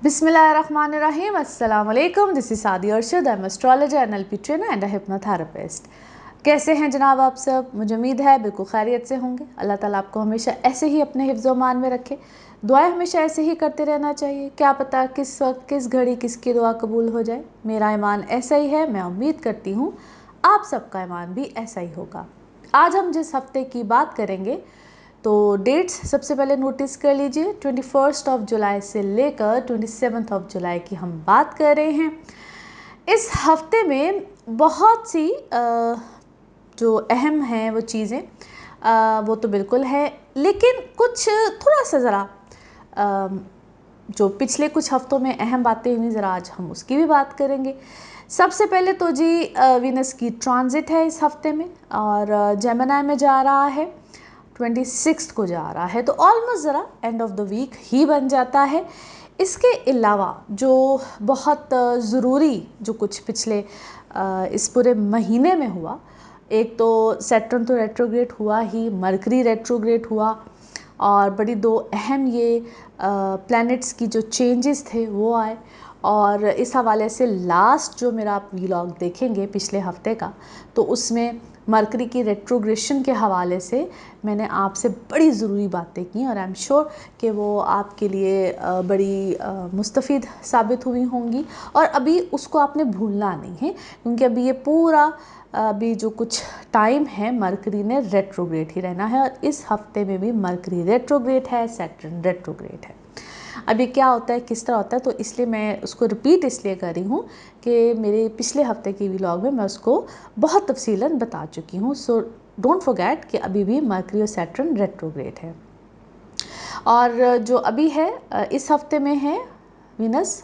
Bismillahirrahmanirrahim. Assalamu alaikum. This is Saadi Arshad. I'm astrologer, NLP trainer and a hypnotherapist. कैसे हैं जनाब आप सब? मुझे उम्मीद है बिल्कुल खैरियत से होंगे। अल्लाह ताला आपको हमेशा ऐसे ही अपने हिफ्ज़ मान में रखे। दुआएं हमेशा ऐसे ही करते रहना चाहिए। क्या पता किस वक्त किस घड़ी किसकी दुआ कबूल हो जाए। मेरा ईमान ऐसा ही है। मैं उम्मीद करती हूँ आप सबका ईमान भी ऐसा ही होगा। आज हम जिस हफ्ते की बात करेंगे तो डेट्स सबसे पहले नोटिस कर लीजिए। 21 जुलाई से लेकर 27 जुलाई की हम बात कर रहे हैं। इस हफ्ते में बहुत सी जो अहम हैं वो चीज़ें वो तो बिल्कुल है, लेकिन कुछ थोड़ा सा ज़रा जो पिछले कुछ हफ्तों में अहम बातें हुई ज़रा आज हम उसकी भी बात करेंगे। सबसे पहले तो जी वीनस की ट्रांजिट है इस हफ्ते में और जेमिनी में जा रहा है, 26 को जा रहा है, तो ऑलमोस्ट ज़रा एंड ऑफ द वीक ही बन जाता है। इसके अलावा जो बहुत ज़रूरी जो कुछ पिछले इस पूरे महीने में हुआ, एक तो सैटर्न तो रेट्रोग्रेड हुआ ही, मरकरी रेट्रोग्रेड हुआ और बड़ी दो अहम ये प्लैनेट्स की जो चेंजेस थे वो आए। और इस हवाले से लास्ट जो मेरा आप व्लॉग देखेंगे पिछले हफ्ते का, तो उसमें मरकरी की रेट्रोग्रेशन के हवाले से मैंने आपसे बड़ी ज़रूरी बातें की और आई एम श्योर कि वो आपके लिए बड़ी मुस्तफ़ीद साबित हुई होंगी। और अभी उसको आपने भूलना नहीं है, क्योंकि अभी ये पूरा अभी जो कुछ टाइम है मरकरी ने रेट्रोग्रेड ही रहना है और इस हफ्ते में भी मरकरी रेट्रोग्रेड है, सैटर्न रेट्रोग्रेड है। अभी क्या होता है, किस तरह होता है, तो इसलिए मैं उसको रिपीट इसलिए कर रही हूँ कि मेरे पिछले हफ्ते की व्लॉग में मैं उसको बहुत तफसीलन बता चुकी हूँ। सो डोंट फॉरगेट कि अभी भी मरकरी और सैटर्न रेट्रोग्रेड है। और जो अभी है इस हफ्ते में है वीनस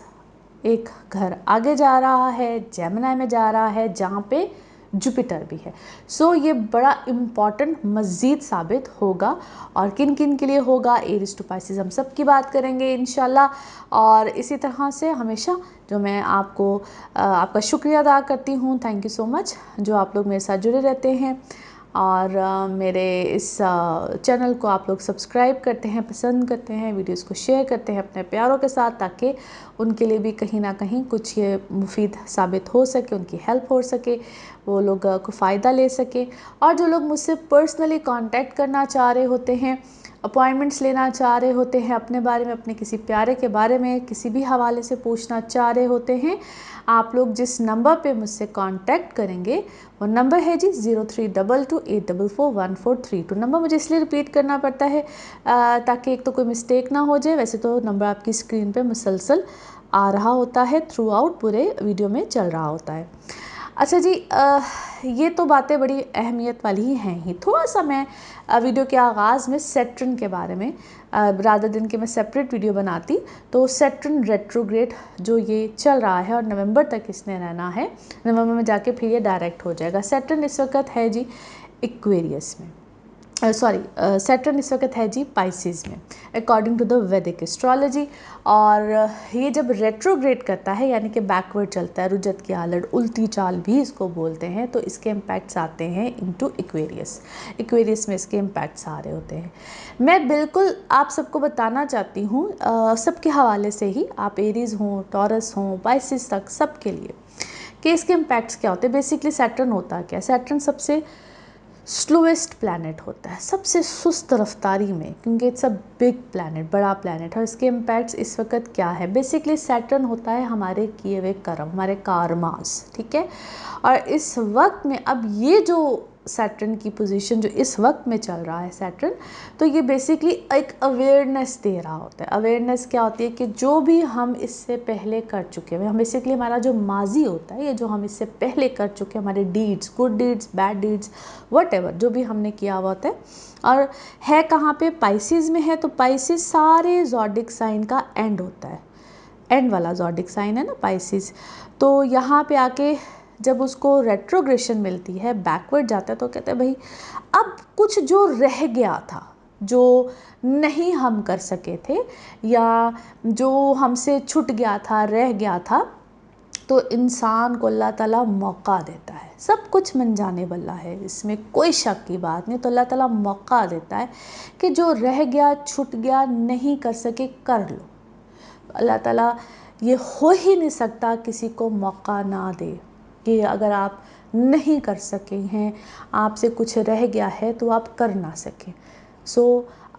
एक घर आगे जा रहा है, जेमिनी में जा रहा है, जहाँ पे जुपिटर भी है। सो ये बड़ा इम्पॉर्टेंट मज़ीद साबित होगा। और किन किन के लिए होगा, एरीज टू पाइसेस हम सब की बात करेंगे इंशाल्लाह। और इसी तरह से हमेशा जो मैं आपको आपका शुक्रिया अदा करती हूँ, थैंक यू सो मच जो आप लोग मेरे साथ जुड़े रहते हैं और मेरे इस चैनल को आप लोग सब्सक्राइब करते हैं, पसंद करते हैं, वीडियोस को शेयर करते हैं अपने प्यारों के साथ, ताकि उनके लिए भी कहीं ना कहीं कुछ ये मुफीद साबित हो सके, उनकी हेल्प हो सके, वो लोग को फ़ायदा ले सके। और जो लोग मुझसे पर्सनली कांटेक्ट करना चाह रहे होते हैं, अपॉइंटमेंट्स लेना चाह रहे होते हैं, अपने बारे में, अपने किसी प्यारे के बारे में किसी भी हवाले से पूछना चाह रहे होते हैं, आप लोग जिस नंबर पे मुझसे कांटेक्ट करेंगे वो नंबर है जी 0322844143। नंबर मुझे इसलिए रिपीट करना पड़ता है ताकि एक तो कोई मिस्टेक ना हो जाए। वैसे तो नंबर आपकी स्क्रीन पे मुसलसल आ रहा होता है, थ्रू आउट पूरे वीडियो में चल रहा होता है। अच्छा जी, ये तो बातें बड़ी अहमियत वाली ही हैं ही। थोड़ा सा मैं वीडियो के आगाज़ में सैटर्न के बारे में रादर दिन के मैं सेपरेट वीडियो बनाती, तो सैटर्न रेट्रोग्रेड जो ये चल रहा है और नवंबर तक इसने रहना है, नवंबर में जाके फिर ये डायरेक्ट हो जाएगा। सैटर्न इस वक्त है जी इक्वेरियस में, सैटर्न इस वक्त है जी पाइसेस में अकॉर्डिंग टू द वैदिक एस्ट्रोलॉजी। और ये जब रेट्रोग्रेड करता है यानी कि बैकवर्ड चलता है, रुजत की आलट, उल्टी चाल भी इसको बोलते हैं, तो इसके इम्पैक्ट्स आते हैं इनटू इक्वेरियस। इक्वेरियस में इसके इम्पैक्ट्स आ रहे होते हैं। मैं बिल्कुल आप सबको बताना चाहती हूँ सबके हवाले से ही, आप एरीज हों, टॉरस हों, पाइसेस तक सबके लिए, कि इसके इम्पैक्ट्स क्या होते हैं। बेसिकली सैटर्न होता क्या है, सैटर्न सबसे स्लोएस्ट प्लैनेट होता है, सबसे सुस्त रफ्तारी में, क्योंकि इट्स अ बिग प्लैनेट, बड़ा प्लैनेट। और इसके इम्पैक्ट्स इस वक्त क्या है, बेसिकली सैटर्न होता है हमारे किए हुए कर्म, हमारे कार्मास, ठीक है। और इस वक्त में अब ये जो सैटर्न की पोजीशन जो इस वक्त में चल रहा है सैटर्न, तो ये बेसिकली एक अवेयरनेस दे रहा होता है। अवेयरनेस क्या होती है कि जो भी हम इससे पहले कर चुके हैं, हम बेसिकली हमारा जो माजी होता है, ये जो हम इससे पहले कर चुके हैं, हमारे deeds, good deeds, bad deeds, whatever जो भी हमने किया हुआ होता है। और है कहाँ पे, पाइसेस में है। तो पाइसेस सारे ज़ोडिक साइन का एंड होता है, एंड वाला ज़ोडिक साइन है ना पाइसेस। तो यहाँ पे आके जब उसको रेट्रोग्रेशन मिलती है, बैकवर्ड जाता है, तो कहते हैं भाई अब कुछ जो रह गया था, जो नहीं हम कर सके थे या जो हमसे छूट गया था, रह गया था, तो इंसान को अल्लाह ताला मौका देता है। सब कुछ मन जाने वाला है, इसमें कोई शक की बात नहीं। तो अल्लाह ताला मौका देता है कि जो रह गया, छूट गया, नहीं कर सके, कर लो। अल्लाह ताला ये हो ही नहीं सकता किसी को मौका ना दे कि अगर आप नहीं कर सके हैं, आपसे कुछ रह गया है तो आप कर ना सकें। सो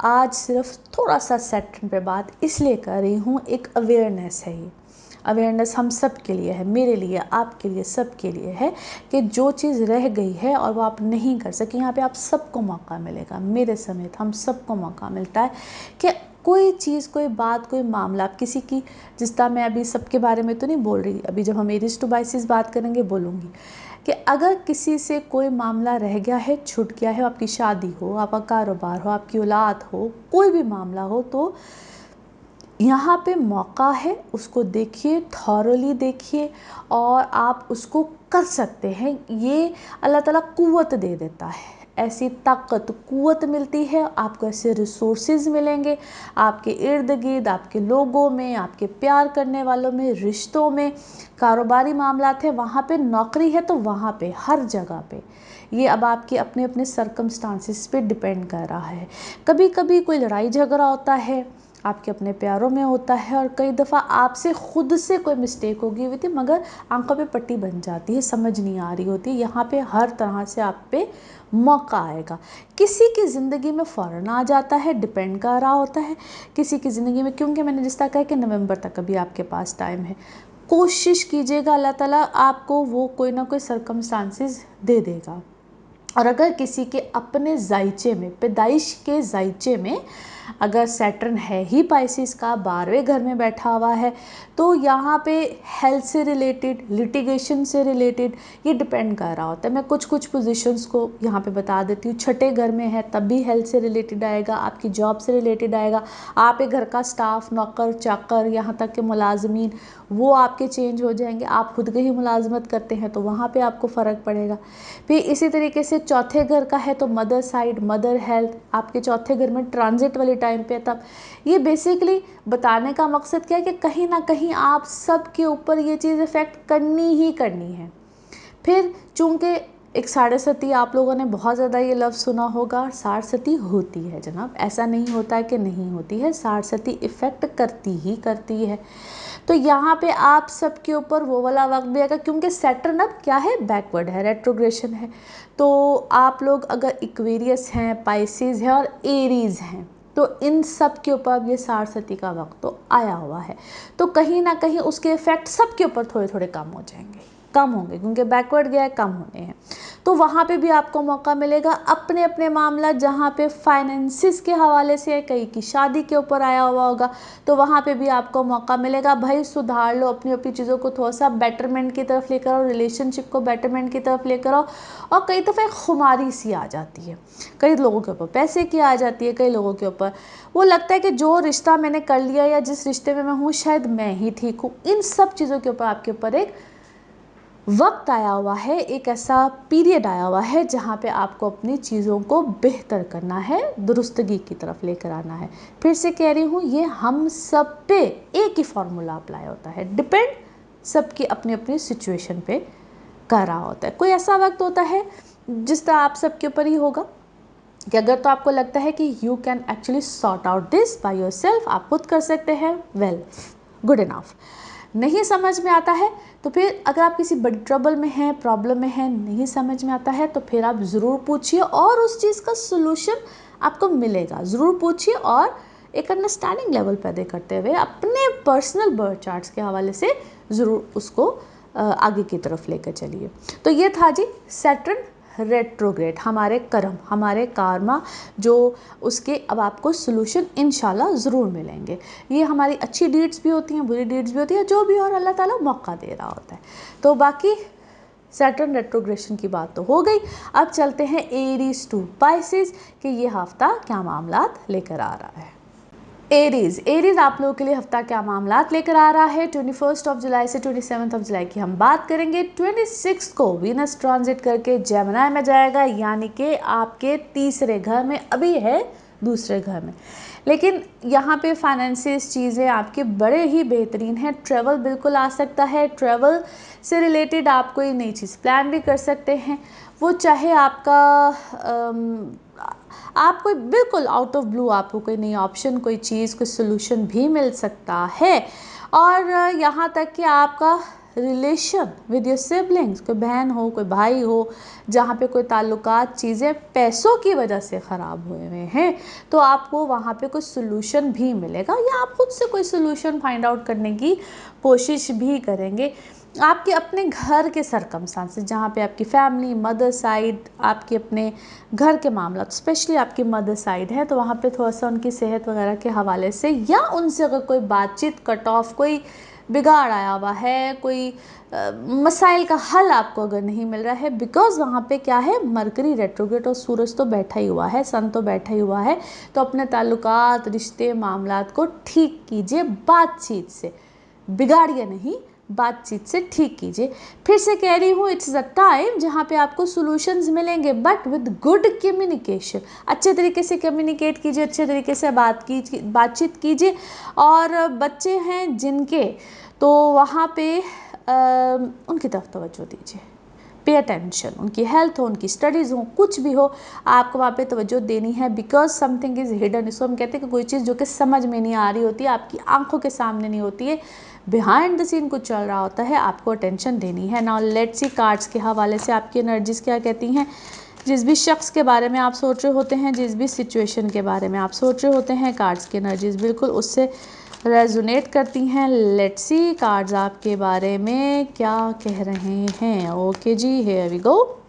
आज सिर्फ थोड़ा सा सैटर्न पे बात इसलिए कर रही हूँ, एक अवेयरनेस है। ये अवेयरनेस हम सब के लिए है, मेरे लिए, आपके लिए, सब के लिए है कि जो चीज़ रह गई है और वो आप नहीं कर सके, यहाँ पे आप सबको मौका मिलेगा, मेरे समेत हम सबको मौका मिलता है कि कोई चीज़, कोई बात, कोई मामला, आप किसी की, जिस तरह मैं अभी सबके बारे में तो नहीं बोल रही, अभी जब हम एरीज टू बाइसेस बात करेंगे बोलूँगी कि अगर किसी से कोई मामला रह गया है, छूट गया है, आपकी शादी हो, आपका कारोबार हो, आपकी औलाद हो, कोई भी मामला हो, तो यहाँ पे मौका है, उसको देखिए, थॉरली देखिए और आप उसको कर सकते हैं। ये अल्लाह ताला कुव्वत दे देता है, ऐसी ताकत, कुव्वत मिलती है आपको, ऐसे रिसोर्सेज मिलेंगे आपके इर्द गिर्द, आपके लोगों में, आपके प्यार करने वालों में, रिश्तों में, कारोबारी मामलात है वहाँ पे, नौकरी है तो वहाँ पे, हर जगह पे। ये अब आपके अपने अपने सर्कमस्टांसिस पे डिपेंड कर रहा है। कभी कभी कोई लड़ाई झगड़ा होता है, आपके अपने प्यारों में होता है, और कई दफ़ा आपसे खुद से कोई मिस्टेक होगी हुई थी मगर आंखों पे पट्टी बन जाती है, समझ नहीं आ रही होती। यहाँ पे हर तरह से आप पे मौका आएगा। किसी की ज़िंदगी में फ़ौरन आ जाता है, डिपेंड कर रहा होता है किसी की ज़िंदगी में, क्योंकि मैंने जिस तरह कहा कि नवंबर तक अभी आपके पास टाइम है। कोशिश कीजिएगा, अल्लाह ताला आपको वो कोई ना कोई सर्कमस्टांसिस दे देगा। और अगर किसी के अपने जायचे में, पैदाइश के जायचे में अगर सैटर्न है ही पाइसिस का, 12वें घर में बैठा हुआ है, तो यहाँ पे हेल्थ से रिलेटेड, लिटिगेशन से रिलेटेड ये डिपेंड कर रहा होता है। मैं कुछ कुछ पोजीशंस को यहाँ पे बता देती हूँ। छठे घर में है तब भी हेल्थ से रिलेटेड आएगा, आपकी जॉब से रिलेटेड आएगा, आप एक घर का स्टाफ, नौकर चाकर, यहाँ तक के मुलाजमीन, वो आपके चेंज हो जाएंगे। आप खुद के ही मुलाजमत करते हैं तो वहाँ पे आपको फ़र्क पड़ेगा। फिर इसी तरीके से चौथे घर का है तो मदर साइड, मदर हेल्थ, आपके चौथे घर में ट्रांजिट वाले टाइम पे तब। ये बेसिकली बताने का मकसद क्या है कि कहीं ना कहीं आप सब के ऊपर ये चीज़ इफ़ेक्ट करनी ही करनी है। फिर चूँकि एक साढ़े सती, आप लोगों ने बहुत ज़्यादा ये लफ्ज़ सुना होगा, साढ़े सती होती है जनाब, ऐसा नहीं होता है कि नहीं होती है, साढ़े सती इफ़ेक्ट करती ही करती है। तो यहाँ पे आप सबके ऊपर वो वाला वक्त भी आएगा, क्योंकि सैटर्न अब क्या है, बैकवर्ड है, रेट्रोग्रेशन है। तो आप लोग अगर इक्वेरियस हैं, पाइसिस है और एरीज हैं, तो इन सब के ऊपर अब ये साढ़े सती का वक्त तो आया हुआ है। तो कहीं ना कहीं उसके इफ़ेक्ट सबके ऊपर थोड़े थोड़े कम हो जाएंगे, कम होंगे, क्योंकि बैकवर्ड गया है, कम होने हैं। तो वहाँ पे भी आपको मौका मिलेगा। अपने अपने मामला जहाँ पे फाइनेंसिस के हवाले से है, कहीं की शादी के ऊपर आया हुआ होगा, तो वहाँ पे भी आपको मौका मिलेगा। भाई सुधार लो, अपनी अपनी चीज़ों को थोड़ा सा बेटरमेंट की तरफ लेकर आओ, रिलेशनशिप को बेटरमेंट की तरफ लेकर आओ। और कई दफ़ा खुमारी सी आ जाती है, कई लोगों के ऊपर पैसे की आ जाती है, कई लोगों के ऊपर वो लगता है कि जो रिश्ता मैंने कर लिया या जिस रिश्ते में मैं हूँ शायद मैं ही ठीक हूँ। इन सब चीज़ों के ऊपर आपके ऊपर एक वक्त आया हुआ है, एक ऐसा पीरियड आया हुआ है जहाँ पे आपको अपनी चीज़ों को बेहतर करना है, दुरुस्तगी की तरफ लेकर आना है। फिर से कह रही हूँ, ये हम सब पे एक ही फार्मूला अप्लाई होता है, डिपेंड सबकी अपनी अपनी सिचुएशन पे कर रहा होता है। कोई ऐसा वक्त होता है जिस तरह आप सबके ऊपर ही होगा कि अगर तो आपको लगता है कि you can actually sort out this by yourself, आप खुद कर सकते हैं, वेल, गुड इनफ। नहीं समझ में आता है तो फिर अगर आप किसी बड़ी ट्रबल में हैं, प्रॉब्लम में हैं, नहीं समझ में आता है तो फिर आप ज़रूर पूछिए और उस चीज़ का सलूशन आपको मिलेगा। ज़रूर पूछिए और एक अंडरस्टैंडिंग लेवल पैदा करते हुए अपने पर्सनल बर्थ चार्ट्स के हवाले से ज़रूर उसको आगे की तरफ लेकर चलिए। तो ये था जी सैटर्न रेट्रोग्रेड, हमारे कर्म, हमारे कारमा, जो उसके अब आपको सलूशन इंशाल्लाह ज़रूर मिलेंगे। ये हमारी अच्छी डीड्स भी होती हैं, बुरी डीड्स भी होती हैं, जो भी और अल्लाह ताला मौका दे रहा होता है। तो बाकी सैटर्न रेट्रोग्रेशन की बात तो हो गई। अब चलते हैं एरीज टू पाइसिस कि ये हफ्ता क्या मामलात लेकर आ रहा है। एरीज आप लोगों के लिए हफ्ता क्या मामलात लेकर आ रहा है। 21 जुलाई से 27 जुलाई की हम बात करेंगे। 26 को वीनस ट्रांजिट करके जेमिनी में जाएगा, यानी कि आपके तीसरे घर में, अभी है दूसरे घर में, लेकिन यहाँ पे फाइनेंसिस चीज़ें आपके बड़े ही बेहतरीन हैं। ट्रैवल बिल्कुल आ सकता है, ट्रैवल से रिलेटेड आप कोई नई चीज़ प्लान भी कर सकते हैं। वो चाहे आपका आपको बिल्कुल आउट ऑफ ब्लू आपको कोई नई ऑप्शन, कोई चीज़, कोई सोल्यूशन भी मिल सकता है। और यहाँ तक कि आपका रिलेशन विद योर सिबलिंग्स, कोई बहन हो, कोई भाई हो, जहाँ पे कोई ताल्लुकात, चीज़ें पैसों की वजह से ख़राब हुए हुए हैं, तो आपको वहाँ पे कोई सोल्यूशन भी मिलेगा, या आप खुद से कोई सोल्यूशन फाइंड आउट करने की कोशिश भी करेंगे। आपके अपने घर के सरकमस्टांसेस, जहाँ पे आपकी फैमिली, मदर साइड, आपके अपने घर के मामला, स्पेशली आपकी मदर साइड है, तो वहाँ पे थोड़ा सा उनकी सेहत वगैरह के हवाले से, या उनसे अगर कोई बातचीत, कट ऑफ, कोई बिगाड़ आया हुआ है, कोई मसाइल का हल आपको अगर नहीं मिल रहा है, बिकॉज वहाँ पे क्या है, मरकरी रेट्रोग्रेड और सूरज तो बैठा ही हुआ है, सन तो बैठा ही हुआ है। तो अपने ताल्लुकात, रिश्ते, मामलात को ठीक कीजिए, बातचीत से, बिगाड़िए नहीं, बातचीत से ठीक कीजिए। फिर से कह रही हूँ, इट्स अ टाइम जहाँ पे आपको सॉल्यूशंस मिलेंगे, बट विद गुड कम्युनिकेशन। अच्छे तरीके से कम्युनिकेट कीजिए, अच्छे तरीके से बातचीत कीजिए। और बच्चे हैं जिनके, तो वहाँ पे उनकी तरफ तवज्जो दीजिए, पे अटेंशन। उनकी हेल्थ हो, उनकी स्टडीज़ हो, कुछ भी हो, आपको वहाँ पे तवज्जो देनी है, बिकॉज समथिंग इज़ हिडन। इसको हम कहते हैं कि कोई चीज़ जो कि समझ में नहीं आ रही होती है, आपकी आंखों के सामने नहीं होती है, बिहाइंड द सीन कुछ चल रहा होता है, आपको अटेंशन देनी है। नाउ लेट्स सी कार्ड्स के हवाले से आपकी एनर्जीज क्या कहती हैं। जिस भी शख्स के बारे में आप सोच रहे होते हैं, जिस भी सिचुएशन के बारे में आप सोच रहे होते हैं, कार्ड्स की एनर्जीज बिल्कुल उससे रेजोनेट करती हैं। लेट्स सी कार्ड्स आपके बारे में क्या कह रहे हैं। ओके जी, here we go.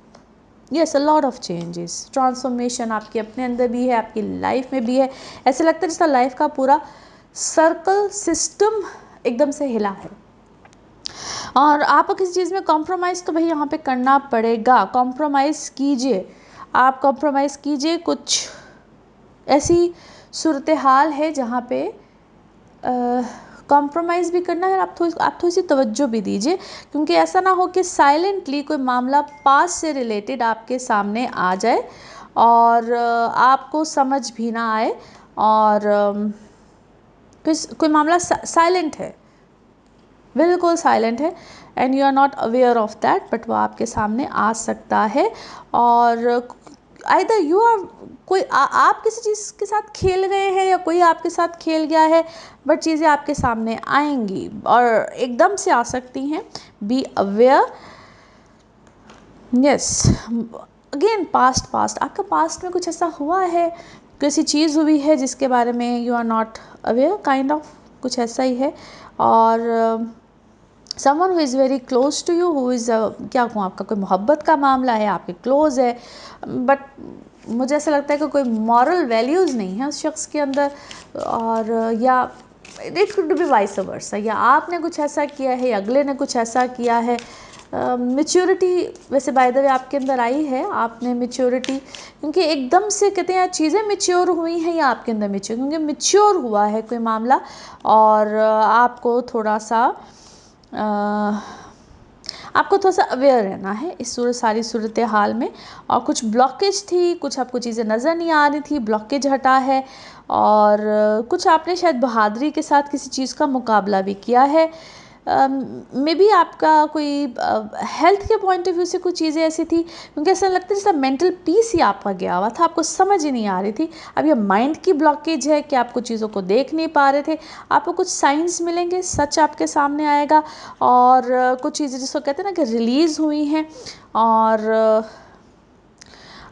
Yes, a lot of changes, transformation आपके अपने अंदर भी है, आपकी लाइफ में भी है। ऐसे लगता है जैसा लाइफ का पूरा सर्कल सिस्टम एकदम से हिला है। और आप किसी चीज़ में कॉम्प्रोमाइज़ तो भाई यहाँ पे करना पड़ेगा, कॉम्प्रोमाइज़ कीजिए, आप कॉम्प्रोमाइज़ कीजिए। कुछ ऐसी सूरत हाल है जहाँ पे कॉम्प्रोमाइज़ भी करना है, आप थोड़ी सी तवज्जो भी दीजिए, क्योंकि ऐसा ना हो कि साइलेंटली कोई मामला पास से रिलेटेड आपके सामने आ जाए और आपको समझ भी ना आए, और कोई मामला साइलेंट है, बिल्कुल साइलेंट है, and you are not aware of that, but वो आपके सामने आ सकता है। और आइदर यू आर कोई आप किसी चीज़ के साथ खेल गए हैं, या कोई आपके साथ खेल गया है, बट चीज़ें आपके सामने आएंगी और एकदम से आ सकती हैं। Be aware. Yes, again past आपका पास्ट में कुछ ऐसा हुआ है, किसी चीज़ हुई है जिसके बारे में you are not aware, kind of कुछ ऐसा ही है। और someone who is very close to you, who is क्या कहूँ, आपका कोई मोहब्बत का मामला है, आपके क्लोज है, बट मुझे ऐसा लगता है कि कोई मॉरल वैल्यूज़ नहीं है उस शख्स के अंदर, और या it could be vice versa, या आपने कुछ ऐसा किया है या अगले ने कुछ ऐसा किया है। मैच्योरिटी वैसे बाय द वे आपके अंदर आई है, आपने मैच्योरिटी, क्योंकि एकदम से कहते हैं चीज़ें मैच्योर हुई हैं, या आपके अंदर मैच्योर, क्योंकि मैच्योर हुआ है कोई मामला, और आपको थोड़ा सा अवेयर रहना है इस सारी सूरत हाल में। और कुछ ब्लॉकेज थी, कुछ आपको चीज़ें नज़र नहीं आ रही थी, ब्लॉकेज हटा है, और कुछ आपने शायद बहादुरी के साथ किसी चीज़ का मुकाबला भी किया है। मे बी आपका कोई हेल्थ के पॉइंट ऑफ व्यू से कुछ चीज़ें ऐसी थी, क्योंकि ऐसा लगता है जैसा मेंटल पीस ही आपका गया हुआ था, आपको समझ ही नहीं आ रही थी। अब ये माइंड की ब्लॉकेज है कि आप कुछ चीज़ों को देख नहीं पा रहे थे, आपको कुछ साइंस मिलेंगे, सच आपके सामने आएगा, और कुछ चीज़ें जिसको कहते हैं ना कि रिलीज़ हुई हैं, और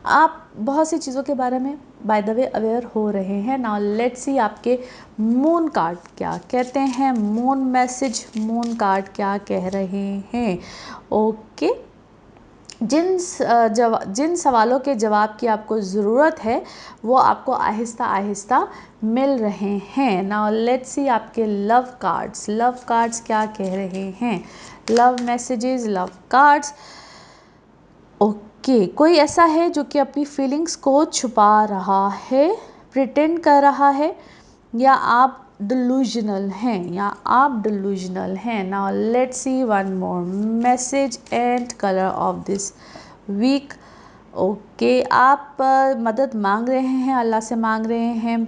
आप बहुत सी चीज़ों के बारे में बाय द वे अवेयर हो रहे हैं। नाउ लेट्स सी आपके मून कार्ड क्या कहते हैं, मून मैसेज, मून कार्ड क्या कह रहे हैं। ओके, जिन सवालों के जवाब की आपको ज़रूरत है वो आपको आहिस्ता आहिस्ता मिल रहे हैं। नाउ लेट्स सी आपके लव कार्ड्स क्या कह रहे हैं, love messages, love cards. Okay, कोई ऐसा है जो कि अपनी फीलिंग्स को छुपा रहा है, प्रिटेंड कर रहा है, या आप डिल्यूजनल हैं, now let's see one more message and colour of this week. Okay, आप मदद मांग रहे हैं, अल्लाह से मांग रहे हैं,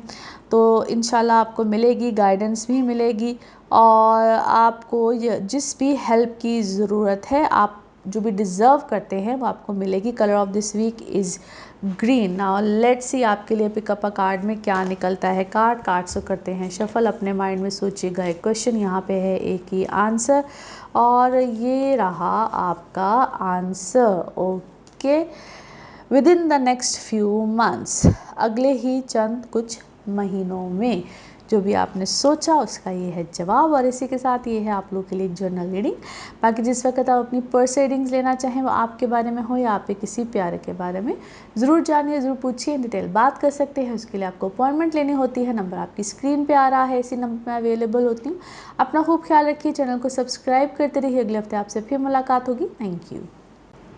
तो इंशाल्लाह आपको मिलेगी, गाइडेंस भी मिलेगी, और आपको जिस भी हेल्प की ज़रूरत है आप जो भी डिज़र्व करते हैं वो आपको मिलेगी। Colour of this week is green. Now let's see आपके लिए पिकअप अ कार्ड में क्या निकलता है। कार्ड्स को करते हैं शफल। अपने माइंड में सोचिएगा एक क्वेश्चन, यहाँ पे है एक ही आंसर और ये रहा आपका answer. Okay, with in the next few months, अगले ही चंद कुछ महीनों में जो भी आपने सोचा उसका ये है जवाब। और इसी के साथ ये है आप लोगों के लिए जर्नल रीडिंग। बाकी जिस वक्त आप अपनी पर्स रीडिंग्स लेना चाहें वो आपके बारे में हो या आपके किसी प्यारे के बारे में, ज़रूर जानिए, ज़रूर पूछिए, डिटेल बात कर सकते हैं। उसके लिए आपको अपॉइंटमेंट लेनी होती है। नंबर आपकी स्क्रीन पर आ रहा है, इसी नंबर में अवेलेबल होती हूँ। अपना खूब ख्याल रखिए, चैनल को सब्सक्राइब करते रहिए। अगले हफ्ते आपसे फिर मुलाकात होगी। Thank you.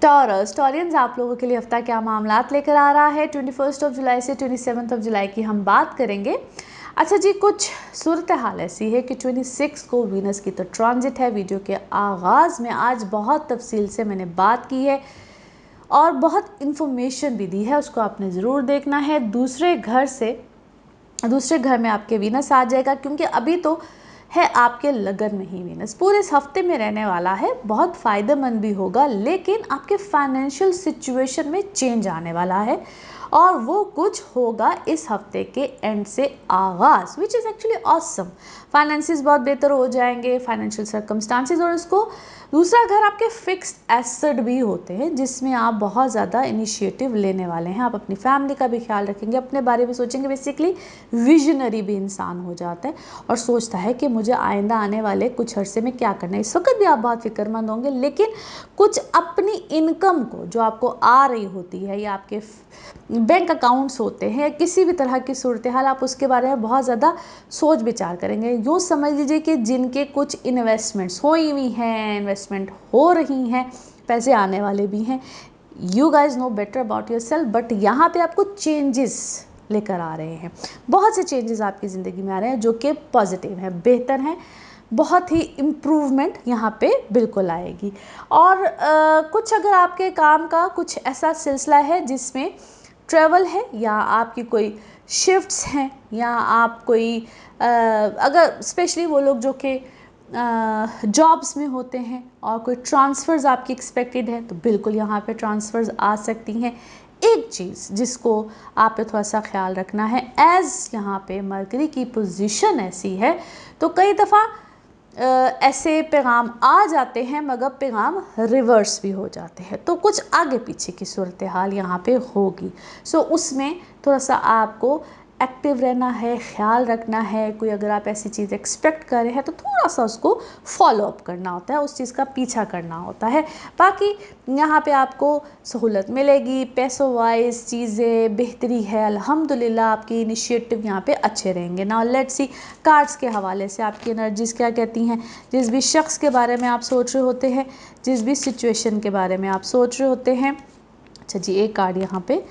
टॉरियंस, आप लोगों के लिए हफ्ता क्या मामलात लेकर आ रहा है। 21 जुलाई से 27 जुलाई की हम बात करेंगे। अच्छा जी, कुछ सूरत हाल ऐसी है कि 26 को वीनस की तो ट्रांजिट है। वीडियो के आगाज़ में आज बहुत तफसील से मैंने बात की है और बहुत इन्फॉर्मेशन भी दी है, उसको आपने ज़रूर देखना है। दूसरे घर में आपके वीनस आ जाएगा, क्योंकि अभी तो है आपके लगन में ही वीनस, पूरे इस हफ्ते में रहने वाला है। बहुत फ़ायदेमंद भी होगा, लेकिन आपके फाइनेंशियल सिचुएशन में चेंज आने वाला है और वो कुछ होगा इस हफ्ते के एंड से आगाज़, which is actually awesome. Finances बहुत बेहतर हो जाएंगे, फाइनेंशियल सर्कमस्टांसिस। और इसको दूसरा घर आपके फिक्स्ड एसेट भी होते हैं, जिसमें आप बहुत ज़्यादा इनिशिएटिव लेने वाले हैं। आप अपनी फैमिली का भी ख्याल रखेंगे, अपने बारे में सोचेंगे। बेसिकली विजनरी भी इंसान हो जाता है और सोचता है कि मुझे आइंदा आने वाले कुछ अरसे में क्या करना है। इस वक्त भी आप बहुत फिक्रमंद होंगे, लेकिन कुछ अपनी इनकम को जो आपको आ रही होती है या आपके बैंक अकाउंट्स होते हैं, किसी भी तरह की सूरत हाल, आप उसके बारे में बहुत ज़्यादा सोच विचार करेंगे। यूँ समझ लीजिए कि जिनके कुछ इन्वेस्टमेंट्स हुई हुई हैं, इन्वेस्टमेंट हो रही हैं, पैसे आने वाले भी हैं, you guys know better about yourself, but यहाँ पे आपको चेंजेस लेकर आ रहे हैं। बहुत से चेंजेस आपकी ज़िंदगी में आ रहे हैं जो कि पॉजिटिव हैं, बेहतर हैं। बहुत ही इम्प्रूवमेंट यहाँ पे बिल्कुल आएगी। और कुछ अगर आपके काम का कुछ ऐसा सिलसिला है जिसमें ट्रैवल है या आपकी कोई शिफ्ट्स हैं या आप कोई अगर स्पेशली वो लोग जो कि जॉब्स में होते हैं और कोई ट्रांसफ़र्स आपकी एक्सपेक्टेड है, तो बिल्कुल यहाँ पे ट्रांसफ़र्स आ सकती हैं। एक चीज़ जिसको आप पे थोड़ा सा ख्याल रखना है, एज़ यहाँ पे मरकरी की पोजीशन ऐसी है तो कई दफ़ा ऐसे पैगाम आ जाते हैं मगर पैगाम रिवर्स भी हो जाते हैं, तो कुछ आगे पीछे की सूरत हाल यहाँ पे होगी। सो उसमें थोड़ा सा आपको एक्टिव रहना है, ख्याल रखना है। कोई अगर आप ऐसी चीज़ एक्सपेक्ट कर रहे हैं तो थोड़ा सा उसको फॉलो अप करना होता है, उस चीज़ का पीछा करना होता है। बाकी यहाँ पे आपको सहूलत मिलेगी, पैसों वाइज चीज़ें बेहतरी है अल्हम्दुलिल्लाह। आपकी इनिशिएटिव यहाँ पे अच्छे रहेंगे। नाउ लेट्स सी कार्ड्स के हवाले से आपकी एनर्जीज़ क्या कहती हैं। जिस भी शख्स के बारे में आप सोच रहे होते हैं, जिस भी सिचुएशन के बारे में आप सोच रहे होते हैं, अच्छा जी, एक कार्ड यहाँ पे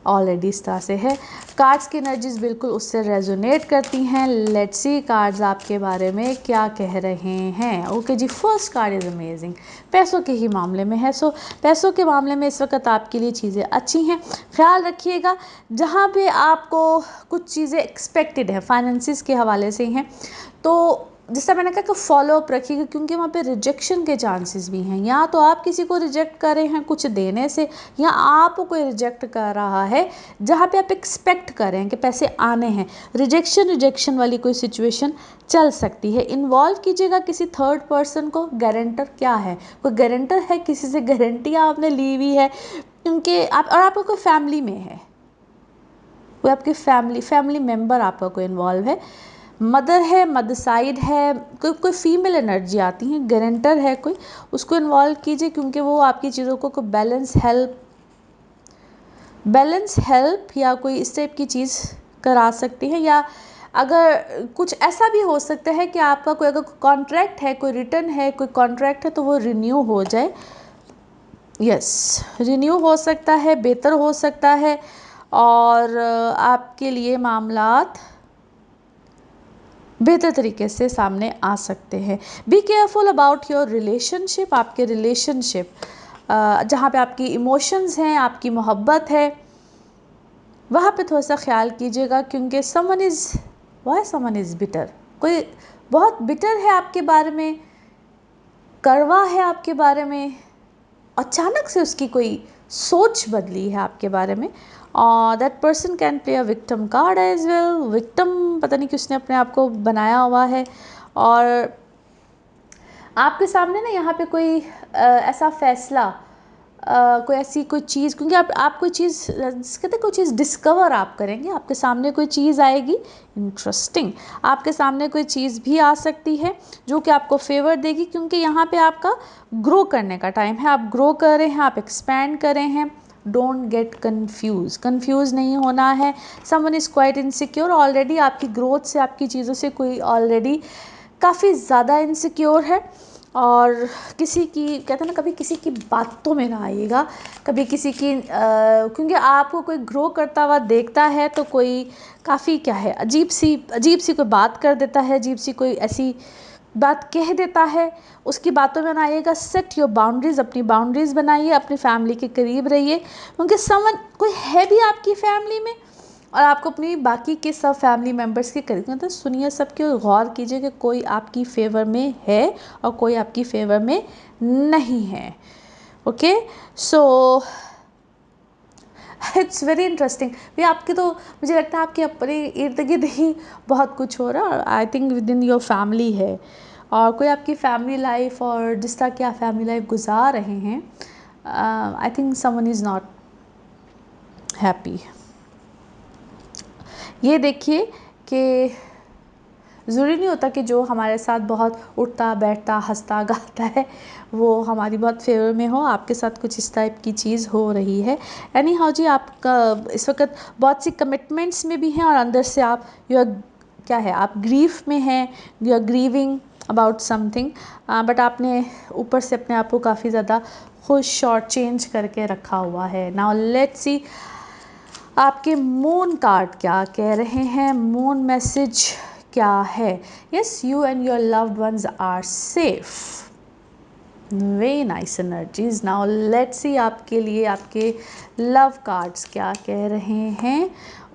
ऑलरेडी इस तरह से है। कार्ड्स की एनर्जीज बिल्कुल उससे रेजोनेट करती हैं। लेट्स सी कार्ड्स आपके बारे में क्या कह रहे हैं। ओके जी, फर्स्ट कार्ड इज़ अमेजिंग, पैसों के ही मामले में है। सो पैसों के मामले में इस वक्त आपके लिए चीज़ें अच्छी हैं। ख्याल रखिएगा जहाँ पे आपको कुछ चीज़ें एक्सपेक्टेड है फाइनेंसिस के हवाले से हैं, तो जिससे मैंने कहा कि फॉलोअप रखिएगा, क्योंकि वहाँ पे रिजेक्शन के चांसेस भी हैं। या तो आप किसी को रिजेक्ट कर रहे हैं कुछ देने से, या आप कोई रिजेक्ट कर रहा है जहाँ पे आप एक्सपेक्ट कर रहे हैं कि पैसे आने हैं। रिजेक्शन वाली कोई सिचुएशन चल सकती है। इन्वॉल्व कीजिएगा किसी थर्ड पर्सन को। गारंटर क्या है, कोई गारंटर है, किसी से गारंटी आपने ली हुई है, क्योंकि आपको कोई फैमिली में है, कोई आपकी फैमिली मेम्बर आपका कोई इन्वॉल्व है, मदर है, मदर साइड है, कोई फीमेल एनर्जी आती है, गारंटर है कोई, उसको इन्वॉल्व कीजिए, क्योंकि वो आपकी चीज़ों को कोई बैलेंस हेल्प या कोई इस टाइप की चीज़ करा सकती है। या अगर कुछ ऐसा भी हो सकता है कि आपका कोई अगर कॉन्ट्रैक्ट है, कोई रिटर्न है, कोई कॉन्ट्रैक्ट है, तो वो रिन्यू हो जाए। यस, रिन्यू हो सकता है, बेहतर हो सकता है और आपके लिए मामलात बेहतर तरीके से सामने आ सकते हैं। Be careful about your relationship. आपके रिलेशनशिप जहाँ पे आपकी इमोशंस हैं, आपकी मोहब्बत है, वहाँ पे थोड़ा सा ख्याल कीजिएगा, क्योंकि समवन इज़ बिटर, कोई बहुत बिटर है आपके बारे में, कड़वा है आपके बारे में, अचानक से उसकी कोई सोच बदली है आपके बारे में। और that person can play a victim card as well. Victim पता नहीं किसने अपने आप को बनाया हुआ है। और आपके सामने ना यहाँ पे कोई ऐसा फैसला, कोई ऐसी कोई चीज़, क्योंकि आप कोई चीज़ कहते हैं, कोई चीज़ डिस्कवर आप करेंगे, आपके सामने कोई चीज़ आएगी इंटरेस्टिंग, आपके सामने कोई चीज़ भी आ सकती है जो कि आपको फेवर देगी, क्योंकि यहाँ पे आपका ग्रो करने का टाइम है। आप ग्रो कर रहे हैं, आप एक्सपैंड कर रहे हैं। डोंट गेट कंफ्यूज नहीं होना है। Someone is quite insecure already, आपकी ग्रोथ से, आपकी चीज़ों से कोई ऑलरेडी काफ़ी ज़्यादा इनसिक्योर है। और किसी की, कहते हैं ना, कभी किसी की बातों में ना आइएगा, कभी किसी की क्योंकि आपको कोई ग्रो करता हुआ देखता है तो कोई काफ़ी क्या है, अजीब सी कोई बात कर देता है, अजीब सी कोई ऐसी बात कह देता है, उसकी बातों में ना आइएगा। सेट योर बाउंड्रीज़, अपनी बाउंड्रीज़ बनाइए, अपनी फैमिली के करीब रहिए, क्योंकि समवन कोई है भी आपकी फैमिली में और आपको अपनी बाकी के सब फैमिली मेम्बर्स के करीब, मतलब सुनिए सबकी और गौर कीजिए कि कोई आपकी फेवर में है और कोई आपकी फेवर में नहीं है। Okay, so it's very interesting भी। आपके तो मुझे लगता है आपके अपने इर्द गिर्द ही बहुत कुछ हो रहा है। I think with in your family है, और कोई आपकी फैमिली लाइफ, और जिस तरह की आप फैमिली लाइफ गुजार रहे हैं, I think someone is not happy. ये देखिए कि ज़रूरी नहीं होता कि जो हमारे साथ बहुत उठता बैठता हंसता गाता है वो हमारी बहुत फेवर में हो। आपके साथ कुछ इस टाइप की चीज़ हो रही है। एनी हाउ जी, आपका इस वक्त बहुत सी कमिटमेंट्स में भी हैं और अंदर से आप क्या है, आप ग्रीफ में हैं, you are grieving about something, but आपने ऊपर से अपने आप को काफ़ी ज़्यादा खुश और चेंज करके रखा हुआ है। नाउ लेट्स सी आपके मून कार्ड क्या कह रहे हैं। मून मैसेज क्या है? Yes, you and your loved ones are safe. Very nice energies. Now let's see आपके लिए आपके लव कार्ड्स क्या कह रहे हैं।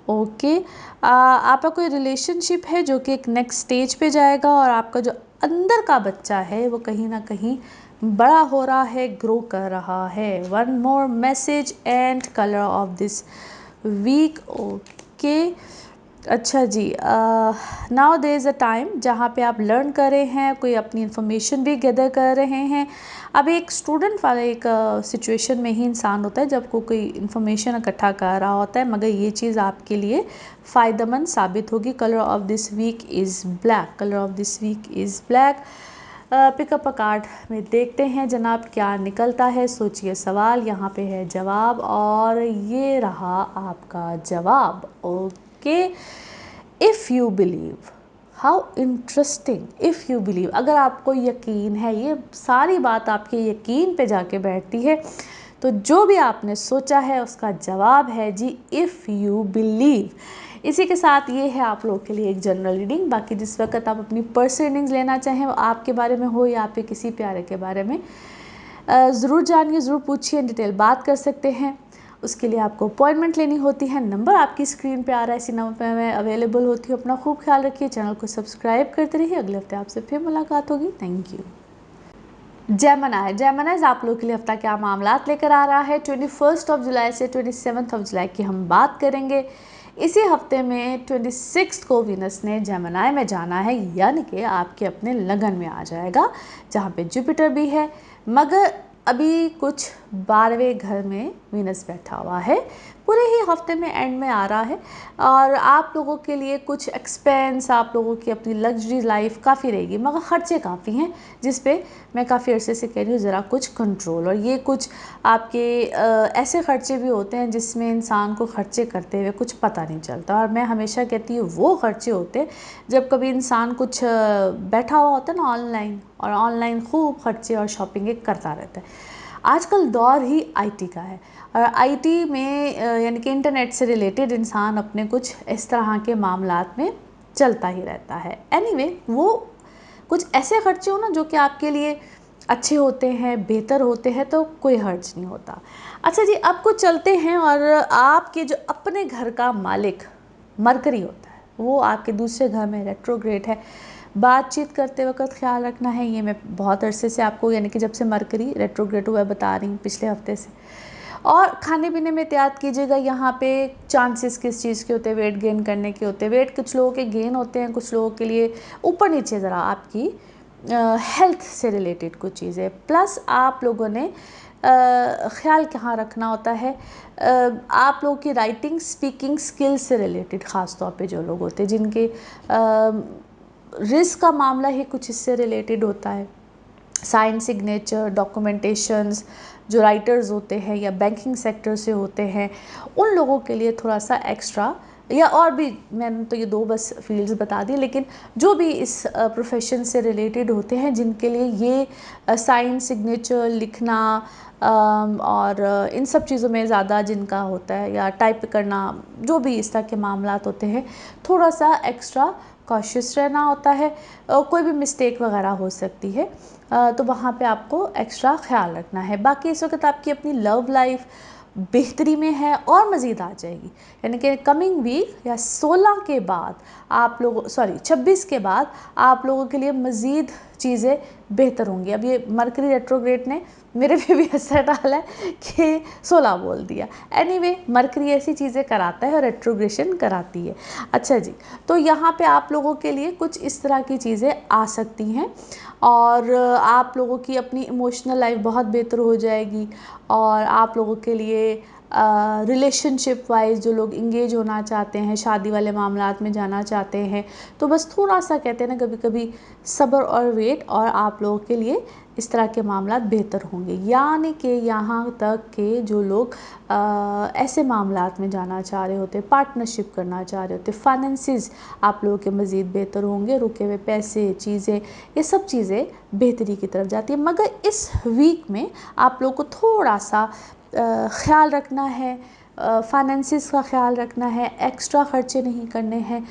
ओके, आपका कोई रिलेशनशिप है जो कि एक नेक्स्ट स्टेज पे जाएगा, और आपका जो अंदर का बच्चा है वो कहीं ना कहीं बड़ा हो रहा है, ग्रो कर रहा है। One more message and colour of this week. Okay, अच्छा जी, now there is a time जहाँ पे आप लर्न कर रहे हैं, कोई अपनी इन्फॉर्मेशन भी गैदर कर रहे हैं। अब एक स्टूडेंट वाला एक सिचुएशन में ही इंसान होता है जब कोई इन्फॉर्मेशन इकट्ठा कर रहा होता है, मगर ये चीज़ आपके लिए फ़ायदेमंद साबित होगी। Colour of this week is black. Colour of this week is black. Pick up a card में देखते हैं जनाब क्या निकलता है। सोचिए सवाल, यहाँ पे है जवाब, और ये रहा आपका जवाब। Okay, if you believe, how interesting. If you believe, अगर आपको यकीन है, ये सारी बात आपके यकीन पे जाके बैठती है, तो जो भी आपने सोचा है उसका जवाब है जी इफ़ यू बिलीव। इसी के साथ ये है आप लोगों के लिए एक जनरल रीडिंग। बाकी जिस वक्त आप अपनी पर्सनल रीडिंग्स लेना चाहें, वो आपके बारे में हो या आपके किसी प्यारे के बारे में, ज़रूर जानिए, ज़रूर पूछिए, डिटेल बात कर सकते हैं। उसके लिए आपको अपॉइंटमेंट लेनी होती है। नंबर आपकी स्क्रीन पे आ रहा है, इसी नंबर पे मैं अवेलेबल होती हूँ। अपना खूब ख्याल रखिए, चैनल को सब्सक्राइब करते रहिए। अगले हफ्ते आपसे फिर मुलाकात होगी। Thank you. जेमिनाइज आप लोगों के लिए हफ्ता क्या मामलात लेकर आ रहा है। 21 जुलाई से 27 जुलाई की हम बात करेंगे। इसी हफ्ते में 26 को वीनस ने जेमिनाई में जाना है, यानी कि आपके अपने लगन में आ जाएगा, जहाँ पे जुपिटर भी है। मगर अभी कुछ 12वें घर में वीनस बैठा हुआ है, पूरे ही हफ्ते में एंड में आ रहा है, और आप लोगों के लिए कुछ एक्सपेंस, आप लोगों की अपनी लग्जरी लाइफ काफ़ी रहेगी, मगर ख़र्चे काफ़ी हैं, जिस पे मैं काफ़ी अरसे से कह रही हूँ ज़रा कुछ कंट्रोल। और ये कुछ आपके ऐसे ख़र्चे भी होते हैं जिसमें इंसान को ख़र्चे करते हुए कुछ पता नहीं चलता। और मैं हमेशा कहती हूँ वो ख़र्चे होते हैं जब कभी इंसान कुछ बैठा हुआ होता है ना ऑनलाइन, और ऑनलाइन खूब ख़र्चे और शॉपिंग करता रहता है। आजकल दौर ही आईटी का है, और आईटी में यानी कि इंटरनेट से रिलेटेड इंसान अपने कुछ इस तरह के मामलात में चलता ही रहता है। एनीवे, वो कुछ ऐसे खर्चे हो ना जो कि आपके लिए अच्छे होते हैं, बेहतर होते हैं, तो कोई हर्ज नहीं होता। अच्छा जी, अब कुछ चलते हैं, और आपके जो अपने घर का मालिक मरकरी होता है, वो आपके दूसरे घर में रेट्रोग्रेड है। बातचीत करते वक्त ख्याल रखना है, ये मैं बहुत अरसे से आपको, यानी कि जब से मरकरी रेट्रोग्रेड हुआ बता रही हूँ पिछले हफ्ते से। और खाने पीने में एहतियात कीजिएगा। यहाँ पे चांसेस किस चीज़ के होते हैं, वेट गेन करने के होते हैं। वेट कुछ लोगों के गेन होते हैं, कुछ लोगों के लिए ऊपर नीचे ज़रा आपकी हेल्थ से रिलेटेड कुछ चीज़ें। प्लस आप लोगों ने ख्याल कहाँ रखना होता है, आप लोगों की राइटिंग स्पीकिंग स्किल्स से रिलेटेड, ख़ास तौर पे जो लोग होते हैं जिनके रिस्क का मामला ही कुछ इससे रिलेटेड होता है। साइन सिग्नेचर, डॉक्यूमेंटेशंस, जो राइटर्स होते हैं या बैंकिंग सेक्टर से होते हैं, उन लोगों के लिए थोड़ा सा एक्स्ट्रा, या और भी, मैंने तो ये 2 बस फील्ड्स बता दी, लेकिन जो भी इस प्रोफेशन से रिलेटेड होते हैं जिनके लिए ये साइन सिग्नेचर लिखना और इन सब चीज़ों में ज़्यादा जिनका होता है, या टाइप करना, जो भी इस तरह के मामलात होते हैं, थोड़ा सा एक्स्ट्रा कॉशियस रहना होता है। कोई भी मिस्टेक वगैरह हो सकती है, तो वहाँ पे आपको एक्स्ट्रा ख्याल रखना है। बाकी इस वक्त आपकी अपनी लव लाइफ बेहतरी में है और मज़ीद आ जाएगी, यानी कि कमिंग वीक या 16 के बाद आप लोगों, 26 के बाद आप लोगों के लिए मज़ीद चीज़ें बेहतर होंगी। अब ये मरकरी रेट्रोग्रेड ने मेरे पे भी असर डाला है कि 16 बोल दिया। एनीवे, मरकरी ऐसी चीज़ें कराता है और रेट्रोग्रेशन कराती है। अच्छा जी, तो यहाँ पे आप लोगों के लिए कुछ इस तरह की चीज़ें आ सकती हैं और आप लोगों की अपनी इमोशनल लाइफ बहुत बेहतर हो जाएगी। और आप लोगों के लिए रिलेशनशिप वाइज जो लोग इंगेज होना चाहते हैं, शादी वाले मामलात में जाना चाहते हैं, तो बस थोड़ा सा कहते हैं ना कभी कभी सब्र और वेट, और आप लोगों के लिए इस तरह के मामलात बेहतर होंगे। यानी कि यहाँ तक कि जो लोग ऐसे मामलात में जाना चाह रहे होते, पार्टनरशिप करना चाह रहे होते, फाइनेंसिस आप लोगों के मज़ीद बेहतर होंगे। रुके हुए पैसे, चीज़ें, ये सब चीज़ें बेहतरी की तरफ जाती है। मगर इस वीक में आप लोगों को थोड़ा सा ख़्याल रखना है, फाइनेंसिस का ख़्याल रखना है, एक्स्ट्रा ख़र्चे नहीं करने हैं,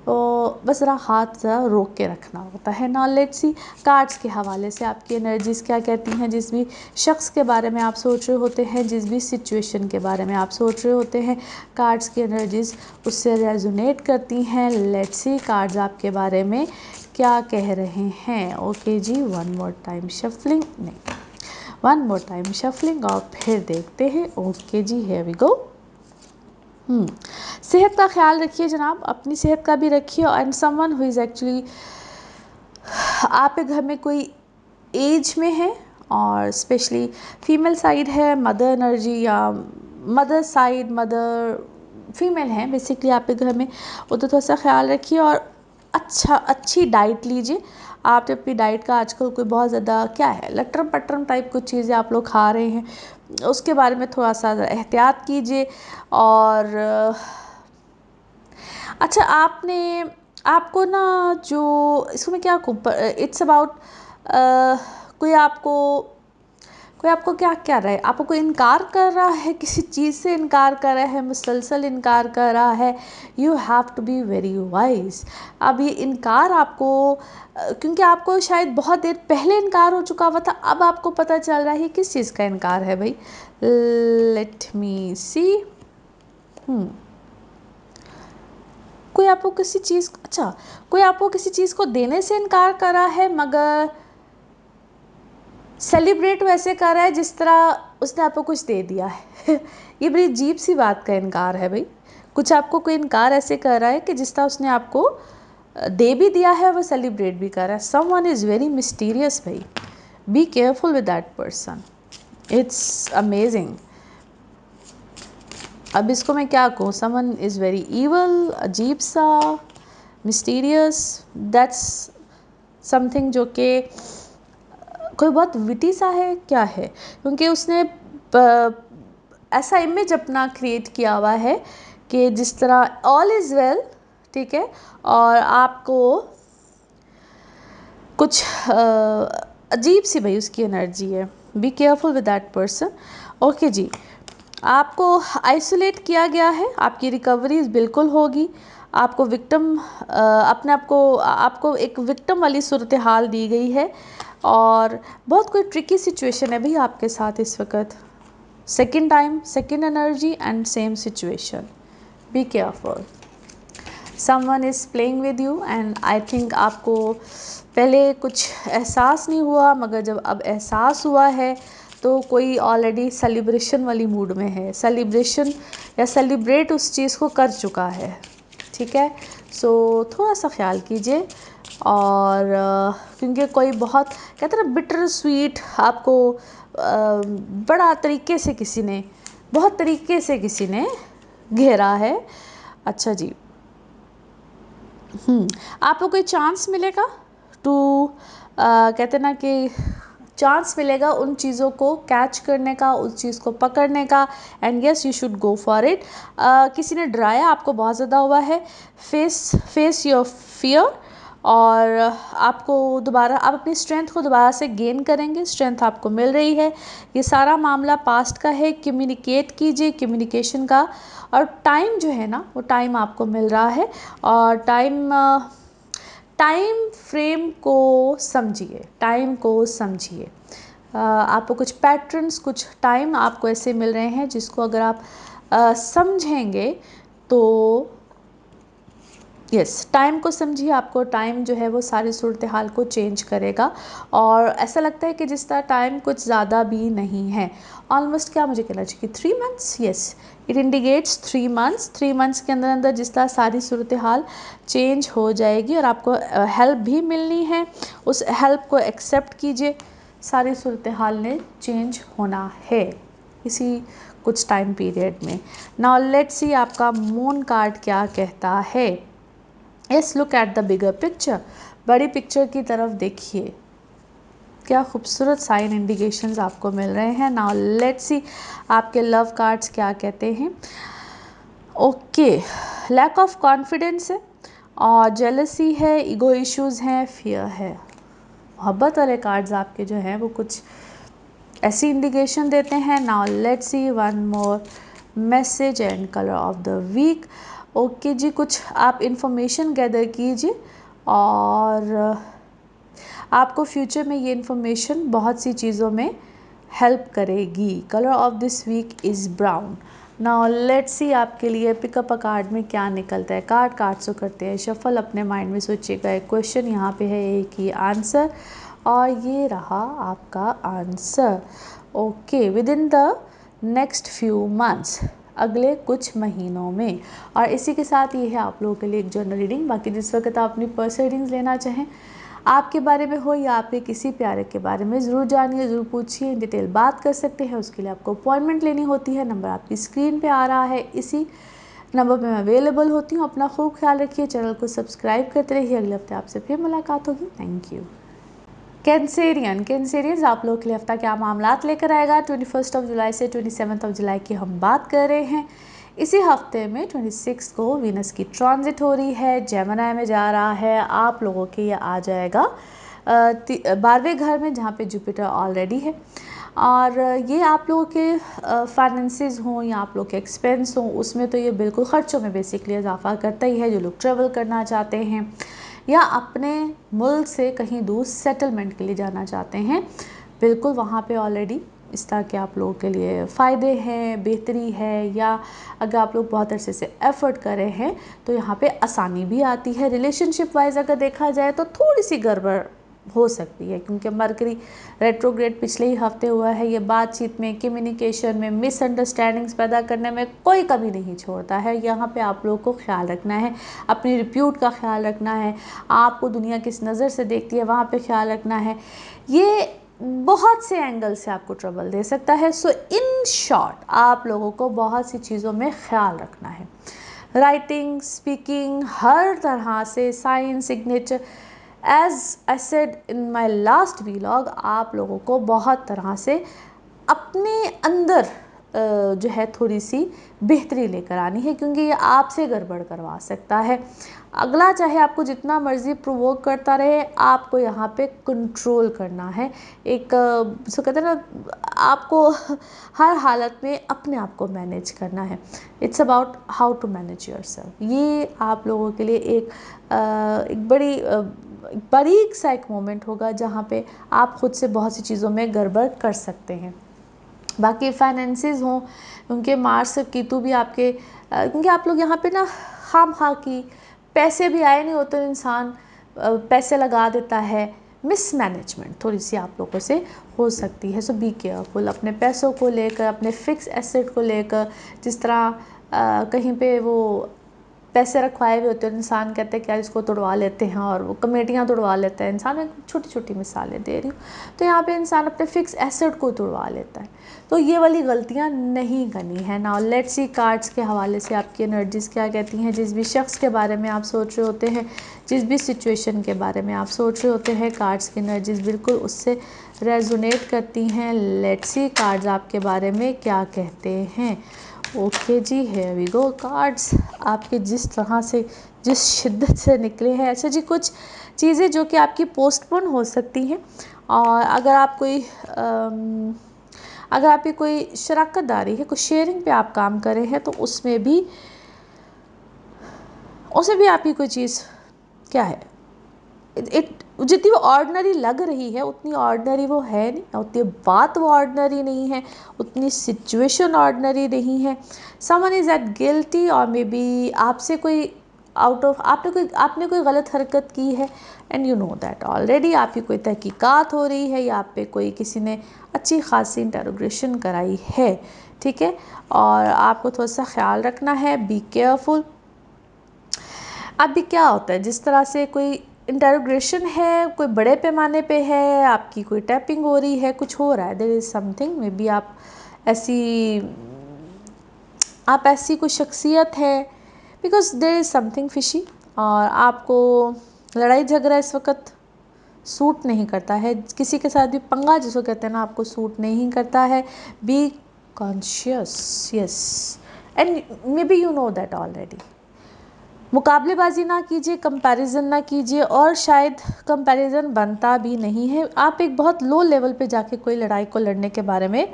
बस ज़रा हाथ ज़रा रोक के रखना होता है। नाउ लेट्स सी कार्ड्स के हवाले से आपकी एनर्जीज़ क्या कहती हैं। जिस भी शख्स के बारे में आप सोच रहे होते हैं, जिस भी सिचुएशन के बारे में आप सोच रहे होते हैं, कार्ड्स की एनर्जीज़ उससे रेजोनेट करती हैं। लेट्स सी कार्ड्स आपके बारे में क्या कह रहे हैं। ओके जी, वन मोर टाइम शफलिंग, नहीं, वन मोर टाइम शफलिंग, और फिर देखते हैं। ओके जी, हियर वी गो। सेहत का ख्याल रखिए जनाब, अपनी सेहत का भी रखिए। And someone who is actually, आपके घर में कोई एज में है और स्पेशली फीमेल साइड है, मदर एनर्जी या मदर साइड, मदर फीमेल है बेसिकली आपके घर में, वो तो थोड़ा सा ख्याल रखिए। और अच्छी डाइट लीजिए। आप अपनी डाइट का आजकल कोई बहुत ज़्यादा क्या है, लटरम पटरम टाइप कुछ चीज़ें आप लोग खा रहे हैं, उसके बारे में थोड़ा सा एहतियात कीजिए। और अच्छा, आपको ना, जो इसमें क्या, इट्स अबाउट, कोई आपको क्या क्या रहा है, आपको कोई इनकार कर रहा है, किसी चीज़ से इनकार कर रहा है, मुसलसल इनकार कर रहा है। You have to be very wise. अब ये इनकार आपको, क्योंकि आपको शायद बहुत देर पहले इनकार हो चुका हुआ था, अब आपको पता चल रहा है किस चीज़ का इनकार है भाई। लेट मी सी। कोई आपको किसी चीज़, अच्छा, कोई आपको किसी चीज़ को देने से इनकार कर रहा है, मगर सेलिब्रेट वैसे कर रहा है जिस तरह उसने आपको कुछ दे दिया है। ये बड़ी अजीब सी बात का इनकार है भाई। कुछ आपको कोई इनकार ऐसे कर रहा है कि जिस तरह उसने आपको दे भी दिया है, वो सेलिब्रेट भी कर रहा है। समवन इज़ वेरी मिस्टीरियस भाई, B careful with that person, it's amazing. अब इसको मैं क्या कहूँ, समवन इज़ वेरी ईवल, अजीब सा, मिस्टीरियस, दैट्स समथिंग जो कि कोई बहुत विटी सा है, क्या है, क्योंकि उसने ऐसा इमेज अपना क्रिएट किया हुआ है कि जिस तरह ऑल इज़ वेल, ठीक है, और आपको कुछ अजीब सी भाई उसकी एनर्जी है। Be careful with that person. Okay जी, आपको आइसोलेट किया गया है, आपकी रिकवरी बिल्कुल होगी। आपको विक्टिम, अपने आपको एक विक्टिम वाली सूरत हाल दी गई है, और बहुत कोई ट्रिकी सिचुएशन है भाई आपके साथ इस वक्त। Second time, second energy and same situation, be careful. Someone is playing with you and I think आपको पहले कुछ एहसास नहीं हुआ, मगर जब अब एहसास हुआ है तो कोई ऑलरेडी सेलिब्रेशन वाली मूड में है, सेलिब्रेशन या सेलिब्रेट उस चीज़ को कर चुका है। ठीक है, सो थोड़ा सा ख्याल कीजिए। और क्योंकि कोई बहुत कहते हैं ना बिटर स्वीट आपको बड़ा तरीके से किसी ने, बहुत तरीके से किसी ने घेरा है। अच्छा जी, आपको कोई चांस मिलेगा टू कहते ना कि चांस मिलेगा उन चीज़ों को कैच करने का, उस चीज़ को पकड़ने का, and yes you should go for it. किसी ने डराया आपको बहुत ज़्यादा हुआ है, फेस योर फियर, और आपको दोबारा, आप अपनी स्ट्रेंथ को दोबारा से गेन करेंगे, स्ट्रेंथ आपको मिल रही है। ये सारा मामला पास्ट का है, कम्युनिकेट कीजिए, कम्युनिकेशन का, और टाइम जो है ना वो टाइम आपको मिल रहा है। और टाइम फ्रेम को समझिए, टाइम को समझिए। आपको कुछ पैटर्न्स, कुछ टाइम आपको ऐसे मिल रहे हैं जिसको अगर आप समझेंगे तो यस, टाइम को समझिए। आपको टाइम जो है वो सारी सूरत हाल को चेंज करेगा, और ऐसा लगता है कि जिस तरह टाइम कुछ ज़्यादा भी नहीं है, ऑलमोस्ट क्या मुझे कहना चाहिए, 3 months, yes it indicates 3 months. 3 months के अंदर अंदर जिस तरह सारी सूरत हाल चेंज हो जाएगी, और आपको हेल्प भी मिलनी है, उस हेल्प को एक्सेप्ट कीजिए। सारी सूरत हाल ने चेंज होना है इसी कुछ टाइम पीरियड में। नाउ लेट्स सी आपका मून कार्ड क्या कहता है। Yes, look at the bigger picture, बड़ी पिक्चर की तरफ देखिए, क्या खूबसूरत साइन इंडिकेशंस आपको मिल रहे हैं। नाउ लेट्स सी आपके लव कार्ड्स क्या कहते हैं। ओके, लैक ऑफ कॉन्फिडेंस है, और जेलसी है, ईगो इश्यूज़ हैं, फियर है। मोहब्बत वाले कार्ड्स आपके जो हैं वो कुछ ऐसी इंडिकेशन देते हैं। Now let's see one more message and colour of the week. Okay जी, कुछ आप इंफॉर्मेशन गैदर कीजिए, और आपको फ्यूचर में ये इंफॉर्मेशन बहुत सी चीज़ों में हेल्प करेगी। Colour of this week is brown. Now let's see आपके लिए पिकअप अ कार्ड में क्या निकलता है। कार्ड से करते हैं शफल, अपने माइंड में सोचिएगा एक क्वेश्चन, यहाँ पे है एक ही आंसर, और ये रहा आपका answer. Okay, with in the next few months, अगले कुछ महीनों में। और इसी के साथ ये है आप लोगों के लिए एक जर्नल रीडिंग। बाकी जिस वक्त आप अपनी पर्सनल रीडिंग्स लेना चाहें, आपके बारे में हो या आपके किसी प्यारे के बारे में, ज़रूर जानिए, ज़रूर पूछिए, इन डिटेल बात कर सकते हैं। उसके लिए आपको अपॉइंटमेंट लेनी होती है। नंबर आपकी स्क्रीन पे आ रहा है, इसी नंबर पे मैं अवेलेबल होती हूँ। अपना खूब ख्याल रखिए, चैनल को सब्सक्राइब करते रहिए। अगले हफ्ते आपसे फिर मुलाकात होगी। Thank you. कैंसेरियंस, आप लोगों के लिए हफ्ता क्या मामलात लेकर आएगा। 21 जुलाई से 27 जुलाई की हम बात कर रहे हैं। इसी हफ्ते में 26 को वीनस की ट्रांजिट हो रही है, जेमिनी में जा रहा है। आप लोगों के ये आ जाएगा 12वें घर में, जहाँ पे जुपिटर ऑलरेडी है। और ये आप लोगों के फाइनेंसेस हों या आप लोग के एक्सपेंस हों, उसमें तो ये बिल्कुल ख़र्चों में बेसिकली इजाफा करता ही है। जो लोग ट्रैवल करना चाहते हैं या अपने मुल्क से कहीं दूर सेटलमेंट के लिए जाना चाहते हैं, बिल्कुल वहाँ पे ऑलरेडी इस तरह के आप लोगों के लिए फ़ायदे हैं, बेहतरी है। या अगर आप लोग बहुत अरसे से एफ़र्ट कर रहे हैं तो यहाँ पे आसानी भी आती है। रिलेशनशिप वाइज अगर देखा जाए तो थोड़ी सी गड़बड़ हो सकती है, क्योंकि मरकरी रेट्रोग्रेड पिछले ही हफ्ते हुआ है। ये बातचीत में, कम्युनिकेशन में, मिसअंडरस्टैंडिंग्स पैदा करने में कोई कमी नहीं छोड़ता है। यहाँ पे आप लोगों को ख्याल रखना है, अपनी रिप्यूट का ख्याल रखना है, आपको दुनिया किस नज़र से देखती है वहाँ पे ख्याल रखना है। ये बहुत से एंगल से आपको ट्रबल दे सकता है। सो इन शॉर्ट, आप लोगों को बहुत सी चीज़ों में ख्याल रखना है। राइटिंग, स्पीकिंग, हर तरह से, sign, signature, as I said in my last vlog, आप लोगों को बहुत तरह से अपने अंदर जो है थोड़ी सी बेहतरी लेकर आनी है, क्योंकि ये आपसे गड़बड़ करवा सकता है। अगला चाहे आपको जितना मर्ज़ी प्रोवोक करता रहे, आपको यहाँ पे कंट्रोल करना है। एक सो कहते हैं ना, आपको हर हालत में अपने आप को मैनेज करना है। It's about how to manage yourself. ये आप लोगों के लिए एक बड़ी बारीक सा एक मोमेंट होगा जहाँ पे आप खुद से बहुत सी चीज़ों में गड़बड़ कर सकते हैं। बाकी फाइनेंसेस हों, उनके मार्स केतु भी आपके क्योंकि आप लोग यहाँ पे ना खाम खा की पैसे भी आए नहीं होते, इंसान पैसे लगा देता है। मिसमैनेजमेंट थोड़ी सी आप लोगों से हो सकती है, सो बी केयरफुल अपने पैसों को लेकर, अपने फिक्स एसेट को लेकर। जिस तरह कहीं पे वो पैसे रखवाए हुए होते हैं, इंसान कहते हैं कि यार इसको तुड़वा लेते हैं, और वो कमेटियाँ तुड़वा लेते हैं इंसान। मैं छोटी छोटी मिसालें दे रही हूँ। तो यहाँ पे इंसान अपने फिक्स एसेट को तुड़वा लेता है, तो ये वाली गलतियाँ नहीं करनी है। नाउ लेट्स सी कार्ड्स के हवाले से आपकी एनर्जीज़ क्या कहती हैं। जिस भी शख्स के बारे में आप सोच रहे होते हैं, जिस भी सिचुएशन के बारे में आप सोच रहे होते हैं, कार्ड्स की एनर्जीज़ बिल्कुल उससे रेजोनेट करती हैं। लेट्स सी कार्ड्स आपके बारे में क्या कहते हैं। ओके जी, हियर वी गो। कार्ड्स आपके जिस तरह से, जिस शिद्दत से निकले हैं। अच्छा जी, कुछ चीज़ें जो कि आपकी पोस्टपोन हो सकती हैं, और अगर आपकी कोई शराकतदारी है, कुछ शेयरिंग पे आप काम कर रहे हैं, तो उसमें भी आपकी कोई चीज़ क्या है, जितनी वो ऑर्डिनरी लग रही है उतनी ऑर्डिनरी वो है नहीं, उतनी बात वो ऑर्डिनरी नहीं है, उतनी सिचुएशन ऑर्डिनरी नहीं है। समवन इज़ एट गिल्टी, और मे बी आपसे कोई आपने कोई गलत हरकत की है, and you know that already. आपकी कोई तहकीकात हो रही है, या आप पे कोई किसी ने अच्छी खासी इंटरोगेशन कराई है, ठीक है। और आपको थोड़ा सा ख्याल रखना है, बी केयरफुल। अभी क्या होता है, जिस तरह से कोई इंटरोगेशन है, कोई बड़े पैमाने पे है, आपकी कोई टैपिंग हो रही है, कुछ हो रहा है, there is something, maybe आप ऐसी कोई शख्सियत है, because there is something fishy. और आपको लड़ाई झगड़ा इस वक्त सूट नहीं करता है, किसी के साथ भी पंगा जिसको कहते हैं ना, आपको सूट नहीं करता है। Be conscious, yes, and maybe you know that already. मुकाबलेबाजी ना कीजिए, कंपैरिजन ना कीजिए, और शायद कंपैरिजन बनता भी नहीं है। आप एक बहुत लो लेवल पे जाके कोई लड़ाई को लड़ने के बारे में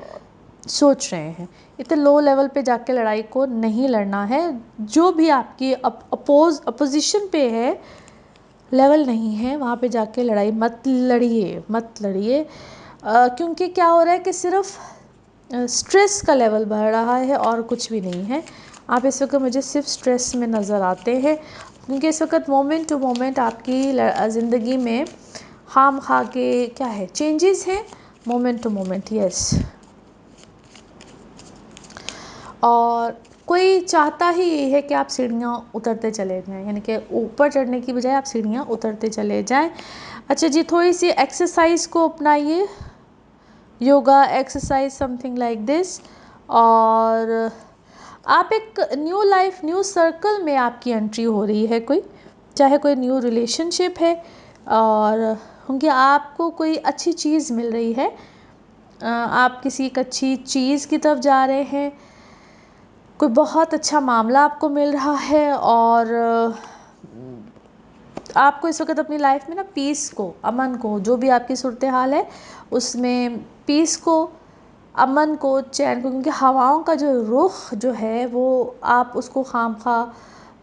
सोच रहे हैं। इतने लो लेवल पे जाके लड़ाई को नहीं लड़ना है। जो भी आपकी अपोजिशन पे है, लेवल नहीं है, वहाँ पे जाके लड़ाई मत लड़िए। क्योंकि क्या हो रहा है कि सिर्फ स्ट्रेस का लेवल बढ़ रहा है और कुछ भी नहीं है। आप इस वक्त मुझे सिर्फ स्ट्रेस में नज़र आते हैं, क्योंकि इस वक्त मोमेंट टू मोमेंट आपकी ज़िंदगी में खाम खा के क्या है, चेंजेस हैं, मोमेंट टू मोमेंट, यस। और कोई चाहता ही ये है कि आप सीढ़ियाँ उतरते चले जाएं, यानी कि ऊपर चढ़ने की बजाय आप सीढ़ियाँ उतरते चले जाएं। अच्छा जी, थोड़ी सी एक्सरसाइज को अपनाइए, yoga exercise something like this. और आप एक न्यू लाइफ, न्यू सर्कल में आपकी एंट्री हो रही है, कोई चाहे कोई न्यू रिलेशनशिप है, और क्योंकि आपको कोई अच्छी चीज़ मिल रही है, आप किसी एक अच्छी चीज़ की तरफ जा रहे हैं, कोई बहुत अच्छा मामला आपको मिल रहा है। और आपको इस वक्त अपनी लाइफ में ना पीस को, अमन को, जो भी आपकी सूरत हाल है उसमें पीस को, अमन को, चैन को, क्योंकि हवाओं का जो रुख जो है वो आप उसको खामखा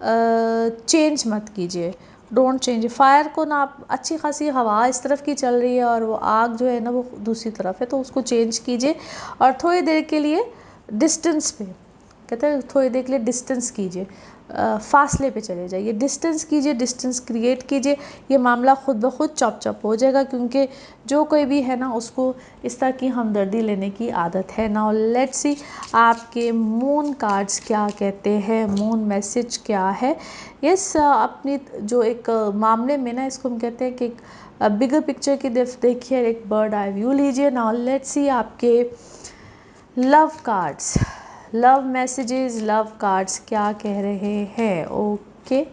चेंज मत कीजिए। डोंट चेंज फायर को ना। आप अच्छी खासी हवा इस तरफ की चल रही है और वो आग जो है ना वो दूसरी तरफ है, तो उसको चेंज कीजिए। और थोड़ी देर के लिए डिस्टेंस पे, कहते हैं थोड़ी देर के लिए डिस्टेंस कीजिए, फासले पे चले जाइए, डिस्टेंस कीजिए, डिस्टेंस क्रिएट कीजिए। ये मामला ख़ुद ब खुद चॉप चॉप हो जाएगा, क्योंकि जो कोई भी है ना उसको इस तरह की हमदर्दी लेने की आदत है। नाउ लेट्स सी आपके मून कार्ड्स क्या कहते हैं, मून मैसेज क्या है। यस, अपनी जो एक मामले में ना, इसको हम कहते हैं कि एक बिगर पिक्चर की देखिए, एक बर्ड आई व्यू लीजिए। नाउ लेट्स सी आपके love cards, love messages, love cards क्या कह रहे हैं। ओके,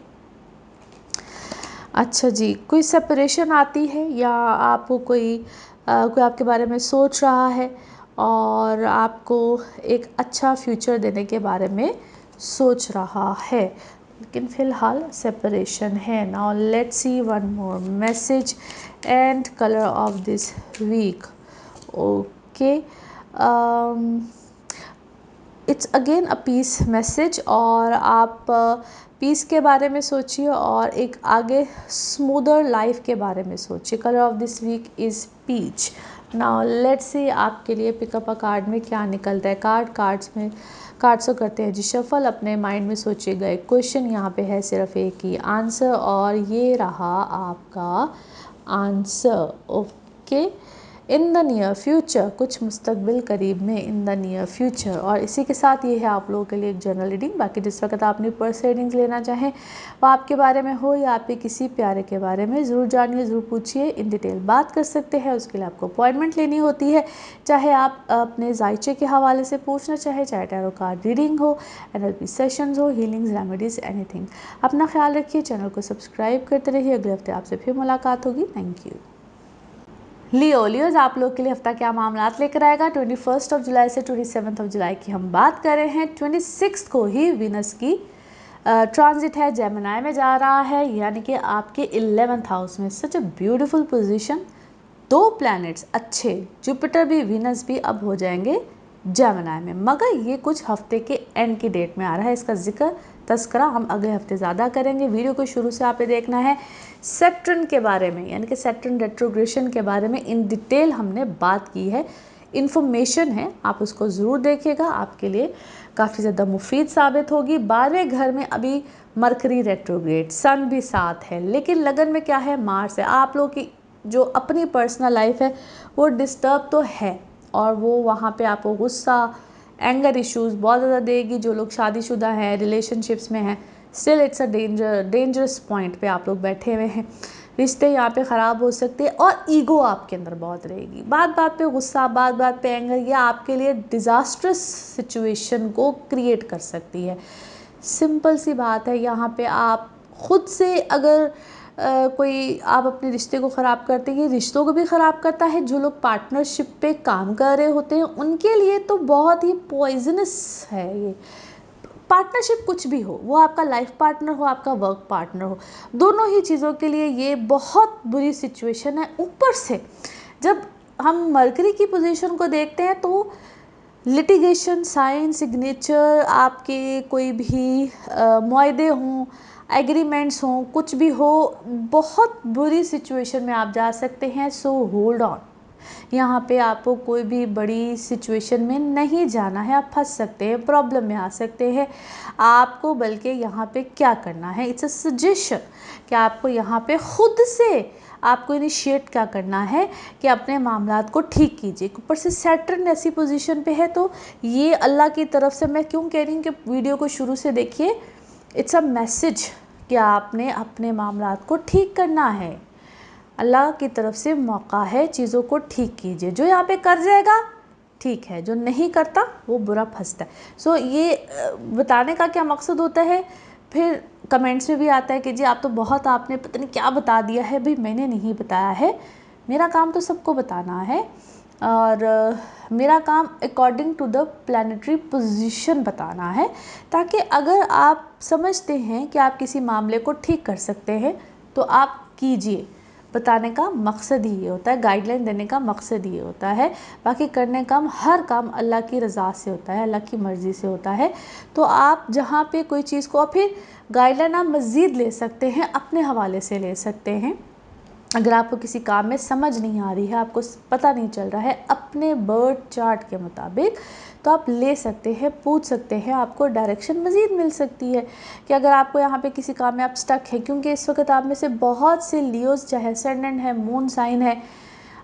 अच्छा जी, कोई सेपरेशन आती है, या आपको कोई आपके बारे में सोच रहा है और आपको एक अच्छा फ्यूचर देने के बारे में सोच रहा है, लेकिन फ़िलहाल सेपरेशन है। Now let's see one more message and colour of this week. Okay, it's again a peace message, और आप पीस के बारे में सोचिए और एक आगे स्मूदर लाइफ के बारे में सोचिए। Colour of this week is peach. Now let's see आपके लिए पिकअप अ कार्ड में क्या निकलता है। कार्ड्स में कार्ड्स को करते हैं जी शफल। अपने माइंड में सोचिएगा एक क्वेश्चन, यहाँ पे है सिर्फ एक ही आंसर और ये रहा आपका answer. Okay, in the near future, कुछ मुस्तकबिल करीब में, इन द नियर फ्यूचर। और इसी के साथ ये है आप लोगों के लिए एक जनरल रीडिंग। बाकी जिस वक्त आप अपनी पर्सनल रीडिंग्स लेना चाहें, वो आपके बारे में हो या आपके किसी प्यारे के बारे में, ज़रूर जानिए, ज़रूर पूछिए, इन डिटेल बात कर सकते हैं। उसके लिए आपको अपॉइंटमेंट लेनी होती है, चाहे आप अपने जायचे के हवाले से पूछना चाहे टैरो कार्ड रीडिंग हो, NLP सेशंस हो, हीलिंग्स, रेमेडीज़, एनीथिंग। अपना ख्याल रखिए, चैनल को सब्सक्राइब करते रहिए। अगले हफ्ते आपसे फिर मुलाकात होगी। Thank you. लियोज आप लोग के लिए हफ्ता क्या मामलात लेकर आएगा। 21 जुलाई से 27 जुलाई की हम बात कर रहे हैं। 26 को ही वीनस की ट्रांजिट है, जेमिनी में जा रहा है, यानी कि आपके 11th हाउस में। सच अ ब्यूटीफुल पोजीशन। 2 प्लैनेट्स अच्छे, जुपिटर भी वीनस भी अब हो जाएंगे जेमिनी में, मगर ये कुछ हफ्ते के एंड की डेट में आ रहा है। इसका जिक्र तस्करा हम अगले हफ्ते ज़्यादा करेंगे। वीडियो को शुरू से आपने देखना है। सैटर्न के बारे में, यानी कि सैटर्न रेट्रोग्रेशन के बारे में इन डिटेल हमने बात की है, इन्फॉर्मेशन है, आप उसको ज़रूर देखिएगा, आपके लिए काफ़ी ज़्यादा मुफीद साबित होगी। 12वें घर में अभी मरकरी रेट्रोग्रेड, सन भी साथ है, लेकिन लगन में क्या है, मार्स है। आप लोग की जो अपनी पर्सनल लाइफ है वो डिस्टर्ब तो है, और वो वहाँ पे आपको गुस्सा, एंगर इश्यूज बहुत ज़्यादा देगी। जो लोग शादीशुदा हैं, रिलेशनशिप्स में हैं, still it's a dangerous point पे आप लोग बैठे हुए हैं। रिश्ते यहाँ पे ख़राब हो सकते हैं, और ईगो आपके अंदर बहुत रहेगी। बात बात पे गुस्सा, बात बात पे एंगर, ये आपके लिए डिज़ास्ट्रस सिचुएशन को क्रिएट कर सकती है। सिंपल सी बात है, यहाँ पे आप खुद से अगर कोई आप अपने रिश्ते को ख़राब करते हैं, ये रिश्तों को भी ख़राब करता है। जो लोग पार्टनरशिप पे काम कर रहे होते हैं उनके लिए तो बहुत ही पॉइजनस है ये पार्टनरशिप। कुछ भी हो, वो आपका लाइफ पार्टनर हो, आपका वर्क पार्टनर हो, दोनों ही चीज़ों के लिए ये बहुत बुरी सिचुएशन है। ऊपर से जब हम मरकरी की पोजीशन को देखते हैं तो लिटिगेशन, साइन, सिग्नेचर, आपके कोई भी मुआहदे हों, एग्रीमेंट्स हों, कुछ भी हो, बहुत बुरी सिचुएशन में आप जा सकते हैं। So hold on. यहाँ पे आपको कोई भी बड़ी सिचुएशन में नहीं जाना है, आप फंस सकते हैं, प्रॉब्लम में आ सकते हैं आपको। बल्कि यहाँ पे क्या करना है, इट्स अ सजेशन कि आपको यहाँ पे खुद से आपको इनिशिएट क्या करना है कि अपने मामलात को ठीक कीजिए। ऊपर से सैटर्न ऐसी पोजीशन पे है, तो ये अल्लाह की तरफ से, मैं क्यों कह रही हूँ कि वीडियो को शुरू से देखिए, इट्स अ मैसेज कि आपने अपने मामलात को ठीक करना है। अल्लाह की तरफ से मौका है, चीज़ों को ठीक कीजिए। जो यहाँ पे कर जाएगा ठीक है, जो नहीं करता वो बुरा फंसता है। सो ये बताने का क्या मकसद होता है, फिर कमेंट्स में भी आता है कि जी आप तो बहुत, आपने पता नहीं क्या बता दिया है। भाई मैंने नहीं बताया है, मेरा काम तो सबको बताना है, और मेरा काम according to the planetary position बताना है, ताकि अगर आप समझते हैं कि आप किसी मामले को ठीक कर सकते हैं तो आप कीजिए। बताने का मकसद ही ये होता है, गाइडलाइन देने का मकसद ये होता है। बाकी करने का हर काम अल्लाह की रज़ा से होता है, अल्लाह की मर्ज़ी से होता है। तो आप जहाँ पे कोई चीज़ को, फिर गाइडलाइन आप मज़ीद ले सकते हैं, अपने हवाले से ले सकते हैं। अगर आपको किसी काम में समझ नहीं आ रही है, आपको पता नहीं चल रहा है अपने बर्थ चार्ट के मुताबिक, तो आप ले सकते हैं, पूछ सकते हैं, आपको डायरेक्शन मज़ीद मिल सकती है कि अगर आपको यहाँ पे किसी काम में आप स्टक हैं। क्योंकि इस वक्त आप में से बहुत से लियोज, चाहे एसेंडेंट है, मून साइन है,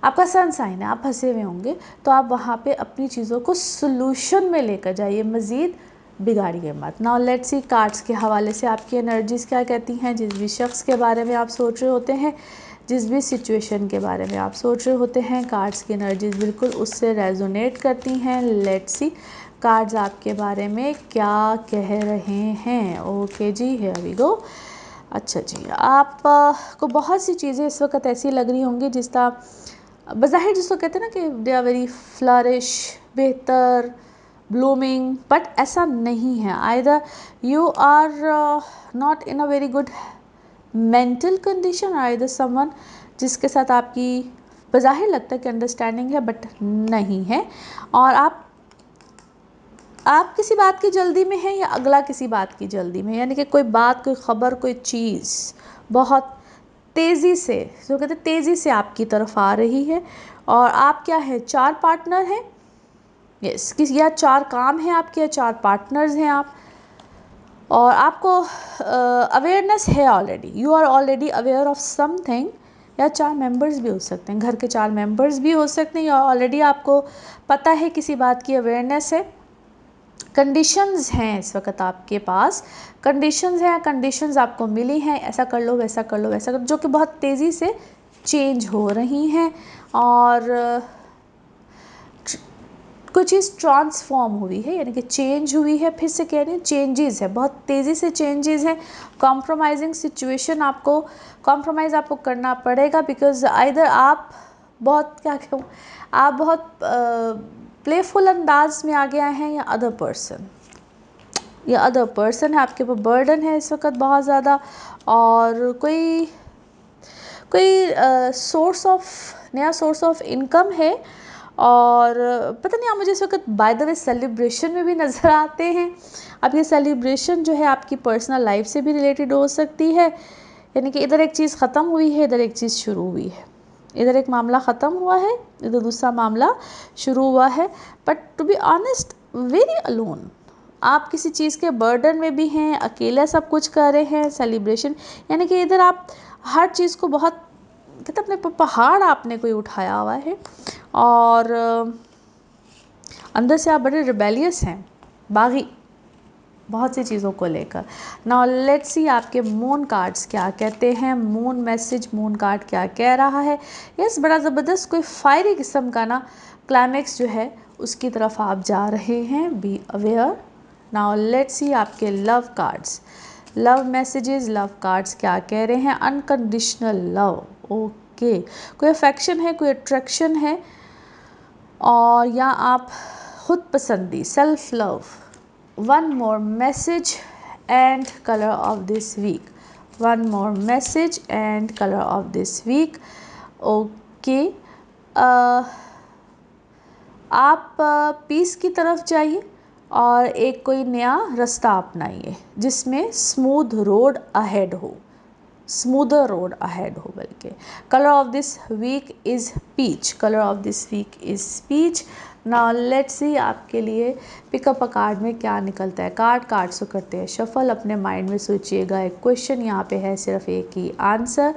आपका सन साइन है, आप फंसे हुए होंगे, तो आप वहाँ पे अपनी चीज़ों को सोल्यूशन में लेकर जाइए, मज़ीद बिगाड़िए मत। नाउ लेट्स सी कार्ड्स के हवाले से आपकी एनर्जीज़ क्या कहती हैं। जिस भी शख्स के बारे में आप सोच रहे होते हैं, जिस भी सिचुएशन के बारे में आप सोच रहे होते हैं, कार्ड्स की एनर्जीज़ बिल्कुल उससे रेजोनेट करती हैं। लेट्स सी कार्ड्स आपके बारे में क्या कह रहे हैं। ओके जी, हियर वी गो। अच्छा जी, आप को बहुत सी चीज़ें इस वक्त ऐसी लग रही होंगी जिसका बज़ाहिर जिसको कहते हैं ना कि दे आर वेरी फ्लरिश, बेहतर, ब्लूमिंग, बट ऐसा नहीं है। Either you are not in a very good mental condition, either someone जिसके साथ आपकी बज़ाहिर लगता है कि अंडरस्टैंडिंग है बट नहीं है, और आप किसी बात की जल्दी में हैं या अगला किसी बात की जल्दी में, यानी कि कोई बात, कोई ख़बर, कोई चीज़ बहुत तेज़ी से, जो कहते हैं तेज़ी से आपकी तरफ आ रही है। और आप क्या है, 4 पार्टनर हैं, यस, किसी या 4 काम हैं आपके या 4 पार्टनर्स हैं आप, और आपको अवेयरनेस है already, you are already aware of something, या 4 मेंबर्स भी हो सकते हैं, घर के 4 मेंबर्स भी हो सकते हैं, या ऑलरेडी आपको पता है किसी बात की अवेयरनेस है। कंडीशंस हैं इस वक्त आपके पास, कंडीशंस हैं, कंडीशंस आपको मिली हैं, ऐसा कर लो वैसा कर लो वैसा कर लो, जो कि बहुत तेज़ी से चेंज हो रही हैं, और कोई चीज़ ट्रांसफॉर्म हुई है, यानी कि चेंज हुई है, फिर से कह रही हूँ चेंजेस है, बहुत तेज़ी से चेंजेस हैं। कॉम्प्रोमाइजिंग सिचुएशन, आपको कॉम्प्रोमाइज़ आपको करना पड़ेगा, बिकॉज आइदर आप बहुत क्या कहूँ, आप बहुत प्लेफुल अंदाज में आ गया हैं, या अदर पर्सन है आपके ऊपर बर्डन है इस वक्त बहुत ज़्यादा, और कोई नया सोर्स ऑफ इनकम है, और पता नहीं आप मुझे इस वक्त बाय द वे सेलिब्रेशन में भी नज़र आते हैं। अब ये सेलिब्रेशन जो है आपकी पर्सनल लाइफ से भी रिलेटेड हो सकती है, यानी कि इधर एक चीज़ ख़त्म हुई है, इधर एक चीज़ शुरू हुई है, इधर एक मामला ख़त्म हुआ है, इधर दूसरा मामला शुरू हुआ है, but to be honest very alone, आप किसी चीज़ के बर्डन में भी हैं, अकेले सब कुछ कर रहे हैं। सेलिब्रेशन यानी कि इधर आप हर चीज़ को बहुत कहते अपने पहाड़ आपने कोई उठाया हुआ है, और अंदर से आप बड़े रिबेलियस हैं, बागी बहुत सी चीज़ों को लेकर। नाउ लेट्स सी आपके मून कार्ड्स क्या कहते हैं, मून मैसेज, मून कार्ड क्या कह रहा है। यस, बड़ा ज़बरदस्त कोई फायरी किस्म का ना क्लाइमेक्स जो है उसकी तरफ आप जा रहे हैं, be aware. Now let's see आपके love cards, love messages, love cards क्या कह रहे हैं। अनकंडीशनल लव, ओके, कोई अफेक्शन है, कोई अट्रैक्शन है, और या आप खुद पसंदी, self love. One more message and colour of this week, one more message and colour of this week, okay. आप पीस की तरफ जाइए और एक कोई नया रास्ता अपनाइए जिसमें स्मूथ रोड अहेड हो, स्मूदर रोड अहेड हो बल्कि। Colour of this week is peach, colour of this week is peach. Now let's see आपके लिए पिकअप अ कार्ड में क्या निकलता है। कार्ड से करते हैं शफल, अपने माइंड में सोचिएगा एक क्वेश्चन, यहाँ पे है सिर्फ एक ही आंसर,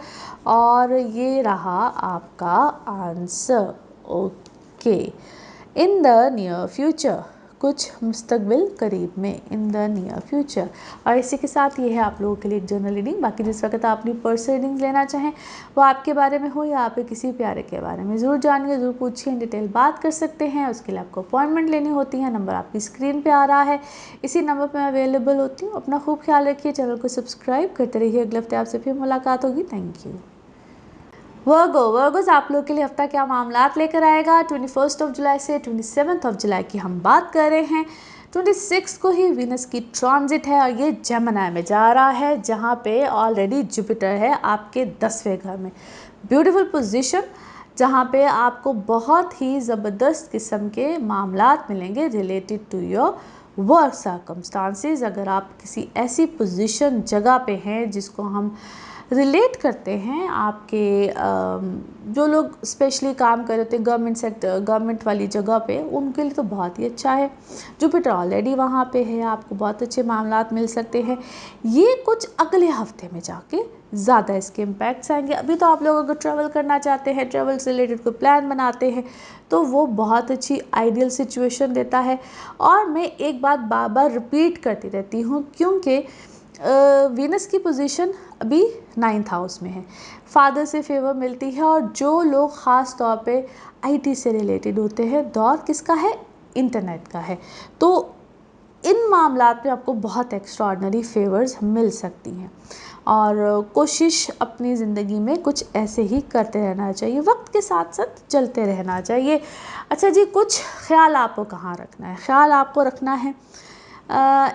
और ये रहा आपका answer, okay. In the near future, कुछ मुस्तकबिल करीब में, इन द नियर फ्यूचर। और इसी के साथ ये है आप लोगों के लिए एक जर्नल रीडिंग। बाकी जिस वक्त आप अपनी पर्सनल रीडिंग लेना चाहें, वो आपके बारे में हो या आपके किसी प्यारे के बारे में, ज़रूर जानिए, ज़रूर पूछिए, डिटेल बात कर सकते हैं। उसके लिए आपको अपॉइंटमेंट लेनी होती है, नंबर आपकी स्क्रीन पर आ रहा है, इसी नंबर पर मैं अवेलेबल होती हूँ। अपना खूब ख्याल रखिए, चैनल को सब्सक्राइब करते रहिए। अगले हफ्ते आपसे फिर मुलाकात होगी। Thank you. वर्गोस आप लोग के लिए हफ्ता क्या मामलात लेकर आएगा। 21 जुलाई से 27 जुलाई की हम बात कर रहे हैं। 26 को ही वीनस की ट्रांजिट है, और ये जेमिनी में जा रहा है, जहाँ पे ऑलरेडी जुपिटर है आपके 10वें घर में। ब्यूटीफुल पोजीशन, जहाँ पे आपको बहुत ही ज़बरदस्त किस्म के मामलात मिलेंगे related to your work circumstances. अगर आप किसी ऐसी पोजीशन जगह पे हैं जिसको हम रिलेट करते हैं, आपके जो लोग स्पेशली काम कर रहे थे गवर्नमेंट सेक्टर, गवर्नमेंट वाली जगह पे, उनके लिए तो बहुत ही अच्छा है। जुपिटर ऑलरेडी वहाँ पे है, आपको बहुत अच्छे मामलात मिल सकते हैं। ये कुछ अगले हफ्ते में जाके ज़्यादा इसके इम्पैक्ट्स आएंगे। अभी तो आप लोग अगर ट्रैवल करना चाहते हैं, ट्रैवल से रिलेटेड कोई प्लान बनाते हैं, तो वो बहुत अच्छी आइडियल सिचुएशन देता है। और मैं एक बात बार बार रिपीट करती रहती हूँ, क्योंकि वीनस की पोजीशन अभी 9th हाउस में है, फादर से फेवर मिलती है, और जो लोग ख़ास तौर पे आईटी से रिलेटेड होते हैं, दौर किसका है, इंटरनेट का है। तो इन मामलात में आपको बहुत एक्स्ट्राऑर्डिनरी फेवर्स मिल सकती हैं, और कोशिश अपनी ज़िंदगी में कुछ ऐसे ही करते रहना चाहिए, वक्त के साथ साथ चलते रहना चाहिए। अच्छा जी, कुछ ख्याल आपको कहाँ रखना है, ख्याल आपको रखना है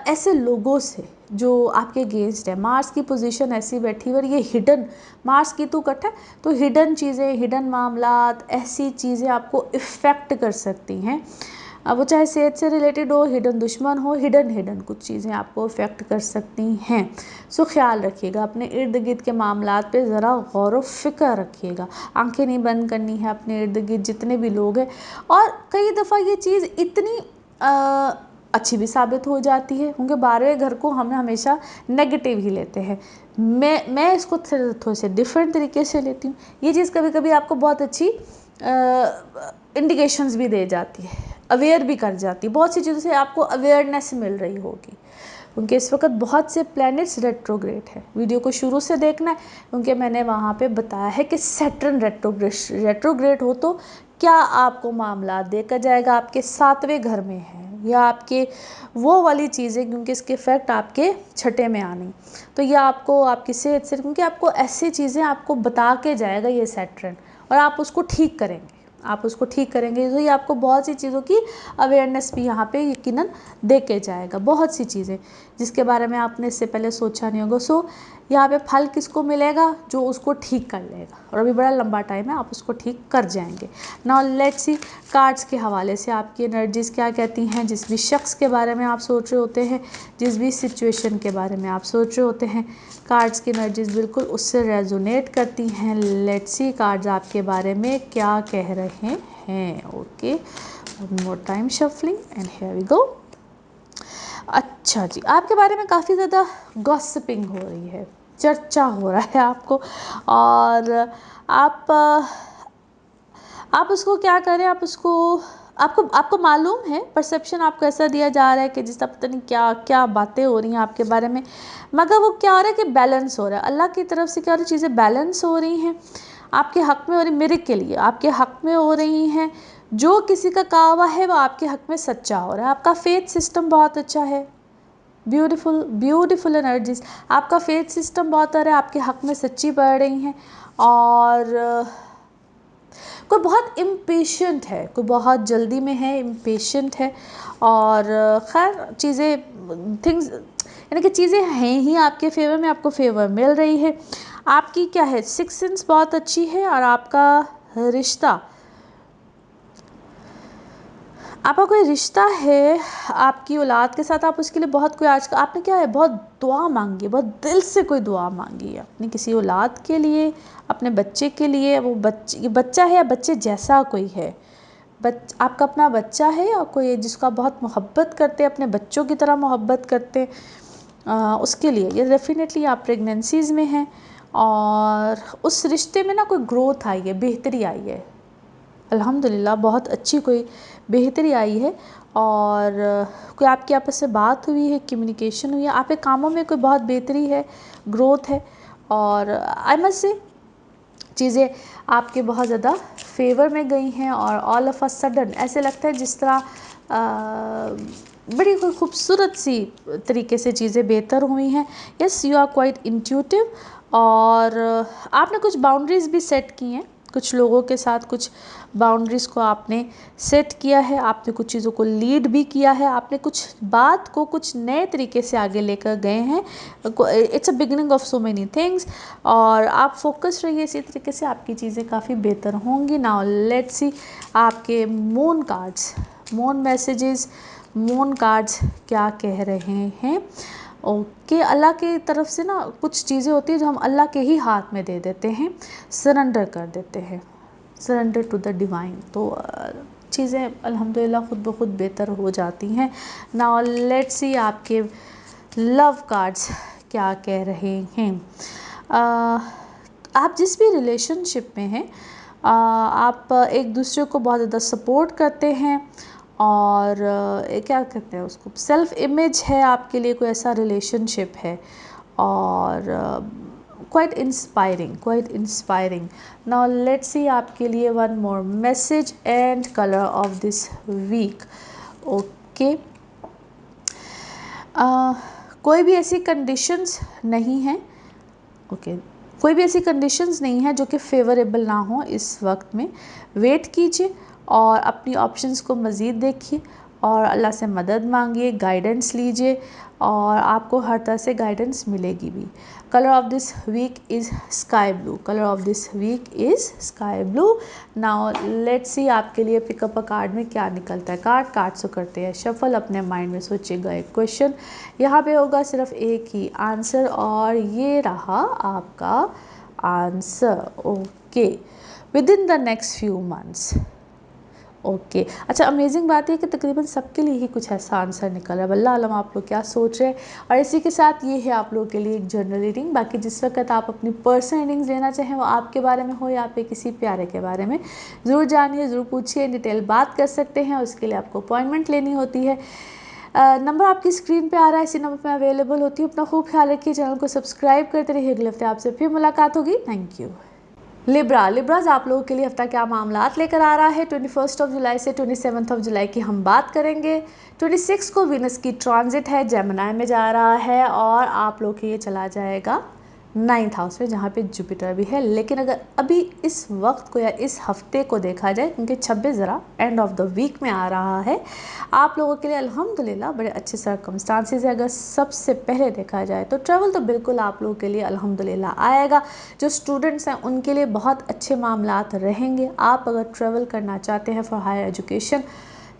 ऐसे लोगों से जो आपके अगेंस्ट है। मार्स की पोजीशन ऐसी बैठी हुई, और ये हिडन, मार्स की तो कट है, तो हिडन चीज़ें, हिडन मामलात, ऐसी चीज़ें आपको इफ़ेक्ट कर सकती हैं। अब वो चाहे सेहत से रिलेटेड हो, हिडन दुश्मन हो, हिडन कुछ चीज़ें आपको अफेक्ट कर सकती हैं। सो ख्याल रखिएगा, अपने इर्द गिर्द के मामलात पे ज़रा गौर व फिक्र रखिएगा। आंखें नहीं बंद करनी है अपने इर्द गिर्द जितने भी लोग हैं। और कई दफ़ा ये चीज़ इतनी अच्छी भी साबित हो जाती है, क्योंकि 12वें घर को हम हमेशा नेगेटिव ही लेते हैं। मैं इसको थोड़े से डिफरेंट तरीके से लेती हूँ। ये चीज़ कभी कभी आपको बहुत अच्छी इंडिकेशंस भी दे जाती है, अवेयर भी कर जाती है, बहुत सी चीज़ों से आपको अवेयरनेस मिल रही होगी। क्योंकि इस वक्त बहुत से प्लैनेट्स रेट्रोग्रेड है। वीडियो को शुरू से देखना है, क्योंकि मैंने वहाँ पे बताया है कि सैटर्न रेट्रोग्रेड हो तो क्या आपको मामला देकर जाएगा, आपके 7वें घर में है, या आपके वो वाली चीज़ें, क्योंकि इसके इफ़ेक्ट आपके छठे में आनी, तो ये आपको आपकी सेहत से, क्योंकि आपको ऐसी चीज़ें आपको बता के जाएगा ये सैटर्न, और आप उसको ठीक करेंगे, तो ये आपको बहुत सी चीज़ों की अवेयरनेस भी यहाँ पे यकीनन दे के जाएगा। बहुत सी चीज़ें जिसके बारे में आपने इससे पहले सोचा नहीं होगा। सो यहाँ पे फल किसको मिलेगा, जो उसको ठीक कर लेगा, और अभी बड़ा लंबा टाइम है, आप उसको ठीक कर जाएंगे। नाउ लेट्स सी कार्ड्स के हवाले से आपकी एनर्जीज़ क्या कहती हैं। जिस भी शख्स के बारे में आप सोच रहे होते हैं, जिस भी सिचुएशन के बारे में आप सोच रहे होते हैं, कार्ड्स की एनर्जीज़ बिल्कुल उससे रेजोनेट करती हैं। लेट्स सी कार्ड्स आपके बारे में क्या कह रहे हैं। Okay, one more time shuffling and here we go. अच्छा जी, आपके बारे में काफ़ी ज़्यादा गॉसिपिंग हो रही है, चर्चा हो रहा है आपको, और आप उसको क्या करें, आप उसको आपको मालूम है, परसेप्शन आपको ऐसा दिया जा रहा है कि जिस पता नहीं क्या क्या बातें हो रही हैं आपके बारे में, मगर वो क्या हो रहा है कि बैलेंस हो रहा है, अल्लाह की तरफ से क्या हो रही चीज़ें बैलेंस हो रही हैं, आपके हक़ में हो रही, मेरे के लिए आपके हक़ में हो रही हैं। जो किसी का कहा हुआ है वो आपके हक़ में सच्चा हो रहा है। आपका फेथ सिस्टम बहुत अच्छा है, ब्यूटीफुल एनर्जीज, आपका फेथ सिस्टम बहुत आ रहा है, आपके हक़ में सच्ची बढ़ रही हैं। और कोई बहुत इम्पेशेंट है, कोई बहुत जल्दी में है, इम्पेशेंट है, और खैर चीज़ें थिंग्स यानी कि चीज़ें हैं ही आपके फेवर में, आपको फेवर मिल रही है। आपकी क्या है, सिक्स सेंस बहुत अच्छी है, और आपका रिश्ता, आपका कोई रिश्ता है आपकी औलाद के साथ, आप उसके लिए बहुत कोई आज आपने क्या है, बहुत दुआ मांगी है, बहुत दिल से कोई दुआ मांगी है अपनी किसी औलाद के लिए, अपने बच्चे के लिए। वो बच्चा है या बच्चे जैसा कोई है, आपका अपना बच्चा है या कोई जिसको आप बहुत मोहब्बत करते हैं, अपने बच्चों की तरह मोहब्बत करते हैं, उसके लिए ये डेफिनेटली आप प्रेगनेंसीज़ में हैं, और उस रिश्ते में ना कोई ग्रोथ आई है, बेहतरी आई है, अल्हम्दुलिल्लाह बहुत अच्छी कोई बेहतरी आई है। और कोई आपकी आपस से बात हुई है, कम्युनिकेशन हुई है, आपके कामों में कोई बहुत बेहतरी है, ग्रोथ है, और आई मस्ट से चीज़ें आपके बहुत ज़्यादा फेवर में गई हैं, और ऑल ऑफ अ सडन ऐसे लगता है जिस तरह बड़ी कोई खूबसूरत सी तरीके से चीज़ें बेहतर हुई हैं। Yes, you are quite intuitive, और आपने कुछ बाउंड्रीज़ भी सेट की हैं, कुछ लोगों के साथ कुछ बाउंड्रीज़ को आपने सेट किया है, आपने कुछ चीज़ों को लीड भी किया है, आपने कुछ बात को कुछ नए तरीके से आगे लेकर गए हैं। It's a beginning of so many things, और आप फोकस रहिए इसी तरीके से, आपकी चीज़ें काफ़ी बेहतर होंगी। नाउ लेट्स सी आपके moon cards, moon messages, moon cards क्या कह रहे हैं। ओके, अल्लाह की तरफ से ना कुछ चीज़ें होती हैं जो हम अल्लाह के ही हाथ में दे देते हैं, सरेंडर कर देते हैं, सरेंडर टू द डिवाइन, तो चीज़ें अल्हम्दुलिल्लाह खुद ब खुद बेहतर हो जाती हैं। नाउ लेट्स सी आपके लव कार्ड्स क्या कह रहे हैं। आप जिस भी रिलेशनशिप में हैं, आप एक दूसरे को बहुत ज़्यादा सपोर्ट करते हैं, और क्या कहते हैं उसको, सेल्फ इमेज है आपके लिए, कोई ऐसा रिलेशनशिप है, और quite inspiring. Now let's see आपके लिए one more message and colour of this week. Okay, कोई भी ऐसी कंडीशंस नहीं है, ओके कोई भी ऐसी कंडीशंस नहीं है जो कि फेवरेबल ना हो इस वक्त में। वेट कीजिए और अपनी ऑप्शंस को मज़ीद देखिए, और अल्लाह से मदद मांगिए, गाइडेंस लीजिए और आपको हर तरह से गाइडेंस मिलेगी भी। Colour of this week is sky blue, colour of this week is sky blue. Now let's see आपके लिए पिकअप अ कार्ड में क्या निकलता है। कार्ड्स को करते हैं शफल, अपने माइंड में सोचिएगा एक क्वेश्चन, यहाँ पे होगा सिर्फ एक ही आंसर और ये रहा आपका answer. Okay, with in the next few months. Okay अच्छा, अमेजिंग बात है कि तकरीबन सबके लिए ही कुछ ऐसा आंसर निकल रहा है। वल्लाह आलम आप लोग क्या सोच रहे हैं। और इसी के साथ ये है आप लोगों के लिए एक जनरल रीडिंग। बाकी जिस वक्त आप अपनी पर्सनल रीडिंग्स लेना चाहें, वो आपके बारे में हो या आपके किसी प्यारे के बारे में, ज़रूर जानिए, ज़रूर पूछिए, डिटेल बात कर सकते हैं। उसके लिए आपको अपॉइंटमेंट लेनी होती है। नंबर आपकी स्क्रीन पे आ रहा है, इसी नंबर पे अवेलेबल होती है। अपना खूब ख्याल रखिए, चैनल को सब्सक्राइब करते रहिए। अगले हफ्ते आपसे फिर मुलाकात होगी। Thank you. लिब्राज आप लोगों के लिए हफ्ता क्या मामलात लेकर आ रहा है। 21 जुलाई से 27 जुलाई की हम बात करेंगे। 26 को वीनस की ट्रांजिट है, जेमिनी में जा रहा है और आप लोग के ये चला जाएगा 9th हाउस में, जहाँ पे जुपिटर भी है। लेकिन अगर अभी इस वक्त को या इस हफ्ते को देखा जाए, क्योंकि 26 ज़रा एंड ऑफ द वीक में आ रहा है, आप लोगों के लिए अल्हम्दुलिल्लाह बड़े अच्छे सर्कमस्टांसेस है। अगर सबसे पहले देखा जाए तो ट्रैवल तो बिल्कुल आप लोगों के लिए अल्हम्दुलिल्लाह आएगा। जो स्टूडेंट्स हैं उनके लिए बहुत अच्छे मामलात रहेंगे। आप अगर ट्रैवल करना चाहते हैं for higher education,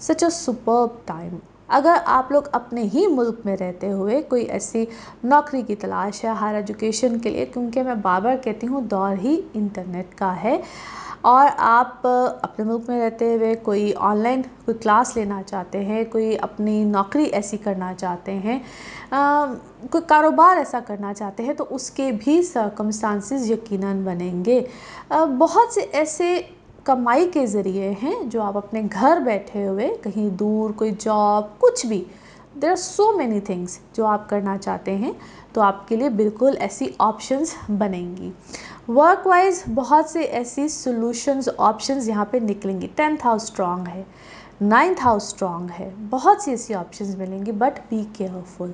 such a superb time. अगर आप लोग अपने ही मुल्क में रहते हुए कोई ऐसी नौकरी की तलाश है हायर एजुकेशन के लिए, क्योंकि मैं बार बार कहती हूँ दौर ही इंटरनेट का है, और आप अपने मुल्क में रहते हुए कोई ऑनलाइन कोई क्लास लेना चाहते हैं, कोई अपनी नौकरी ऐसी करना चाहते हैं, कोई कारोबार ऐसा करना चाहते हैं, तो उसके भी सर्कमस्टांसेस यकीनन बनेंगे। बहुत से ऐसे कमाई के ज़रिए हैं जो आप अपने घर बैठे हुए कहीं दूर कोई जॉब कुछ भी, there are so many things जो आप करना चाहते हैं, तो आपके लिए बिल्कुल ऐसी ऑप्शंस बनेंगी। वर्क वाइज बहुत से ऐसी सॉल्यूशंस ऑप्शंस यहाँ पे निकलेंगी। 10th हाउस स्ट्रॉन्ग है, 9th हाउस स्ट्रॉन्ग है, बहुत सी ऐसी ऑप्शंस मिलेंगी, but be careful.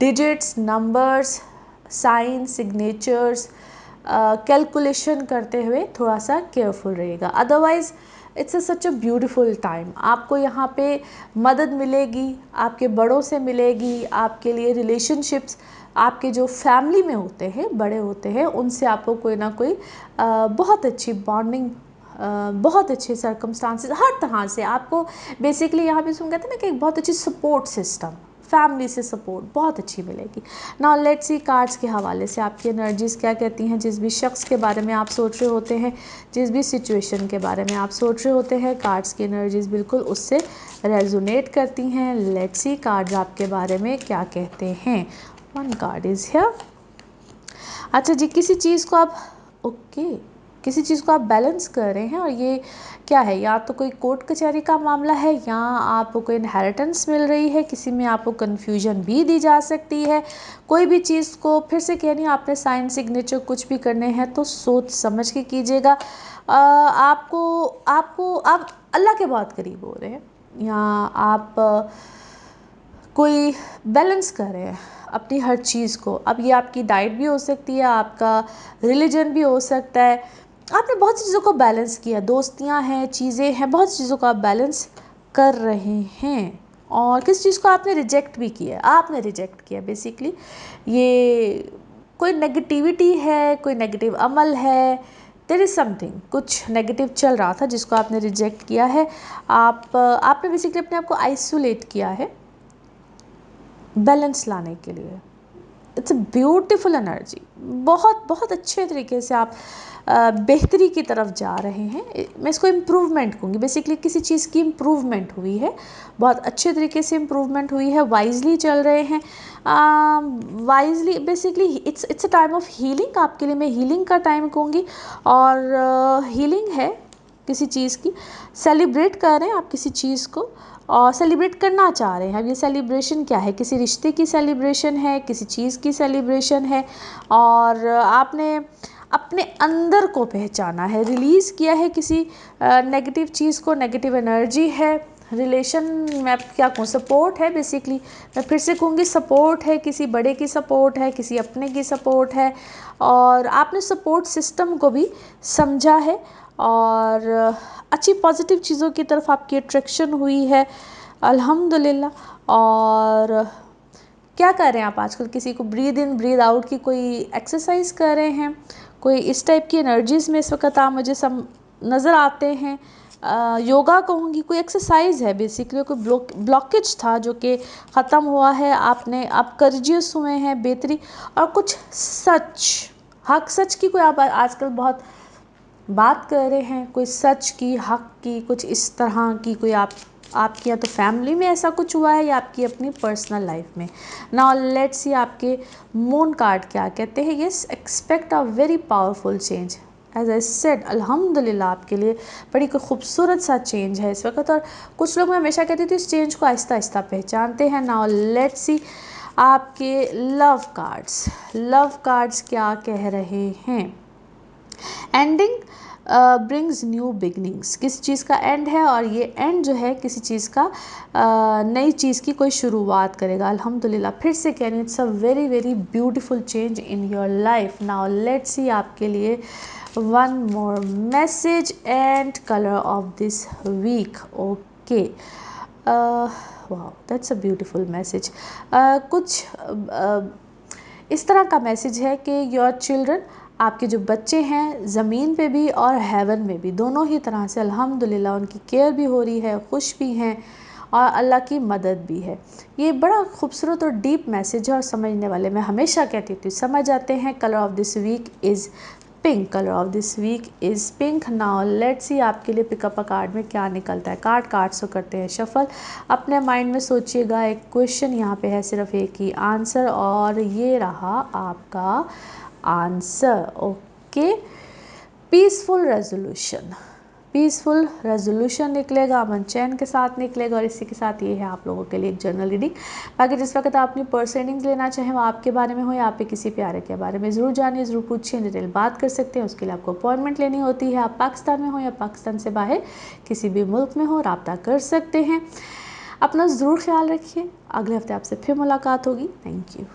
Digits, numbers, sign, signatures, calculation करते हुए थोड़ा सा केयरफुल रहेगा। Otherwise it's such a beautiful time. आपको यहाँ पे मदद मिलेगी, आपके बड़ों से मिलेगी, आपके लिए रिलेशनशिप्स, आपके जो फैमिली में होते हैं, बड़े होते हैं, उनसे आपको कोई ना कोई बहुत अच्छी बॉन्डिंग, बहुत अच्छे सर्कमस्टांसेस, हर तरह से आपको बेसिकली यहाँ पे सुन कहते हैं ना कि एक बहुत अच्छी सपोर्ट सिस्टम, फैमिली से सपोर्ट बहुत अच्छी मिलेगी। नाउ लेट्स सी कार्ड्स के हवाले से आपकी एनर्जीज़ क्या कहती हैं। जिस भी शख्स के बारे में आप सोच रहे होते हैं, जिस भी सिचुएशन के बारे में आप सोच रहे होते हैं, कार्ड्स की एनर्जीज़ बिल्कुल उससे रेजोनेट करती हैं। लेट्स सी कार्ड्स आपके बारे में क्या कहते हैं। One card is here. अच्छा जी, किसी चीज़ को आप किसी चीज़ को आप बैलेंस कर रहे हैं, और ये क्या है, या तो कोई कोर्ट कचहरी का मामला है, या आपको कोई इनहेरिटेंस मिल रही है, किसी में आपको कन्फ्यूजन भी दी जा सकती है। कोई भी चीज़ को फिर से कह रही हूँ, आपने साइन सिग्नेचर कुछ भी करने हैं तो सोच समझ के कीजिएगा। आप अल्लाह के बहुत करीब हो रहे हैं, या आप कोई बैलेंस कर रहे हैं अपनी हर चीज़ को। अब ये आपकी डाइट भी हो सकती है, आपका रिलीजन भी हो सकता है, आपने बहुत सी चीज़ों को बैलेंस किया, दोस्तियां हैं, चीज़ें हैं, बहुत सी चीज़ों को आप बैलेंस कर रहे हैं। और किस चीज़ को आपने रिजेक्ट भी किया, आपने रिजेक्ट किया बेसिकली। ये कोई नेगेटिविटी है, कोई नेगेटिव अमल है, देयर इज़ समथिंग, कुछ नेगेटिव चल रहा था जिसको आपने रिजेक्ट किया है। आपने बेसिकली अपने आप को आइसोलेट किया है बैलेंस लाने के लिए। इट्स अ ब्यूटीफुल एनर्जी, बहुत बहुत अच्छे तरीके से आप बेहतरी की तरफ जा रहे हैं। मैं इसको इम्प्रूवमेंट कहूँगी, बेसिकली किसी चीज़ की इम्प्रूवमेंट हुई है, बहुत अच्छे तरीके से इम्प्रूवमेंट हुई है, वाइजली चल रहे हैं। Wisely basically it's a time of healing, आपके लिए मैं हीलिंग का टाइम कहूँगी। और हीलिंग है किसी चीज़ की, सेलिब्रेट कर रहे हैं आप किसी चीज़ को, और सेलिब्रेट करना चाह रहे हैं। अब ये सेलिब्रेशन क्या है, किसी रिश्ते की सेलिब्रेशन है, किसी चीज़ की सेलिब्रेशन है, और आपने अपने अंदर को पहचाना है, रिलीज़ किया है किसी नेगेटिव चीज़ को, नेगेटिव एनर्जी है। रिलेशन में क्या कहूँ, सपोर्ट है बेसिकली, मैं फिर से कहूँगी सपोर्ट है, किसी बड़े की सपोर्ट है, किसी अपने की सपोर्ट है, और आपने सपोर्ट सिस्टम को भी समझा है, और अच्छी पॉजिटिव चीज़ों की तरफ आपकी अट्रैक्शन हुई है। अल्हम्दुलिल्लाह। और क्या कर रहे हैं आप आजकल? किसी को ब्रीद इन ब्रीद आउट की कोई एक्सरसाइज कर रहे हैं? कोई इस टाइप की एनर्जीज़ में इस वक्त आप मुझे सब नज़र आते हैं। योगा कहूँगी, कोई एक्सरसाइज है बेसिकली, कोई ब्लॉकेज था जो कि ख़त्म हुआ है, आपने आप कर्जियस हुए हैं बेहतरी। और कुछ सच, हक सच की कोई आप आजकल बहुत बात कर रहे हैं, कोई सच की, हक की, कुछ इस तरह की कोई आपकी या तो फैमिली में ऐसा कुछ हुआ है या आपकी अपनी पर्सनल लाइफ में। नाउ लेट्स सी आपके मून कार्ड क्या कहते हैं। Yes, expect a very powerful change. As I said, अल्हम्दुलिल्लाह आपके लिए बड़ी कोई खूबसूरत सा चेंज है इस वक्त। और कुछ लोग, मैं हमेशा कहती थी, इस चेंज को आहिस्ता आहिस्ता पहचानते हैं। नाउ लेट्स सी आपके लव कार्ड्स क्या कह रहे हैं। एंडिंग ब्रिंग्स न्यू बिगनिंग्स, किसी चीज़ का एंड है और ये एंड जो है किसी चीज़ का नई चीज़ की कोई शुरुआत करेगा। अल्हम्दुलिल्लाह, फिर से कह रही हूँ, it's a very very beautiful change in your life. Now let's see आपके लिए one more message and colour of this week. Okay, वाह, दैट्स अ ब्यूटीफुल मैसेज। कुछ इस तरह का मैसेज है कि योर चिल्ड्रन, आपके जो बच्चे हैं, ज़मीन पे भी और हेवन में भी, दोनों ही तरह से अल्हम्दुलिल्लाह उनकी केयर भी हो रही है, खुश भी हैं और अल्लाह की मदद भी है। ये बड़ा खूबसूरत और डीप मैसेज है और समझने वाले, मैं हमेशा कहती थी, समझ आते हैं। Colour of this week is pink. Colour of this week is pink. Now let's see आपके लिए पिकअप अ कार्ड में क्या निकलता है। कार्ड से करते हैं शफल। अपने माइंड में सोचिएगा, एक क्वेश्चन यहाँ पे है, सिर्फ एक ही आंसर, और ये रहा आपका answer. Okay, peaceful resolution. Peaceful resolution निकलेगा, अमन चैन के साथ निकलेगा। और इसी के साथ ये है आप लोगों के लिए एक जर्नल रीडिंग। बाकी जिस वक्त आप अपनी पर्सनल रीडिंग्स लेना चाहें, वो आपके बारे में हो या आपके किसी प्यारे के बारे में, ज़रूर जानिए, ज़रूर पूछिए, डिटेल बात कर सकते हैं। उसके लिए आपको अपॉइंटमेंट लेनी होती है। आप पाकिस्तान में हो या पाकिस्तान से बाहर किसी भी मुल्क में हो, रब्ता कर सकते हैं। अपना ज़रूर ख्याल रखिए। अगले हफ्ते आपसे फिर मुलाकात होगी। Thank you.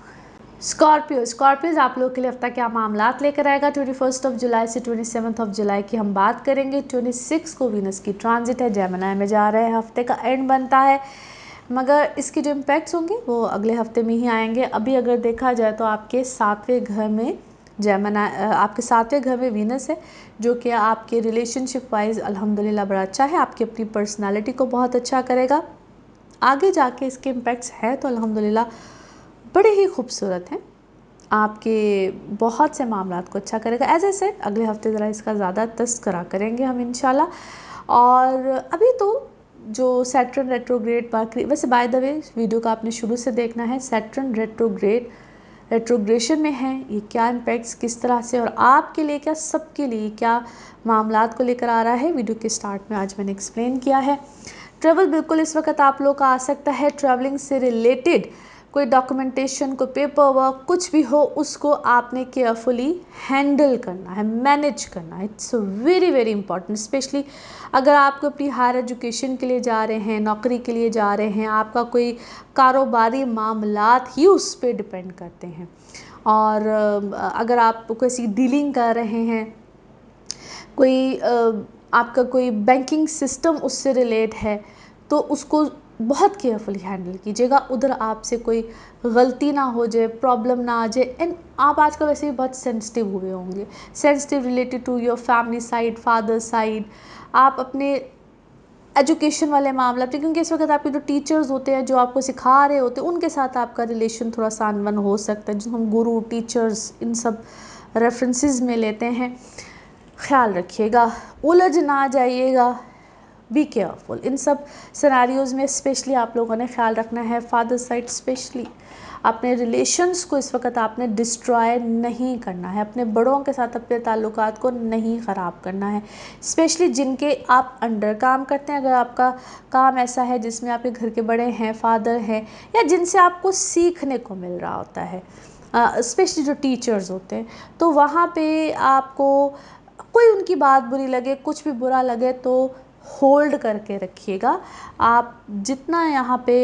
स्कॉर्पियोज आप लोगों के लिए हफ्ता क्या मामलात लेकर आएगा। 21 जुलाई से 27 जुलाई की हम बात करेंगे। 26 को वीनस की ट्रांजिट है, जेमिनी में जा रहे हैं, हफ्ते का एंड बनता है, मगर इसके जो इम्पैक्ट्स होंगे वो अगले हफ्ते में ही आएंगे। अभी अगर देखा जाए तो आपके 7वें घर में आपके 7वें घर में वीनस है, जो कि आपके रिलेशनशिप वाइज अल्हम्दुलिल्लाह बड़ा अच्छा है, आपकी अपनी पर्सनालिटी को बहुत अच्छा करेगा। आगे जाके इसके इम्पैक्ट्स है तो अल्हम्दुलिल्लाह बड़े ही खूबसूरत हैं, आपके बहुत से मामलात को अच्छा करेगा। एज ए सेड, अगले हफ्ते ज़रा इसका ज़्यादा तस्करा करेंगे हम इंशाल्लाह। और अभी तो जो सैटर्न रेट्रोग्रेड वैसे बाय द वे वीडियो का आपने शुरू से देखना है। सैटर्न रेट्रोग्रेशन में है, ये क्या इम्पैक्ट्स किस तरह से और आपके लिए क्या, सबके लिए क्या मामलात को लेकर आ रहा है, वीडियो के स्टार्ट में आज मैंने एक्सप्लेन किया है। ट्रैवल बिल्कुल इस वक्त आप लोग का आ सकता है। ट्रैवलिंग से रिलेटेड कोई डॉक्यूमेंटेशन, कोई पेपर वर्क, कुछ भी हो, उसको आपने केयरफुली हैंडल करना है, मैनेज करना है। It's very very important, specially अगर आप अपनी हायर एजुकेशन के लिए जा रहे हैं, नौकरी के लिए जा रहे हैं, आपका कोई कारोबारी मामलात ही उस पर डिपेंड करते हैं। और अगर आप किसी डीलिंग कर रहे हैं, कोई आपका कोई बैंकिंग सिस्टम उससे रिलेट है, तो उसको बहुत केयरफुली हैंडल कीजिएगा। उधर आपसे कोई गलती ना हो जाए, प्रॉब्लम ना आ जाए। एंड आप आजकल वैसे भी बहुत सेंसिटिव हुए होंगे, sensitive related to your family side, father side, आप अपने एजुकेशन वाले मामला पे, क्योंकि इस वक्त आपके जो टीचर्स होते हैं, जो आपको सिखा रहे होते हैं, उनके साथ आपका रिलेशन थोड़ा सा अनबन हो सकता है, जिसको हम गुरु, टीचर्स, इन सब रेफरेंसेस में लेते हैं। ख्याल रखिएगा, उलझ ना जाइएगा, बी केयरफुल इन सब सिनेरियोज़ में। स्पेशली आप लोगों ने ख्याल रखना है, फादर साइड स्पेशली अपने रिलेशंस को इस वक्त आपने डिस्ट्रॉय नहीं करना है, अपने बड़ों के साथ अपने ताल्लुकात को नहीं ख़राब करना है, स्पेशली जिनके आप अंडर काम करते हैं। अगर आपका काम ऐसा है जिसमें आपके घर के बड़े हैं, फादर हैं, या जिनसे आपको सीखने को मिल रहा होता है, स्पेशली जो टीचर्स होते हैं, तो वहाँ पे आपको कोई उनकी बात बुरी लगे, कुछ भी बुरा लगे, तो होल्ड करके रखिएगा। आप जितना यहाँ पे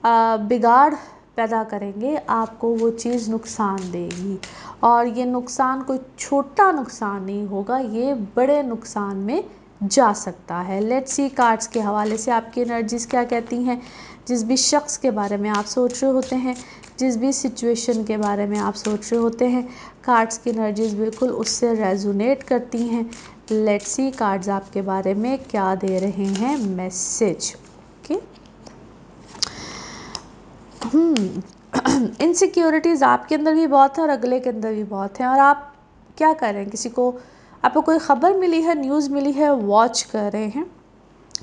बिगाड़ पैदा करेंगे, आपको वो चीज़ नुकसान देगी। और ये नुकसान कोई छोटा नुकसान नहीं होगा, ये बड़े नुकसान में जा सकता है। लेट्स सी कार्ड्स के हवाले से आपकी एनर्जीज़ क्या कहती हैं। जिस भी शख्स के बारे में आप सोच रहे होते हैं, जिस भी सिचुएशन के बारे में आप सोच रहे होते हैं, कार्ड्स की एनर्जीज़ बिल्कुल उससे रेजोनेट करती हैं। लेट्स सी कार्ड्स आपके बारे में क्या दे रहे हैं मैसेज। ओके, इनसिक्योरिटीज़ आपके अंदर भी बहुत है और अगले के अंदर भी बहुत है। और आप क्या कर रहे हैं, किसी को आपको कोई ख़बर मिली है, न्यूज़ मिली है, वॉच कर रहे हैं,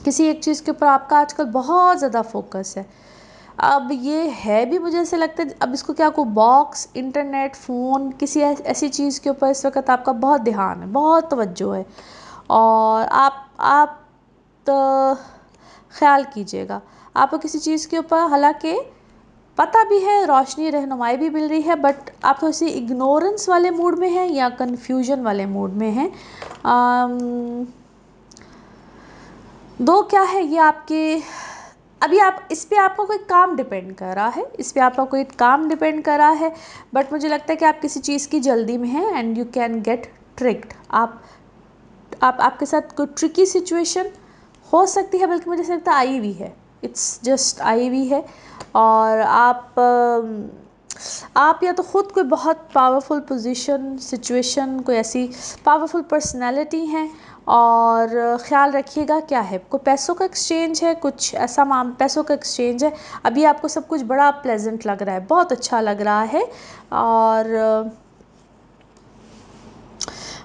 किसी एक चीज़ के ऊपर आपका आजकल बहुत ज़्यादा फोकस है। अब ये है भी, मुझे ऐसे लगता है अब इसको क्या को बॉक्स, इंटरनेट, फ़ोन, किसी ऐसी चीज़ के ऊपर इस वक्त आपका बहुत ध्यान है, बहुत तवज्जो है। और आप तो ख्याल कीजिएगा, आपको किसी चीज़ के ऊपर हालांकि पता भी है, रोशनी रहनुमाई भी मिल रही है, बट आप थोड़ी सी इग्नोरेंस वाले मूड में हैं या कन्फ्यूजन वाले मूड में हैं। दो क्या है ये आपके, अभी आप इस पे आपका कोई काम डिपेंड कर रहा है, इस पे आपका कोई काम डिपेंड कर रहा है, बट मुझे लगता है कि आप किसी चीज़ की जल्दी में हैं and you can get tricked. आपके साथ कोई ट्रिकी सिचुएशन हो सकती है, बल्कि मुझे ऐसा लगता है आई हुई है, इट्स जस्ट आई हुई है। और आप या तो ख़ुद कोई बहुत पावरफुल पोजीशन, सिचुएशन, कोई ऐसी पावरफुल पर्सनैलिटी हैं। और ख़्याल रखिएगा क्या है, कोई पैसों का एक्सचेंज है, कुछ ऐसा पैसों का एक्सचेंज है। अभी आपको सब कुछ बड़ा प्लेजेंट लग रहा है, बहुत अच्छा लग रहा है और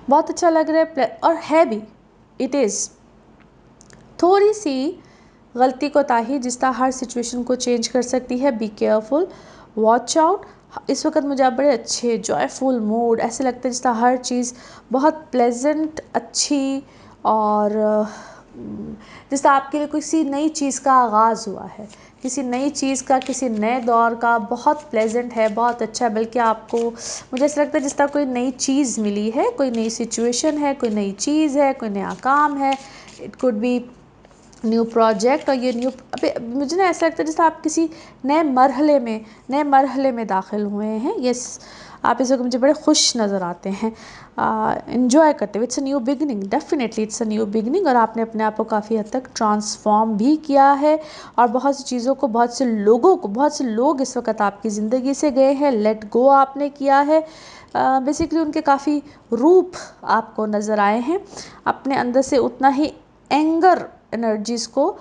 बहुत अच्छा लग रहा है और है भी। इट इज़ थोड़ी सी गलती कोताही जिस तरह हर सिचुएशन को चेंज कर सकती है। Be careful, watch out. इस वक्त मुझे आप बड़े अच्छे जॉयफुल मूड, ऐसे लगता है जिस तरह हर चीज़ बहुत प्लेजेंट, अच्छी, और जिस तरह आपके लिए किसी नई चीज़ का आगाज़ हुआ है, किसी नई चीज़ का, किसी नए दौर का, बहुत प्लेजेंट है, बहुत अच्छा है। बल्कि आपको मुझे ऐसा लगता है जिस तरह कोई नई चीज़ मिली है, कोई नई सिचुएशन है, कोई नई चीज़ है, कोई नया काम है। It could be new project. और ये न्यू, अभी मुझे ना ऐसा लगता है जैसे आप किसी नए मरहले में दाखिल हुए हैं। यस, आप इस वक्त मुझे बड़े खुश नज़र आते हैं, इन्जॉय करते हुए। It's a new beginning, definitely it's a new beginning. और आपने अपने आप को काफ़ी हद तक ट्रांसफॉर्म भी किया है और बहुत सी चीज़ों को, बहुत से लोगों को, बहुत से लोग इस वक्त आपकी ज़िंदगी से गए हैं, लेट गो आपने किया है। बेसिकली उनके काफ़ी रूप आपको नज़र आए हैं। अपने अंदर से उतना ही एंगर एनर्जीज़ को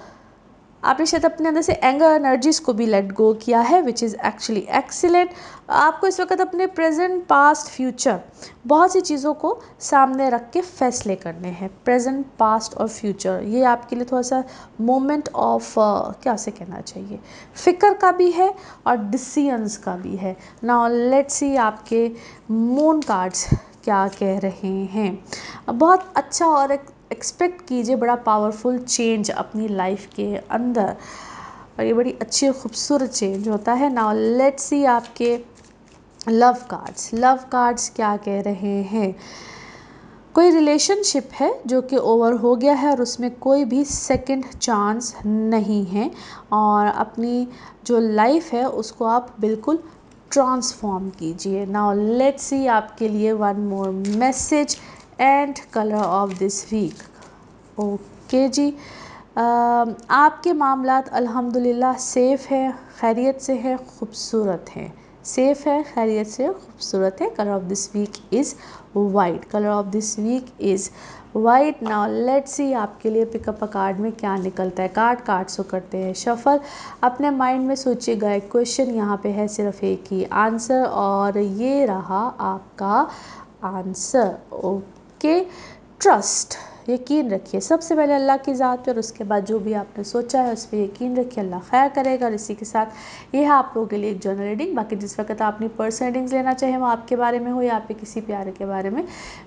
आपने शायद अपने अंदर से एंगर एनर्जीज़ को भी लेट गो किया है, विच इज़ एक्चुअली एक्सीलेंट। आपको इस वक्त अपने प्रेजेंट, पास्ट, फ्यूचर, बहुत सी चीज़ों को सामने रख के फैसले करने हैं। प्रेजेंट, पास्ट और फ्यूचर, ये आपके लिए थोड़ा सा मोमेंट ऑफ क्या से कहना चाहिए, फ़िक्र का भी है और डिसीजंस का भी है। नाउ लेट्स सी आपके मून कार्ड्स क्या कह रहे हैं। बहुत अच्छा और एक्सपेक्ट कीजिए बड़ा पावरफुल चेंज अपनी लाइफ के अंदर, और ये बड़ी अच्छी और ख़ूबसूरत चेंज होता है। नाउ लेट्स सी आपके लव कार्ड्स क्या कह रहे हैं। कोई रिलेशनशिप है जो कि ओवर हो गया है और उसमें कोई भी सेकंड चांस नहीं है, और अपनी जो लाइफ है उसको आप बिल्कुल ट्रांसफॉर्म कीजिए। नाउ लेट्स सी आपके लिए one more message and colour of this week. Okay जी, आपके मामलात अल्हम्दुलिल्लाह सेफ़ है, खैरियत से है, ख़ूबसूरत है। सेफ़ है, खैरियत से खूबसूरत है। Colour of this week is white. Colour of this week is white. Now let's see आपके लिए पिकअप अ कार्ड में क्या निकलता है। कार्ड्स को करते हैं शफल। अपने माइंड में सोचिएगा एक क्वेश्चन, यहाँ पे है सिर्फ एक ही आंसर और ये रहा आपका आंसर। ओके, ट्रस्ट, यकीन रखिए सबसे पहले अल्लाह की ज़ात पे और उसके बाद जो भी आपने सोचा है उस पर यकीन रखिए, अल्लाह खैर करेगा। और इसी के साथ ये है आप लोगों के लिए एक जर्नल रीडिंग। बाकी जिस वक्त आप अपनी पर्सनल रीडिंग्स लेना चाहें वो आपके बारे में हो या आपके किसी प्यारे के बारे में,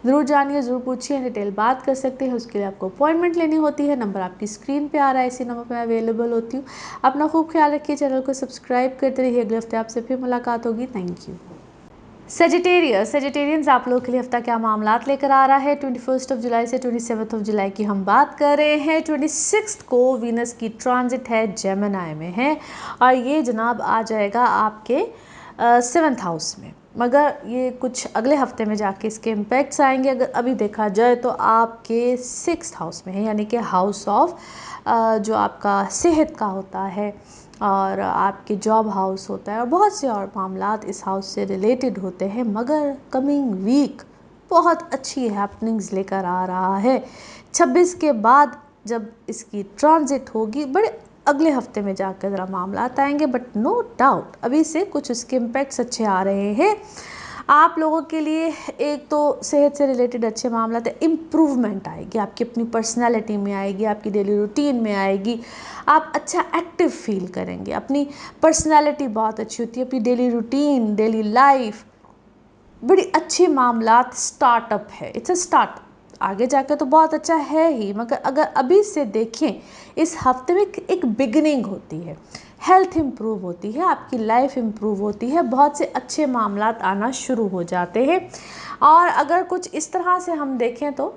ज़रूर जानिए, ज़रूर पूछिए, डिटेल बात कर सकते हैं। उसके लिए आपको अपॉइंटमेंट लेनी होती है। नंबर आपकी स्क्रीन पर आ रहा है, इसी नंबर पर मैं अवेलेबल होती हूँ। अपना खूब ख्याल रखिए, चैनल को सब्सक्राइब करते रहिए। अगले हफ्ते आपसे फिर मुलाकात होगी। Thank you. सेजिटेरियंस, आप लोगों के लिए हफ्ता क्या मामलात लेकर आ रहा है। 21 जुलाई से 27 जुलाई की हम बात कर रहे हैं। 26 को वीनस की ट्रांजिट है, जेमिनी में है, और ये जनाब आ जाएगा आपके 7th हाउस में, मगर ये कुछ अगले हफ्ते में जाके इसके इम्पैक्ट्स आएंगे। अगर अभी देखा जाए तो आपके 6th हाउस में है, यानी कि हाउस ऑफ जो आपका सेहत का होता है और आपके जॉब हाउस होता है और बहुत से और मामलात इस हाउस से रिलेटेड होते हैं। मगर कमिंग वीक बहुत अच्छी हैपनिंग्स लेकर आ रहा है। 26 के बाद जब इसकी ट्रांजिट होगी, बड़े अगले हफ्ते में जाकर ज़रा मामला आएंगे, बट नो डाउट अभी से कुछ उसके इम्पैक्ट्स अच्छे आ रहे हैं आप लोगों के लिए। एक तो सेहत से रिलेटेड अच्छे मामला है, इम्प्रूवमेंट आएगी आपकी अपनी पर्सनैलिटी में, आएगी आपकी डेली रूटीन में आएगी, आप अच्छा एक्टिव फील करेंगे। अपनी पर्सनैलिटी बहुत अच्छी होती है, अपनी डेली रूटीन, डेली लाइफ, बड़ी अच्छे मामलात। स्टार्टअप है, इट्स अ स्टार्टअप, आगे जाकर तो बहुत अच्छा है ही, मगर अगर अभी से देखें इस हफ्ते में एक बिगनिंग होती है, हेल्थ इम्प्रूव होती है, आपकी लाइफ इम्प्रूव होती है, बहुत से अच्छे मामलात आना शुरू हो जाते हैं। और अगर कुछ इस तरह से हम देखें तो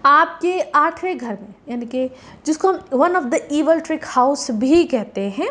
आपके 8वें घर में, यानी कि जिसको हम one of the evil trick house भी कहते हैं,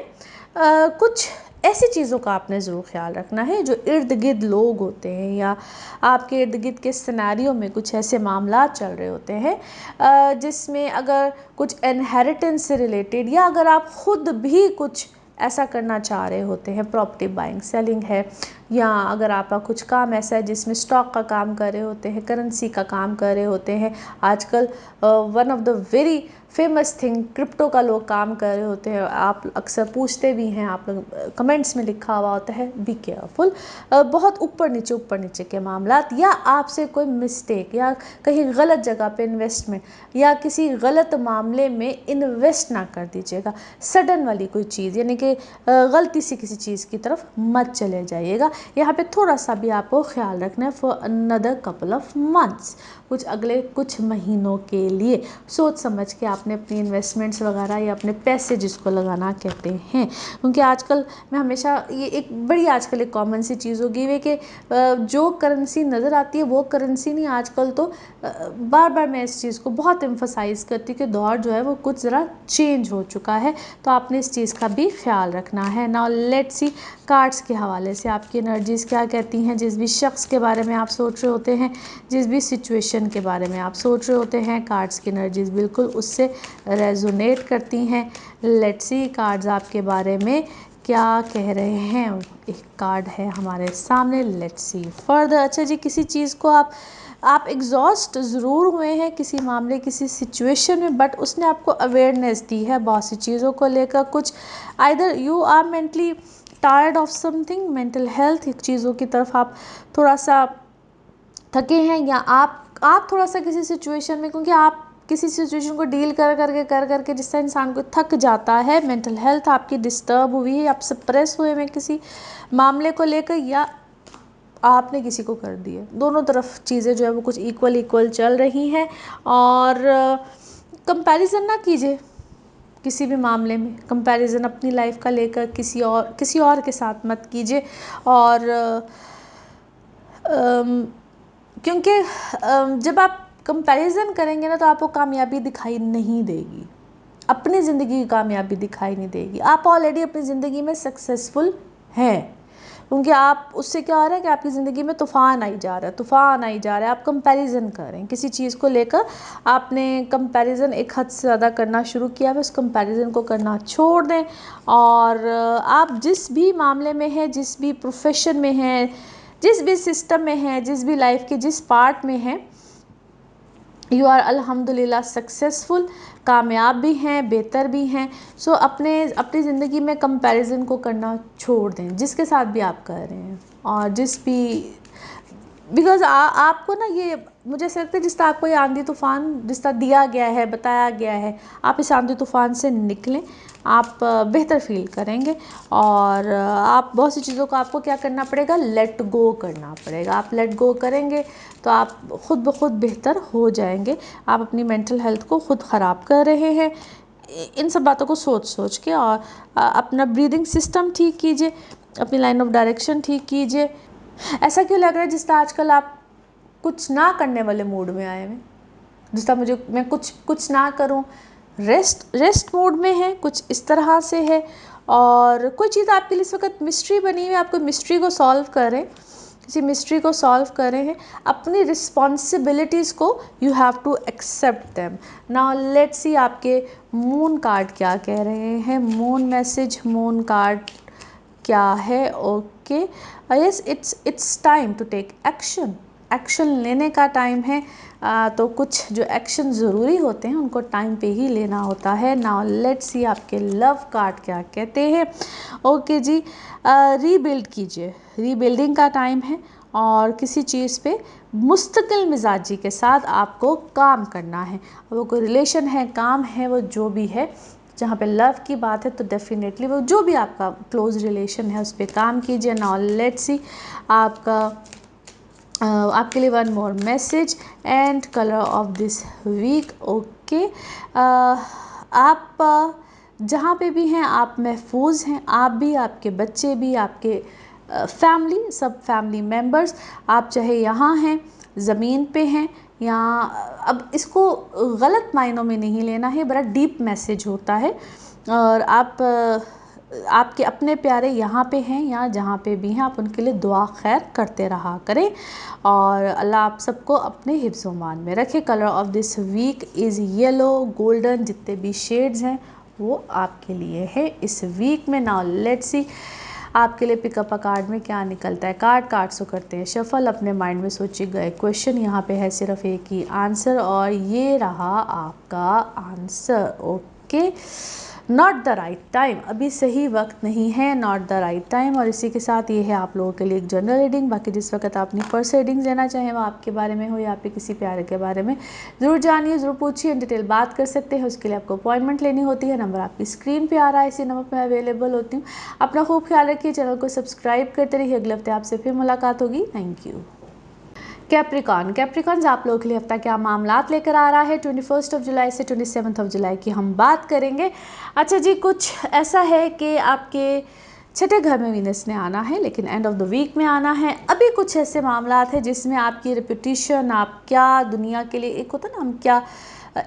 कुछ ऐसी चीज़ों का आपने ज़रूर ख्याल रखना है जो इर्द गिर्द लोग होते हैं या आपके इर्द गिर्द के सिनेरियो में कुछ ऐसे मामला चल रहे होते हैं जिसमें अगर कुछ इनहेरिटेंस से रिलेटेड या अगर आप ख़ुद भी कुछ ऐसा करना चाह रहे होते हैं, प्रॉपर्टी बाइंग सेलिंग है, या अगर आपका कुछ काम ऐसा है जिसमें स्टॉक का काम कर रहे होते हैं, करेंसी का काम कर रहे होते हैं। आजकल one of the very famous thing crypto का लोग काम कर रहे होते हैं। आप अक्सर पूछते भी हैं, आप लोग कमेंट्स में लिखा हुआ होता है बी केयरफुल। बहुत ऊपर नीचे के मामलात, या आपसे कोई मिस्टेक या कहीं गलत जगह पे इन्वेस्टमेंट या किसी गलत मामले में इन्वेस्ट ना कर दीजिएगा। सडन वाली कोई चीज़, यानी कि गलती से किसी चीज़ की तरफ मत चले जाइएगा। यहाँ पे थोड़ा सा भी आपको ख्याल रखना है for another couple of months, कुछ अगले कुछ महीनों के लिए सोच समझ के आपने अपनी इन्वेस्टमेंट्स वगैरह या अपने पैसे जिसको लगाना कहते हैं। क्योंकि आजकल मैं हमेशा ये एक बड़ी आजकल एक कॉमन सी चीज़ हो गई है कि जो करेंसी नज़र आती है वो करेंसी नहीं। आजकल तो बार बार मैं इस चीज़ को बहुत एम्फसाइज़ करती हूँ कि दौर जो है वो कुछ ज़रा चेंज हो चुका है, तो आपने इस चीज़ का भी ख्याल रखना है। नाउ लेट्स सी कार्ड्स के हवाले से आपकी एनर्जीज़ क्या कहती हैं। जिस भी शख्स के बारे में आप सोच रहे होते हैं, जिस भी सिचुएशन के बारे में आप सोच रहे होते हैं, कार्ड्स की एनर्जीज़ बिल्कुल उससे रेजोनेट करती हैं। लेट्स सी कार्ड्स आपके बारे में क्या कह रहे हैं। एक कार्ड है हमारे सामने, लेट्स सी फर्दर। अच्छा जी, किसी चीज़ को आप एग्जॉस्ट ज़रूर हुए हैं किसी मामले किसी सिचुएशन में, बट उसने आपको अवेयरनेस दी है बहुत सी चीज़ों को लेकर। कुछ either you are mentally tired of something, mental health चीज़ों की तरफ आप थोड़ा सा थके हैं, या आप थोड़ा सा किसी सिचुएशन में, क्योंकि आप किसी सिचुएशन को डील कर करके जिससे इंसान को थक जाता है, मेंटल हेल्थ आपकी डिस्टर्ब हुई है, आप सप्रेस हुए हैं किसी मामले को लेकर, या आपने किसी को कर दिया। दोनों तरफ चीज़ें जो है वो कुछ इक्वल चल रही हैं। और कंपैरिजन ना कीजिए किसी भी मामले में। कंपैरिजन अपनी लाइफ का लेकर किसी और के साथ मत कीजिए। और क्योंकि जब आप कंपैरिजन करेंगे ना तो आपको कामयाबी दिखाई नहीं देगी, अपनी ज़िंदगी की कामयाबी दिखाई नहीं देगी। आप ऑलरेडी अपनी ज़िंदगी में सक्सेसफुल हैं, क्योंकि आप उससे क्या हो रहा है कि आपकी ज़िंदगी में तूफ़ान आई जा रहा है। आप कंपैरिजन करें किसी चीज़ को लेकर, आपने कंपैरिजन एक हद से ज़्यादा करना शुरू किया है, उस कंपैरिजन को करना छोड़ दें। और आप जिस भी मामले में हैं, जिस भी प्रोफेशन में हैं, जिस भी सिस्टम में हैं, जिस भी लाइफ के जिस पार्ट में हैं, यू आर अल्हम्दुलिल्लाह सक्सेसफुल, कामयाब भी हैं, बेहतर भी हैं। सो अपनी ज़िंदगी में कंपैरिजन को करना छोड़ दें जिसके साथ भी आप कर रहे हैं। और जिस भी बिकॉज आपको ना ये मुझे ऐसा लगता है जिस तरह आपको ये आंधी तूफ़ान जिस तरह दिया गया है, बताया गया है, आप इस आंधी तूफ़ान से निकलें, आप बेहतर फील करेंगे। और आप बहुत सी चीज़ों को आपको क्या करना पड़ेगा, लेट गो करना पड़ेगा। आप लेट गो करेंगे तो आप ख़ुद ब खुद बेहतर हो जाएंगे। आप अपनी मेंटल हेल्थ को ख़ुद ख़राब कर रहे हैं इन सब बातों को सोच के। और अपना ब्रीदिंग सिस्टम ठीक कीजिए, अपनी लाइन ऑफ डायरेक्शन ठीक कीजिए। ऐसा क्यों लग रहा है जिस तरह आजकल आप कुछ ना करने वाले मूड में आए हैं, जिस तरह मैं कुछ ना करूं, रेस्ट मोड में है, कुछ इस तरह से है। और कोई चीज़ आपके लिए इस वक्त मिस्ट्री बनी हुई है, आप कोई मिस्ट्री को सॉल्व करें, किसी मिस्ट्री को सॉल्व कर रहे हैं, अपनी रिस्पॉन्सिबिलिटीज़ को you have to accept them. Now let's see आपके मून कार्ड क्या कह रहे हैं। मून मैसेज, मून कार्ड क्या है? Okay, yes, it's time to take action. Action लेने का टाइम है। तो कुछ जो एक्शन ज़रूरी होते हैं उनको टाइम पे ही लेना होता है। नाउ लेट्स सी आपके लव कार्ड क्या कहते हैं। ओके जी, रीबिल्ड कीजिए, रीबिल्डिंग का टाइम है और किसी चीज़ पे मुस्तकिल मिजाजी के साथ आपको काम करना है। वो कोई रिलेशन है, काम है, वो जो भी है, जहाँ पे लव की बात है तो डेफिनेटली वो जो भी आपका क्लोज रिलेशन है उस पर काम कीजिए। नाउ लेट्स सी आपका आपके लिए one more message and colour of this week. Okay, आप जहाँ पे भी हैं आप महफूज हैं, आप भी, आपके बच्चे भी, आपके फैमिली, सब फैमिली मेम्बर्स। आप चाहे यहाँ हैं, ज़मीन पे हैं, या अब इसको गलत मायनों में नहीं लेना है, बड़ा डीप मैसेज होता है। और आप आपके अपने प्यारे यहाँ पे हैं या जहाँ पे भी हैं, आप उनके लिए दुआ खैर करते रहा करें और अल्लाह आप सबको अपने हिफ्ज़ मान में रखे। Colour of this week is yellow golden, जितने भी शेड्स हैं वो आपके लिए है इस वीक में। नाउ लेट्स सी आपके लिए पिकअप अ कार्ड में क्या निकलता है। कार्ड्स को करते हैं शफल, अपने माइंड में सोचे गए क्वेश्चन, यहाँ पे है सिर्फ एक ही आंसर और ये रहा आपका answer. Okay, not the right time, अभी सही वक्त नहीं है, नॉट द राइट टाइम। और इसी के साथ ये है आप लोगों के लिए एक जनरल रीडिंग। बाकी जिस वक्त आप अपनी पर्सनल रीडिंग लेना चाहें वो आपके बारे में हो या आपके किसी प्यारे के बारे में, ज़रूर जानिए, ज़रूर पूछिए, डिटेल बात कर सकते हैं। उसके लिए आपको अपॉइंटमेंट लेनी होती है। नंबर आपकी स्क्रीन पे आ रहा है, इसी नंबर पर अवेलेबल होती हूँ। अपना खूब ख्याल रखिए, चैनल को सब्सक्राइब करते रहिए। अगले हफ्ते आपसे फिर मुलाकात होगी। Thank you. कैप्रिकॉन्स आप लोगों के लिए हफ्ता क्या मामलात लेकर आ रहा है। 21 जुलाई से 27 जुलाई की हम बात करेंगे। अच्छा जी, कुछ ऐसा है कि आपके छठे घर में वीनस ने आना है, लेकिन एंड ऑफ द वीक में आना है। अभी कुछ ऐसे मामलात हैं जिसमें आपकी रेपुटेशन, आप क्या दुनिया के लिए, एक होता है ना हम क्या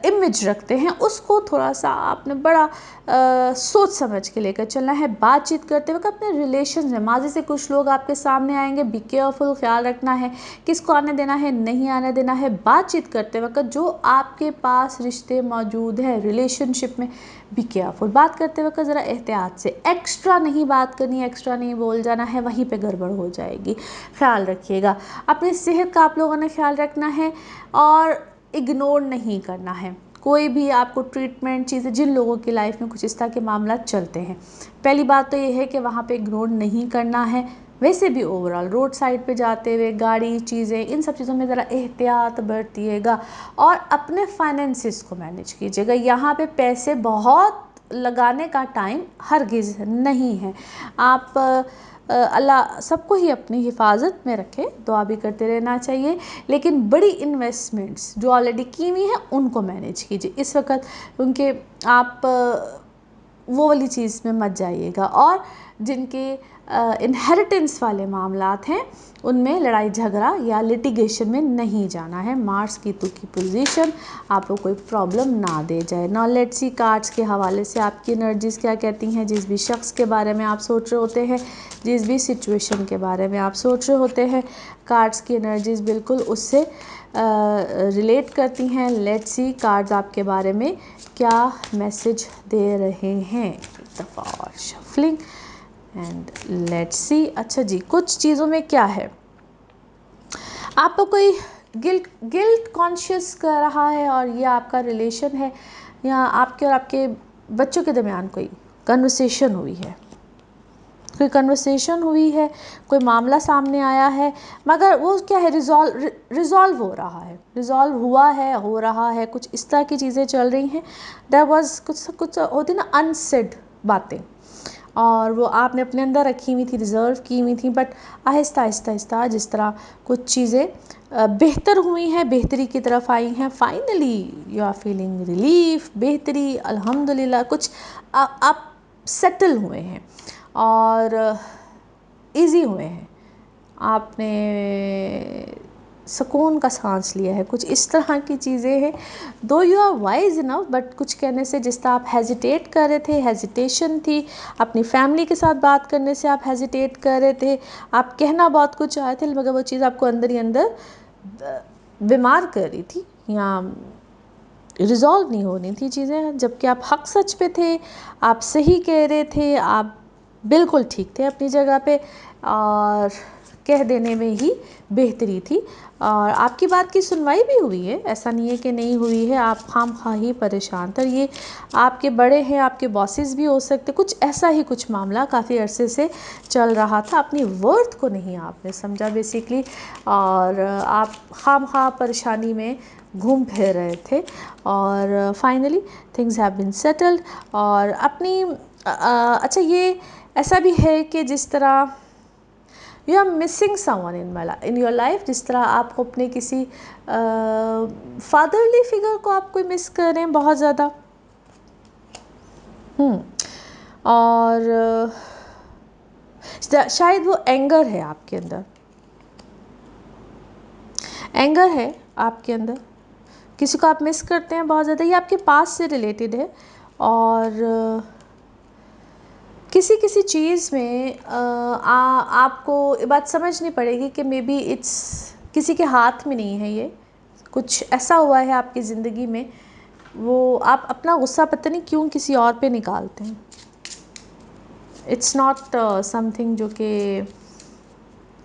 इमेज रखते हैं, उसको थोड़ा सा आपने बड़ा सोच समझ के लेकर चलना है। बातचीत करते वक्त अपने रिलेशन में माजी से कुछ लोग आपके सामने आएंगे, बी केयरफुल, ख्याल रखना है किसको आने देना है, नहीं आने देना है। बातचीत करते वक्त जो आपके पास रिश्ते मौजूद है रिलेशनशिप में, बी केयरफुल, बात करते वक्त ज़रा एहतियात से, एक्स्ट्रा नहीं बात करनी, एक्स्ट्रा नहीं बोल जाना है, वहीं पे गड़बड़ हो जाएगी, ख्याल रखिएगा। अपनी सेहत का आप लोगों ने ख्याल रखना है और इग्नोर नहीं करना है कोई भी आपको ट्रीटमेंट चीज़ें। जिन लोगों की लाइफ में कुछ इस तरह के मामला चलते हैं, पहली बात तो ये है कि वहाँ पे इग्नोर नहीं करना है। वैसे भी ओवरऑल रोड साइड पे जाते हुए गाड़ी, चीज़ें, इन सब चीज़ों में ज़रा एहतियात बरतिएगा और अपने फाइनेंसिस को मैनेज कीजिएगा। यहाँ पे पैसे बहुत लगाने का टाइम हरगिज़ नहीं है। आप अल्लाह सबको ही अपनी हिफाजत में रखे, दुआ भी करते रहना चाहिए। लेकिन बड़ी इन्वेस्टमेंट्स जो ऑलरेडी की हुई हैं उनको मैनेज कीजिए इस वक्त, क्योंकि आप वो वाली चीज़ में मत जाइएगा। और जिनके इनहेरिटेंस वाले मामलात हैं उनमें लड़ाई झगड़ा या लिटिगेशन में नहीं जाना है। मार्स की पोजीशन आपको कोई प्रॉब्लम ना दे जाए। नाउ लेट्स सी कार्ड्स के हवाले से आपकी एनर्जीज़ क्या कहती हैं। जिस भी शख्स के बारे में आप सोच रहे होते हैं, जिस भी सिचुएशन के बारे में आप सोच रहे होते हैं, कार्ड्स की एनर्जीज़ बिल्कुल उससे रिलेट करती हैं। लेट्स सी कार्ड्स आपके बारे में क्या मैसेज दे रहे हैं। एक दफ़ा और शफलिंग एंड लेट्स सी। अच्छा जी, कुछ चीज़ों में क्या है, आपको कोई गिल्ट कॉन्शियस कर रहा है और ये आपका रिलेशन है या आपके और आपके बच्चों के दरमियान कोई कन्वर्सेशन हुई है, कोई मामला सामने आया है, मगर वो क्या है, रिज़ॉल्व हो रहा है, रिज़ॉल्व हुआ है, हो रहा है, कुछ इस तरह की चीज़ें चल रही हैं। देयर वाज कुछ होती ना अनसेड बातें, और वो आपने अपने अंदर रखी हुई थी, रिज़र्व की हुई थी, बट आहिस्ता आहिस्ता जिस तरह कुछ चीज़ें बेहतर हुई हैं, बेहतरी की तरफ आई हैं, finally you are feeling relief, बेहतरी, अल्हम्दुलिल्लाह, कुछ आप सेटल हुए हैं और इजी हुए हैं। आपने सुकून का सांस लिया है, कुछ इस तरह की चीज़ें हैं। Though you are wise enough, but कुछ कहने से जिस तरह आप हेजिटेट कर रहे थे, हेजिटेशन थी, अपनी फैमिली के साथ बात करने से आप हेजिटेट कर रहे थे, आप कहना बहुत कुछ आए थे मगर वो चीज़ आपको अंदर ही अंदर बीमार कर रही थी या रिजॉल्व नहीं होनी थी चीज़ें, जबकि आप हक सच पे थे, आप सही कह रहे थे, आप बिल्कुल ठीक थे अपनी जगह पे, और कह देने में ही बेहतरी थी। और आपकी बात की सुनवाई भी हुई है, ऐसा नहीं है कि नहीं हुई है, आप खामखा ही परेशान थे। ये आपके बड़े हैं, आपके बॉसेस भी हो सकते, कुछ ऐसा ही कुछ मामला काफ़ी अरसे से चल रहा था, अपनी वर्थ को नहीं आपने समझा बेसिकली, और आप खामखा परेशानी में घूम फिर रहे थे। और finally things have been settled. और अपनी अच्छा, ये ऐसा भी है कि जिस तरह you are missing someone in your life, जिस तरह आपको अपने किसी फादरली फिगर को आप कोई मिस कर रहे हैं बहुत ज़्यादा। और शायद वो एंगर है आपके अंदर, एंगर है आपके अंदर, किसी को आप मिस करते हैं बहुत ज़्यादा, ये आपके पास से रिलेटेड है। और किसी किसी चीज़ में आपको ये बात समझनी पड़ेगी कि मे बी इट्स किसी के हाथ में नहीं है, ये कुछ ऐसा हुआ है आपकी ज़िंदगी में, वो आप अपना गुस्सा पता नहीं क्यों किसी और पे निकालते हैं। इट्स नॉट समथिंग जो कि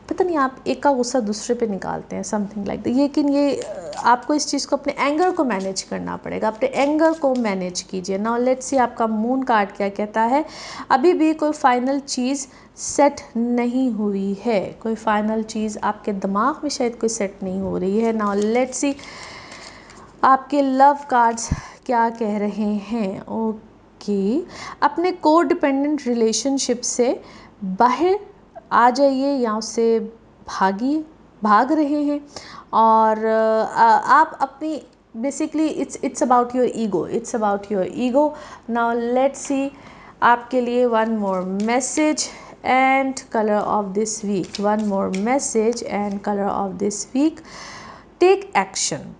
पता नहीं, आप एक का गुस्सा दूसरे पे निकालते हैं, समथिंग लाइक दैट। लेकिन ये आपको इस चीज़ को, अपने एंगर को मैनेज करना पड़ेगा, अपने एंगर को मैनेज कीजिए। नाउ लेट्स सी आपका मून कार्ड क्या कहता है। अभी भी कोई फाइनल चीज़ सेट नहीं हुई है, कोई फाइनल चीज़ आपके दिमाग में शायद कोई सेट नहीं हो रही है। नाउ लेट्स सी आपके लव कार्ड्स क्या कह रहे हैं। ओके, अपने को डिपेंडेंट रिलेशनशिप से बाहर आ जाइए या उससे भाग रहे हैं। और आप अपनी basically it's about your ego, it's about your ego. Now let's see आपके लिए one more message and colour of this week, one more message and colour of this week. Take action,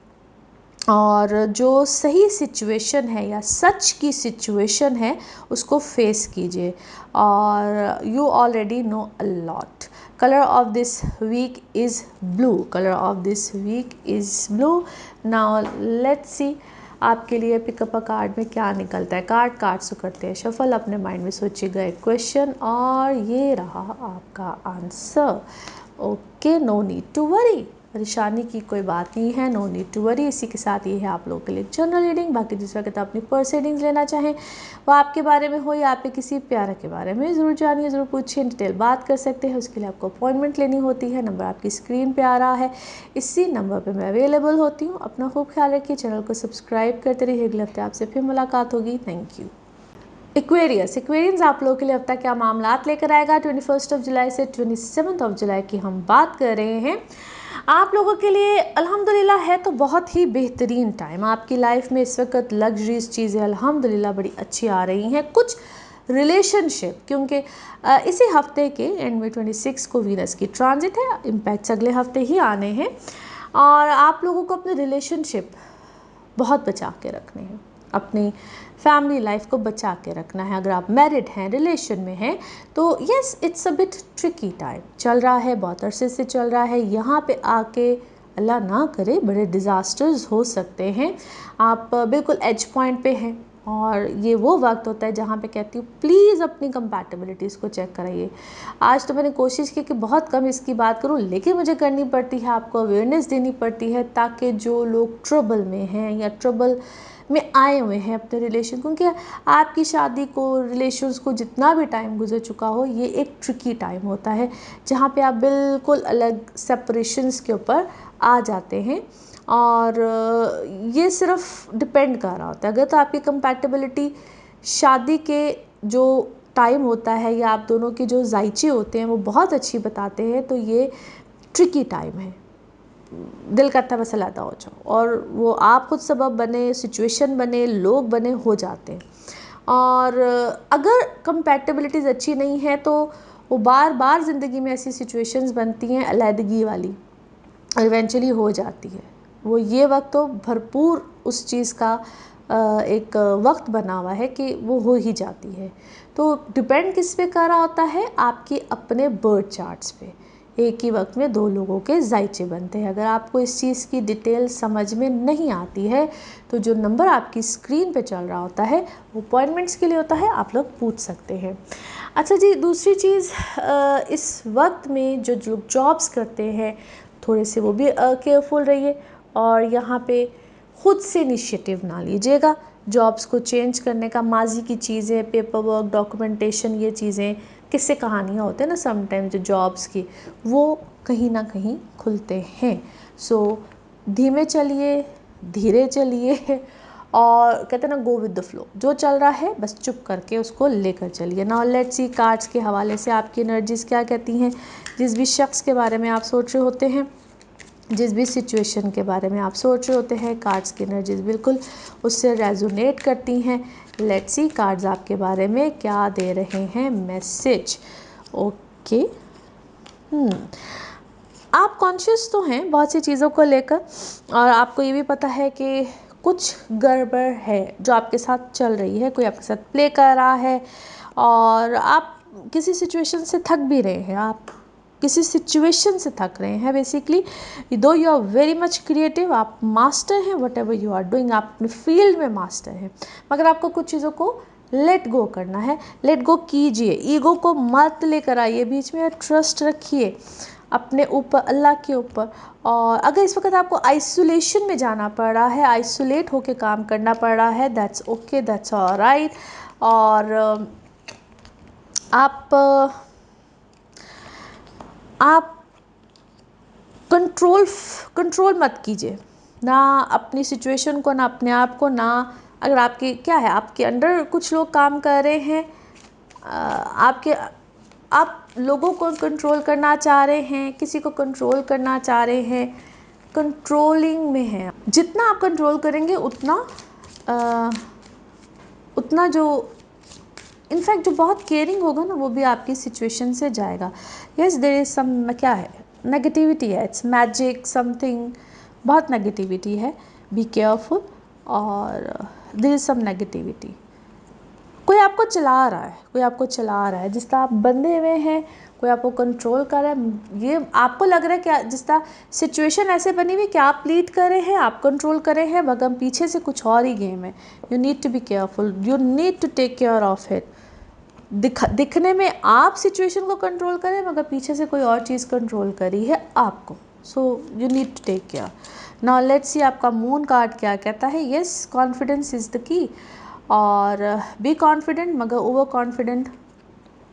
और जो सही सिचुएशन है या सच की situation है उसको फेस कीजिए। और you already know a lot. Colour of this week is blue, colour of this week is blue. Now let's see आपके लिए पिकअप अ कार्ड में क्या निकलता है। कार्ड्स करते हैं शफल, अपने माइंड में सोचिएगा एक क्वेश्चन और ये रहा आपका answer. Okay, no need to worry, परेशानी की कोई बात नहीं है, नो नीड टू वरी। इसी के साथ ये है आप लोगों के लिए जनरल रीडिंग। बाकी दूसरा किताब अपनी पर्स रीडिंग्स लेना चाहें, वो आपके बारे में हो या आपके किसी प्यारे के बारे में, ज़रूर जानिए, ज़रूर पूछिए, डिटेल बात कर सकते हैं। उसके लिए आपको अपॉइंटमेंट लेनी होती है। नंबर आपकी स्क्रीन पे आ रहा है, इसी नंबर पे मैं अवेलेबल होती हूँ। अपना खूब ख्याल रखिए, चैनल को सब्सक्राइब करते रहिए। अगले हफ्ते आपसे फिर मुलाकात होगी। Thank you. एक्वेरियंस आप लोगों के लिए हफ्ता क्या मामलात लेकर आएगा। 21 जुलाई से 27 जुलाई की हम बात कर रहे हैं। आप लोगों के लिए अल्हम्दुलिल्लाह है तो बहुत ही बेहतरीन टाइम आपकी लाइफ में इस वक्त। लग्जरीज चीज़ें अल्हम्दुलिल्लाह बड़ी अच्छी आ रही हैं। कुछ रिलेशनशिप, क्योंकि इसी हफ्ते के एंड में 26 को वीनस की ट्रांजिट है, इम्पैक्ट्स अगले हफ्ते ही आने हैं। और आप लोगों को अपने रिलेशनशिप बहुत बचा के रखने हैं, अपनी फैमिली लाइफ को बचा के रखना है। अगर आप मैरिड हैं, रिलेशन में हैं, तो yes it's a bit tricky time चल रहा है, बहुत अरसे से चल रहा है। यहाँ पे आके अल्लाह ना करे बड़े डिज़ास्टर्स हो सकते हैं। आप बिल्कुल एज पॉइंट पे हैं, और ये वो वक्त होता है जहाँ पे कहती हूँ प्लीज़ अपनी कंपैटिबिलिटीज़ को चेक कराइए। आज तो मैंने कोशिश की कि बहुत कम इसकी बात करूँ, लेकिन मुझे करनी पड़ती है, आपको अवेयरनेस देनी पड़ती है, ताकि जो लोग ट्रबल में हैं या ट्रबल में आए हुए हैं अपने रिलेशन, क्योंकि आपकी शादी को, रिलेशंस को जितना भी टाइम गुजर चुका हो, ये एक ट्रिकी टाइम होता है जहाँ पे आप बिल्कुल अलग सेपरेशंस के ऊपर आ जाते हैं। और ये सिर्फ डिपेंड कर रहा होता है, अगर तो आपकी कंपैटिबिलिटी शादी के जो टाइम होता है या आप दोनों के जो जायचे होते हैं वो बहुत अच्छी बताते हैं, तो ये ट्रिकी टाइम है। दिल करता है बस अलग हो जाओ, और वो आप खुद सबब बने, सिचुएशन बने, लोग बने हो जाते हैं। और अगर कंपैटिबिलिटीज़ अच्छी नहीं है तो वो बार बार ज़िंदगी में ऐसी सिचुएशंस बनती हैं अलहदगी वाली, इवेंचुअली हो जाती है। वो ये वक्त तो भरपूर उस चीज़ का एक वक्त बना हुआ है कि वो हो ही जाती है। तो डिपेंड किस पे कर रहा होता है, आपके अपने बर्थ चार्ट्स पे। एक ही वक्त में दो लोगों के जायचे बनते हैं। अगर आपको इस चीज़ की डिटेल समझ में नहीं आती है तो जो नंबर आपकी स्क्रीन पे चल रहा होता है वो अपॉइंटमेंट्स के लिए होता है, आप लोग पूछ सकते हैं। अच्छा जी, दूसरी चीज़, इस वक्त में जो लोग जॉब्स करते हैं थोड़े से वो भी केयरफुल रहिए, और यहाँ पे खुद से इनिशिएटिव ना लीजिएगा। जॉब्स को चेंज करने का, माजी की चीज़ें, पेपर वर्क, डॉक्यूमेंटेशन, ये चीज़ें किस्से कहानियाँ होते हैं ना समटाइम्स जो जॉब्स की, वो कहीं ना कहीं खुलते हैं। सो धीमे चलिए, धीरे चलिए, और कहते हैं ना गो विद द फ्लो, जो चल रहा है बस चुप करके उसको लेकर चलिए। नाउ लेट्स सी कार्ड्स के हवाले से आपकी एनर्जीज क्या कहती हैं। जिस भी शख्स के बारे में आप सोच रहे होते हैं, जिस भी सिचुएशन के बारे में आप सोच रहे होते हैं, कार्ड्स की एनर्जीज बिल्कुल उससे रेजोनेट करती हैं। लेट्स सी कार्ड्स आपके बारे में क्या दे रहे हैं मैसेज। ओके, आप कॉन्शियस तो हैं बहुत सी चीज़ों को लेकर, और आपको ये भी पता है कि कुछ गड़बड़ है जो आपके साथ चल रही है, कोई आपके साथ प्ले कर रहा है, और आप किसी सिचुएशन से थक भी रहे हैं। आप किसी सिचुएशन से थक रहे हैं बेसिकली। Though you are very much creative, आप मास्टर हैं, whatever you are doing, आप अपने फील्ड में मास्टर हैं, मगर आपको कुछ चीज़ों को लेट गो करना है। लेट गो कीजिए, ईगो को मत लेकर आइए बीच में, ट्रस्ट रखिए अपने ऊपर, अल्लाह के ऊपर। और अगर इस वक्त आपको आइसोलेशन में जाना पड़ रहा है, आइसोलेट होकर काम करना पड़ रहा है, दैट्स ओके, दैट्स ऑलराइट। और आप कंट्रोल मत कीजिए ना अपनी सिचुएशन को, ना अपने आप को, ना अगर आपकी क्या है, आपके अंडर कुछ लोग काम कर रहे हैं, आप लोगों को कंट्रोल करना चाह रहे हैं, किसी को कंट्रोल करना चाह रहे हैं, कंट्रोलिंग में हैं। जितना आप कंट्रोल करेंगे उतना जो इनफैक्ट जो बहुत केयरिंग होगा ना वो भी आपकी सिचुएशन से जाएगा। यस, देयर इज़ सम, क्या है, नेगेटिविटी है, इट्स मैजिक समथिंग, बहुत नेगेटिविटी है, बी केयरफुल। और देयर इज़ सम नेगेटिविटी, कोई आपको चला रहा है, कोई आपको चला रहा है, जिस तरह आप बंधे हुए हैं, कोई आपको कंट्रोल कर रहा है। ये आपको लग रहा है कि जिस तरह सिचुएशन ऐसे बनी हुई कि आप लीड कर रहे हैं, आप कंट्रोल कर रहे हैं, मगर पीछे से कुछ और ही गेम है। You need to be careful, you need to take care of it. दिखने में आप सिचुएशन को कंट्रोल करें, मगर पीछे से कोई और चीज़ कंट्रोल करी है आपको। So you need to take care. Now let's see आपका मून कार्ड क्या कहता है। Yes, confidence is the key, और बी कॉन्फिडेंट, मगर ओवर कॉन्फिडेंट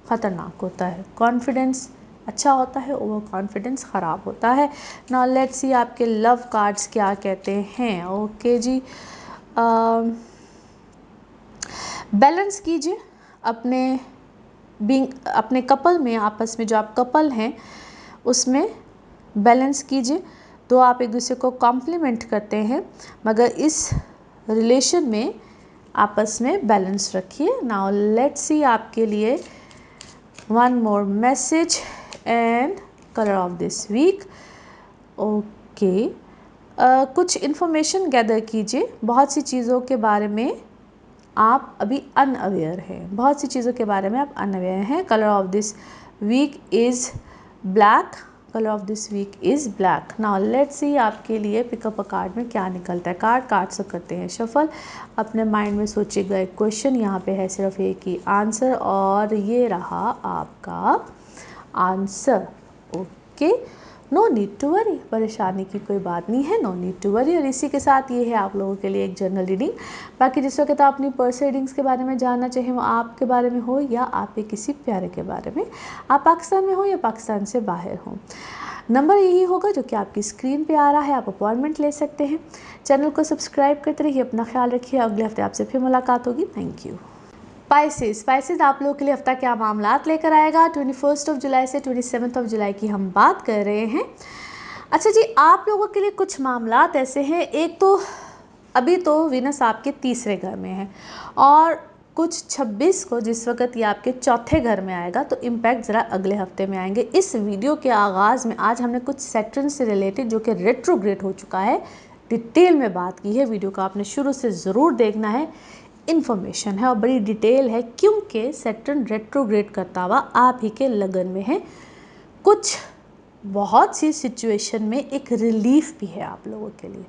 ख़तरनाक होता है। कॉन्फिडेंस अच्छा होता है, ओवर कॉन्फिडेंस ख़राब होता है। नाउ लेट्स सी आपके लव कार्ड्स क्या कहते हैं। ओके जी, बैलेंस कीजिए अपने कपल में, आपस में जो आप कपल हैं उसमें बैलेंस कीजिए। तो आप एक दूसरे को कॉम्प्लीमेंट करते हैं, मगर इस रिलेशन में आपस में बैलेंस रखिए। नाउ लेट्स सी आपके लिए one more message and colour of this week. Okay, कुछ इन्फॉर्मेशन गैदर कीजिए। बहुत सी चीज़ों के बारे में आप अभी अनअवेयर हैं, बहुत सी चीज़ों के बारे में आप अनअवेयर हैं। Colour of this week is black, colour of this week is black. Now let's see आपके लिए पिकअप अ कार्ड में क्या निकलता है। कार्ड से करते हैं शफल। अपने माइंड में सोचिएगा एक क्वेश्चन, यहाँ पे है सिर्फ एक ही आंसर, और ये रहा आपका answer. Okay, no need to worry, परेशानी की कोई बात नहीं है, नो नीड टू वरी। और इसी के साथ ये है आप लोगों के लिए एक जनरल रीडिंग। बाकी जिस वक्त आप अपनी पर्सनल रीडिंग्स के बारे में जानना चाहें, वो आपके बारे में हो या आपके किसी प्यारे के बारे में, आप पाकिस्तान में हो या पाकिस्तान से बाहर हो, नंबर यही होगा जो कि आपकी स्क्रीन पे आ रहा है। आप अपॉइंटमेंट ले सकते हैं। चैनल को सब्सक्राइब करते रहिए, अपना ख्याल रखिए। अगले हफ्ते आपसे फिर मुलाकात होगी। Thank you. स्पाइसेस आप लोगों के लिए हफ्ता क्या मामलात लेकर आएगा। 21 जुलाई से 27 जुलाई की हम बात कर रहे हैं। अच्छा जी, आप लोगों के लिए कुछ मामलात ऐसे हैं। एक तो अभी तो वीनस आपके तीसरे घर में है, और कुछ 26 को जिस वक्त ये आपके चौथे घर में आएगा, तो इम्पैक्ट ज़रा अगले हफ्ते में आएंगे। इस वीडियो के आगाज़ में आज हमने कुछ सैटर्न से रिलेटेड जो कि रेट्रोग्रेड हो चुका है, डिटेल में बात की है। वीडियो को आपने शुरू से ज़रूर देखना है, इन्फॉर्मेशन है और बड़ी डिटेल है, क्योंकि सैटर्न रेट्रोग्रेड करता हुआ आप ही के लगन में है। कुछ बहुत सी सिचुएशन में एक रिलीफ भी है आप लोगों के लिए।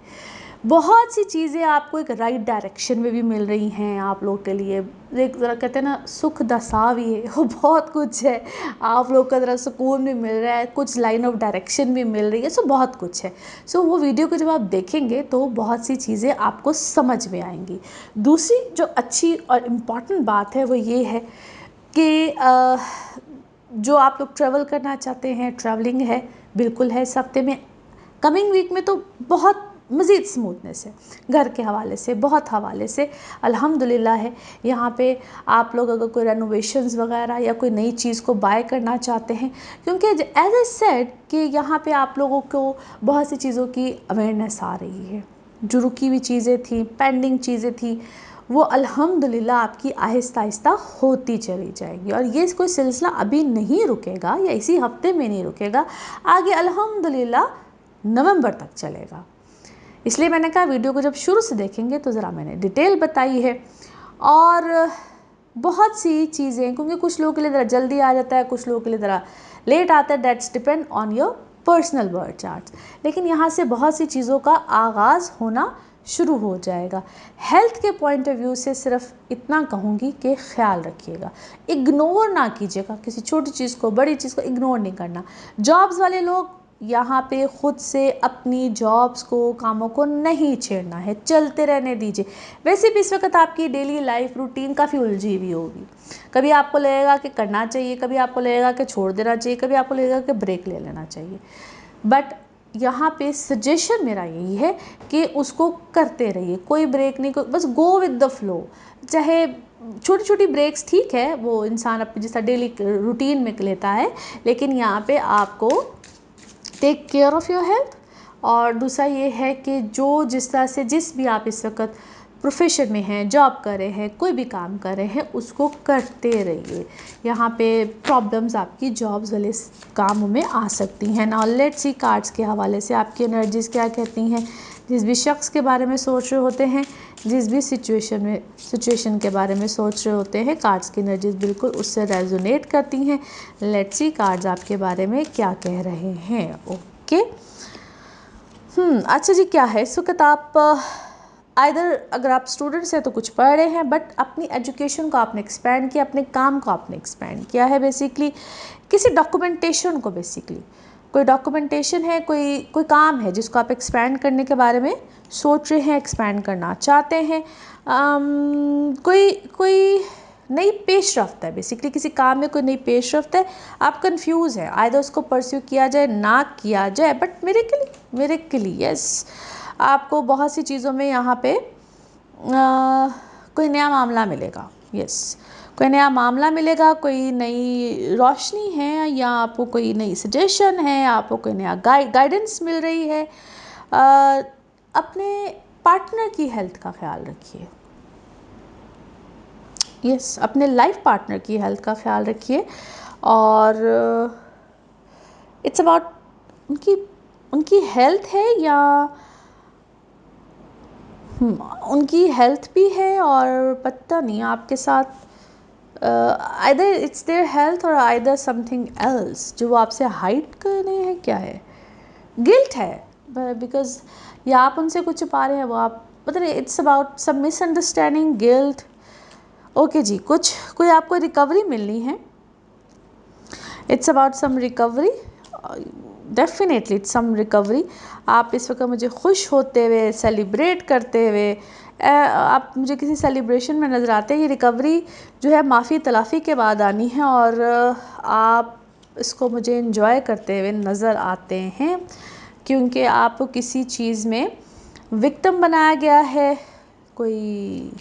बहुत सी चीज़ें आपको एक राइट डायरेक्शन में भी मिल रही हैं आप लोगों के लिए। एक ज़रा कहते हैं ना, सुख दशा भी है, वो बहुत कुछ है। आप लोग का ज़रा सुकून भी मिल रहा है, कुछ लाइन ऑफ डायरेक्शन भी मिल रही है, सो बहुत कुछ है। सो वो वीडियो को जब आप देखेंगे तो बहुत सी चीज़ें आपको समझ में आएंगी। दूसरी जो अच्छी और इम्पॉर्टेंट बात है वो ये है कि जो आप लोग ट्रैवल करना चाहते हैं, ट्रैवलिंग है, बिल्कुल है इस हफ्ते में। कमिंग वीक में तो बहुत मज़ीद स्मूथनेस है, घर के हवाले से, बहुत हवाले से अल्हम्दुलिल्लाह है। यहाँ पे आप लोग अगर कोई रेनोवेशंस वगैरह या कोई नई चीज़ को बाय करना चाहते हैं, क्योंकि एज ए सेड कि यहाँ पे आप लोगों को बहुत सी चीज़ों की अवेयरनेस आ रही है। जो रुकी हुई चीज़ें थी, पेंडिंग चीज़ें थी, वो अल्हम्दुलिल्लाह आपकी आहिस्ता आहिस्ता होती चली जाएगी। और ये कोई सिलसिला अभी नहीं रुकेगा या इसी हफ्ते में नहीं रुकेगा, आगे अल्हम्दुलिल्लाह नवंबर तक चलेगा। इसलिए मैंने कहा वीडियो को जब शुरू से देखेंगे तो ज़रा मैंने डिटेल बताई है। और बहुत सी चीज़ें, क्योंकि कुछ लोगों के लिए ज़रा जल्दी आ जाता है, कुछ लोगों के लिए ज़रा लेट आता है, that's depend on your personal birth chart. लेकिन यहाँ से बहुत सी चीज़ों का आगाज़ होना शुरू हो जाएगा। हेल्थ के पॉइंट ऑफ व्यू से सिर्फ इतना कहूँगी कि ख्याल रखिएगा, इग्नोर ना कीजिएगा किसी छोटी चीज़ को, बड़ी चीज़ को इग्नोर नहीं करना। जॉब्स वाले लोग यहाँ पे खुद से अपनी जॉब्स को, कामों को नहीं छेड़ना है, चलते रहने दीजिए। वैसे भी इस वक्त आपकी डेली लाइफ रूटीन काफ़ी उलझी हुई होगी। कभी आपको लगेगा कि करना चाहिए, कभी आपको लगेगा कि छोड़ देना चाहिए, कभी आपको लगेगा कि ब्रेक ले लेना चाहिए। बट यहाँ पे सजेशन मेरा यही है कि उसको करते रहिए, कोई ब्रेक नहीं, बस गो विद द फ्लो। चाहे छोटी छोटी ब्रेक्स ठीक है, वो इंसान अपनी जैसा डेली रूटीन में लेता है, लेकिन यहाँ पे आपको take care of your health. और दूसरा ये है कि जो जिस तरह से जिस भी आप इस वक्त प्रोफेशन में हैं, जॉब कर रहे हैं, कोई भी काम कर रहे हैं, उसको करते रहिए। यहाँ पे प्रॉब्लम्स आपकी जॉब्स वाले कामों में आ सकती हैं। नाउ लेट्स सी कार्ड्स के हवाले से आपकी एनर्जीज़ क्या कहती हैं। जिस भी शख्स के बारे में सोच रहे होते हैं, जिस भी सिचुएशन के बारे में सोच रहे होते हैं, कार्ड्स की एनर्जीज़ बिल्कुल उससे रेजोनेट करती हैं। लेट्स सी कार्ड्स आपके बारे में क्या कह रहे हैं। ओके, अच्छा जी, क्या है इस वक्त आप आइदर अगर आप स्टूडेंट्स हैं तो कुछ पढ़ रहे हैं, बट अपनी एजुकेशन को आपने एक्सपैंड किया, अपने काम को आपने एक्सपैंड किया है। बेसिकली किसी डॉक्यूमेंटेशन को, बेसिकली कोई डॉक्यूमेंटेशन है, कोई काम है जिसको आप एक्सपैंड करने के बारे में सोच रहे हैं, एक्सपैंड करना चाहते हैं। कोई नई पेशरफ्त है, बेसिकली किसी काम में कोई नई पेशरफ्त है, आप कंफ्यूज हैं, आइदर उसको परस्यू किया जाए ना किया जाए। बट मेरे के लिए यस, आपको बहुत सी चीज़ों में यहाँ पे कोई नया मामला मिलेगा। यस, कोई नया मामला मिलेगा, कोई नई रोशनी है, या आपको कोई नई सजेशन है, आपको कोई नया गाइडेंस मिल रही है। अपने पार्टनर की हेल्थ का ख्याल रखिए। यस, अपने लाइफ पार्टनर की हेल्थ का ख्याल रखिए। और इट्स अबाउट उनकी हेल्थ है, या उनकी हेल्थ भी है, और पता नहीं आपके साथ आइदर इट्स देयर हेल्थ और आइदर समथिंग एल्स जो वो आपसे हाइड कर रहे हैं। क्या है, गिल्ट है, बिकॉज या आप उनसे कुछ छुपा रहे हैं, वो आप पता नहीं, it's about some misunderstanding, guilt. Okay जी, कोई आपको रिकवरी मिलनी है, it's about some recovery, definitely it's some recovery. आप इस वक्त मुझे खुश होते हुए, सेलिब्रेट करते हुए, आप मुझे किसी सेलिब्रेशन में नज़र आते हैं। ये रिकवरी जो है माफ़ी तलाफ़ी के बाद आनी है, और आप इसको मुझे एंजॉय करते हुए नज़र आते हैं, क्योंकि आपको किसी चीज़ में विक्टिम बनाया गया है। कोई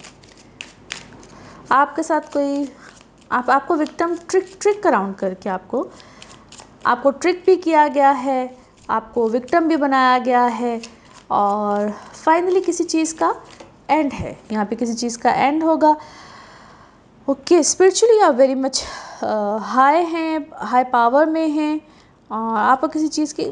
आपके साथ कोई आपको विक्टिम ट्रिक अराउंड करके आपको ट्रिक भी किया गया है, आपको विक्टिम भी बनाया गया है, और फाइनली किसी चीज़ का एंड है। यहाँ पे किसी चीज़ का एंड होगा। ओके, स्पिरिचुअली आप वेरी मच हाई हैं, हाई पावर में हैं, और आपको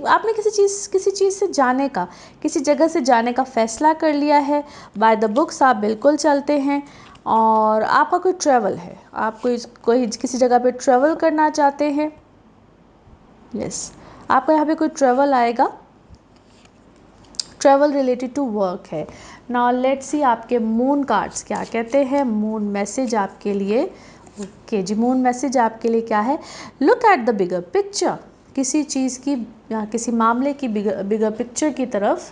आपने किसी चीज़ से जाने का, किसी जगह से जाने का फ़ैसला कर लिया है। बाय द बुक्स आप बिल्कुल चलते हैं, और आपका कोई ट्रैवल है, आप कोई किसी जगह पे ट्रैवल करना चाहते हैं। यस, आपका यहाँ पे कोई ट्रैवल आएगा, ट्रैवल रिलेटेड टू वर्क है। नाउ लेट्स सी आपके मून कार्ड्स क्या कहते हैं, मून मैसेज आपके लिए। ओके जी, मून मैसेज आपके लिए क्या है, look at the bigger picture. किसी चीज़ की या किसी मामले की बिगर पिक्चर की तरफ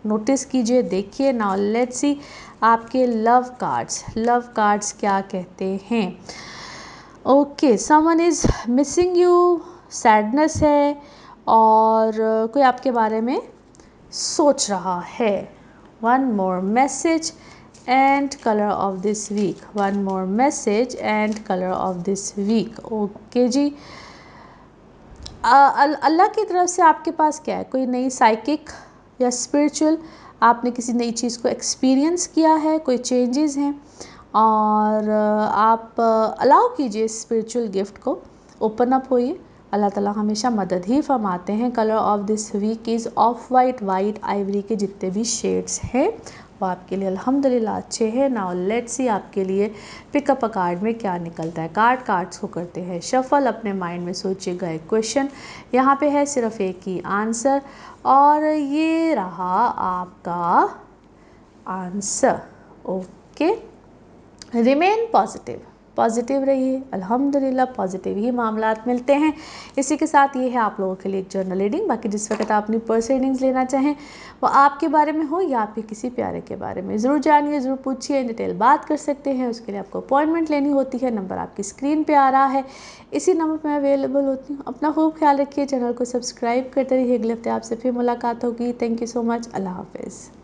नोटिस कीजिए, देखिए। नाउ लेट्स सी आपके लव कार्ड्स क्या कहते हैं। Okay, someone is missing you, sadness है, और कोई आपके बारे में सोच रहा है। One more message and colour of this week, one more message and colour of this week. Okay जी, अल्लाह की तरफ से आपके पास क्या है, कोई नई साइकिक या स्पिरिचुअल, आपने किसी नई चीज़ को एक्सपीरियंस किया है, कोई चेंजेस हैं, और आप अलाउ कीजिए स्पिरिचुअल गिफ्ट को, ओपन अप होइए। अल्लाह ताला हमेशा मदद ही फरमाते हैं। Colour of this week is of white ivory के जितने भी शेड्स हैं वो आपके लिए अल्हम्दुलिल्लाह अच्छे हैं। नाउ लेट्स सी आपके लिए पिकअप अ कार्ड में क्या निकलता है। कार्ड्स को करते हैं शफल, अपने माइंड में सोचिएगा एक क्वेश्चन, यहाँ पे है सिर्फ एक ही आंसर, और ये रहा आपका आंसर। ओके, रिमेन पॉजिटिव रहिए, अल्हम्दुलिल्लाह पॉजिटिव ही मामलात मिलते हैं। इसी के साथ ये है आप लोगों के लिए एक जर्नल रीडिंग। बाकी जिस वक्त आप अपनी पर्सनल रीडिंग्स लेना चाहें, वो आपके बारे में हो या आपके किसी प्यारे के बारे में, ज़रूर जानिए, ज़रूर पूछिए, इन डिटेल बात कर सकते हैं। उसके लिए आपको अपॉइंटमेंट लेनी होती है। नंबर आपकी स्क्रीन पर आ रहा है, इसी नंबर पर मैं अवेलेबल होती हूँ। अपना खूब ख्याल रखिए, चैनल को सब्सक्राइब करते रहिए। अगले हफ्ते आपसे फिर मुलाकात होगी। थैंक यू सो मच, अल्लाह हाफिज़।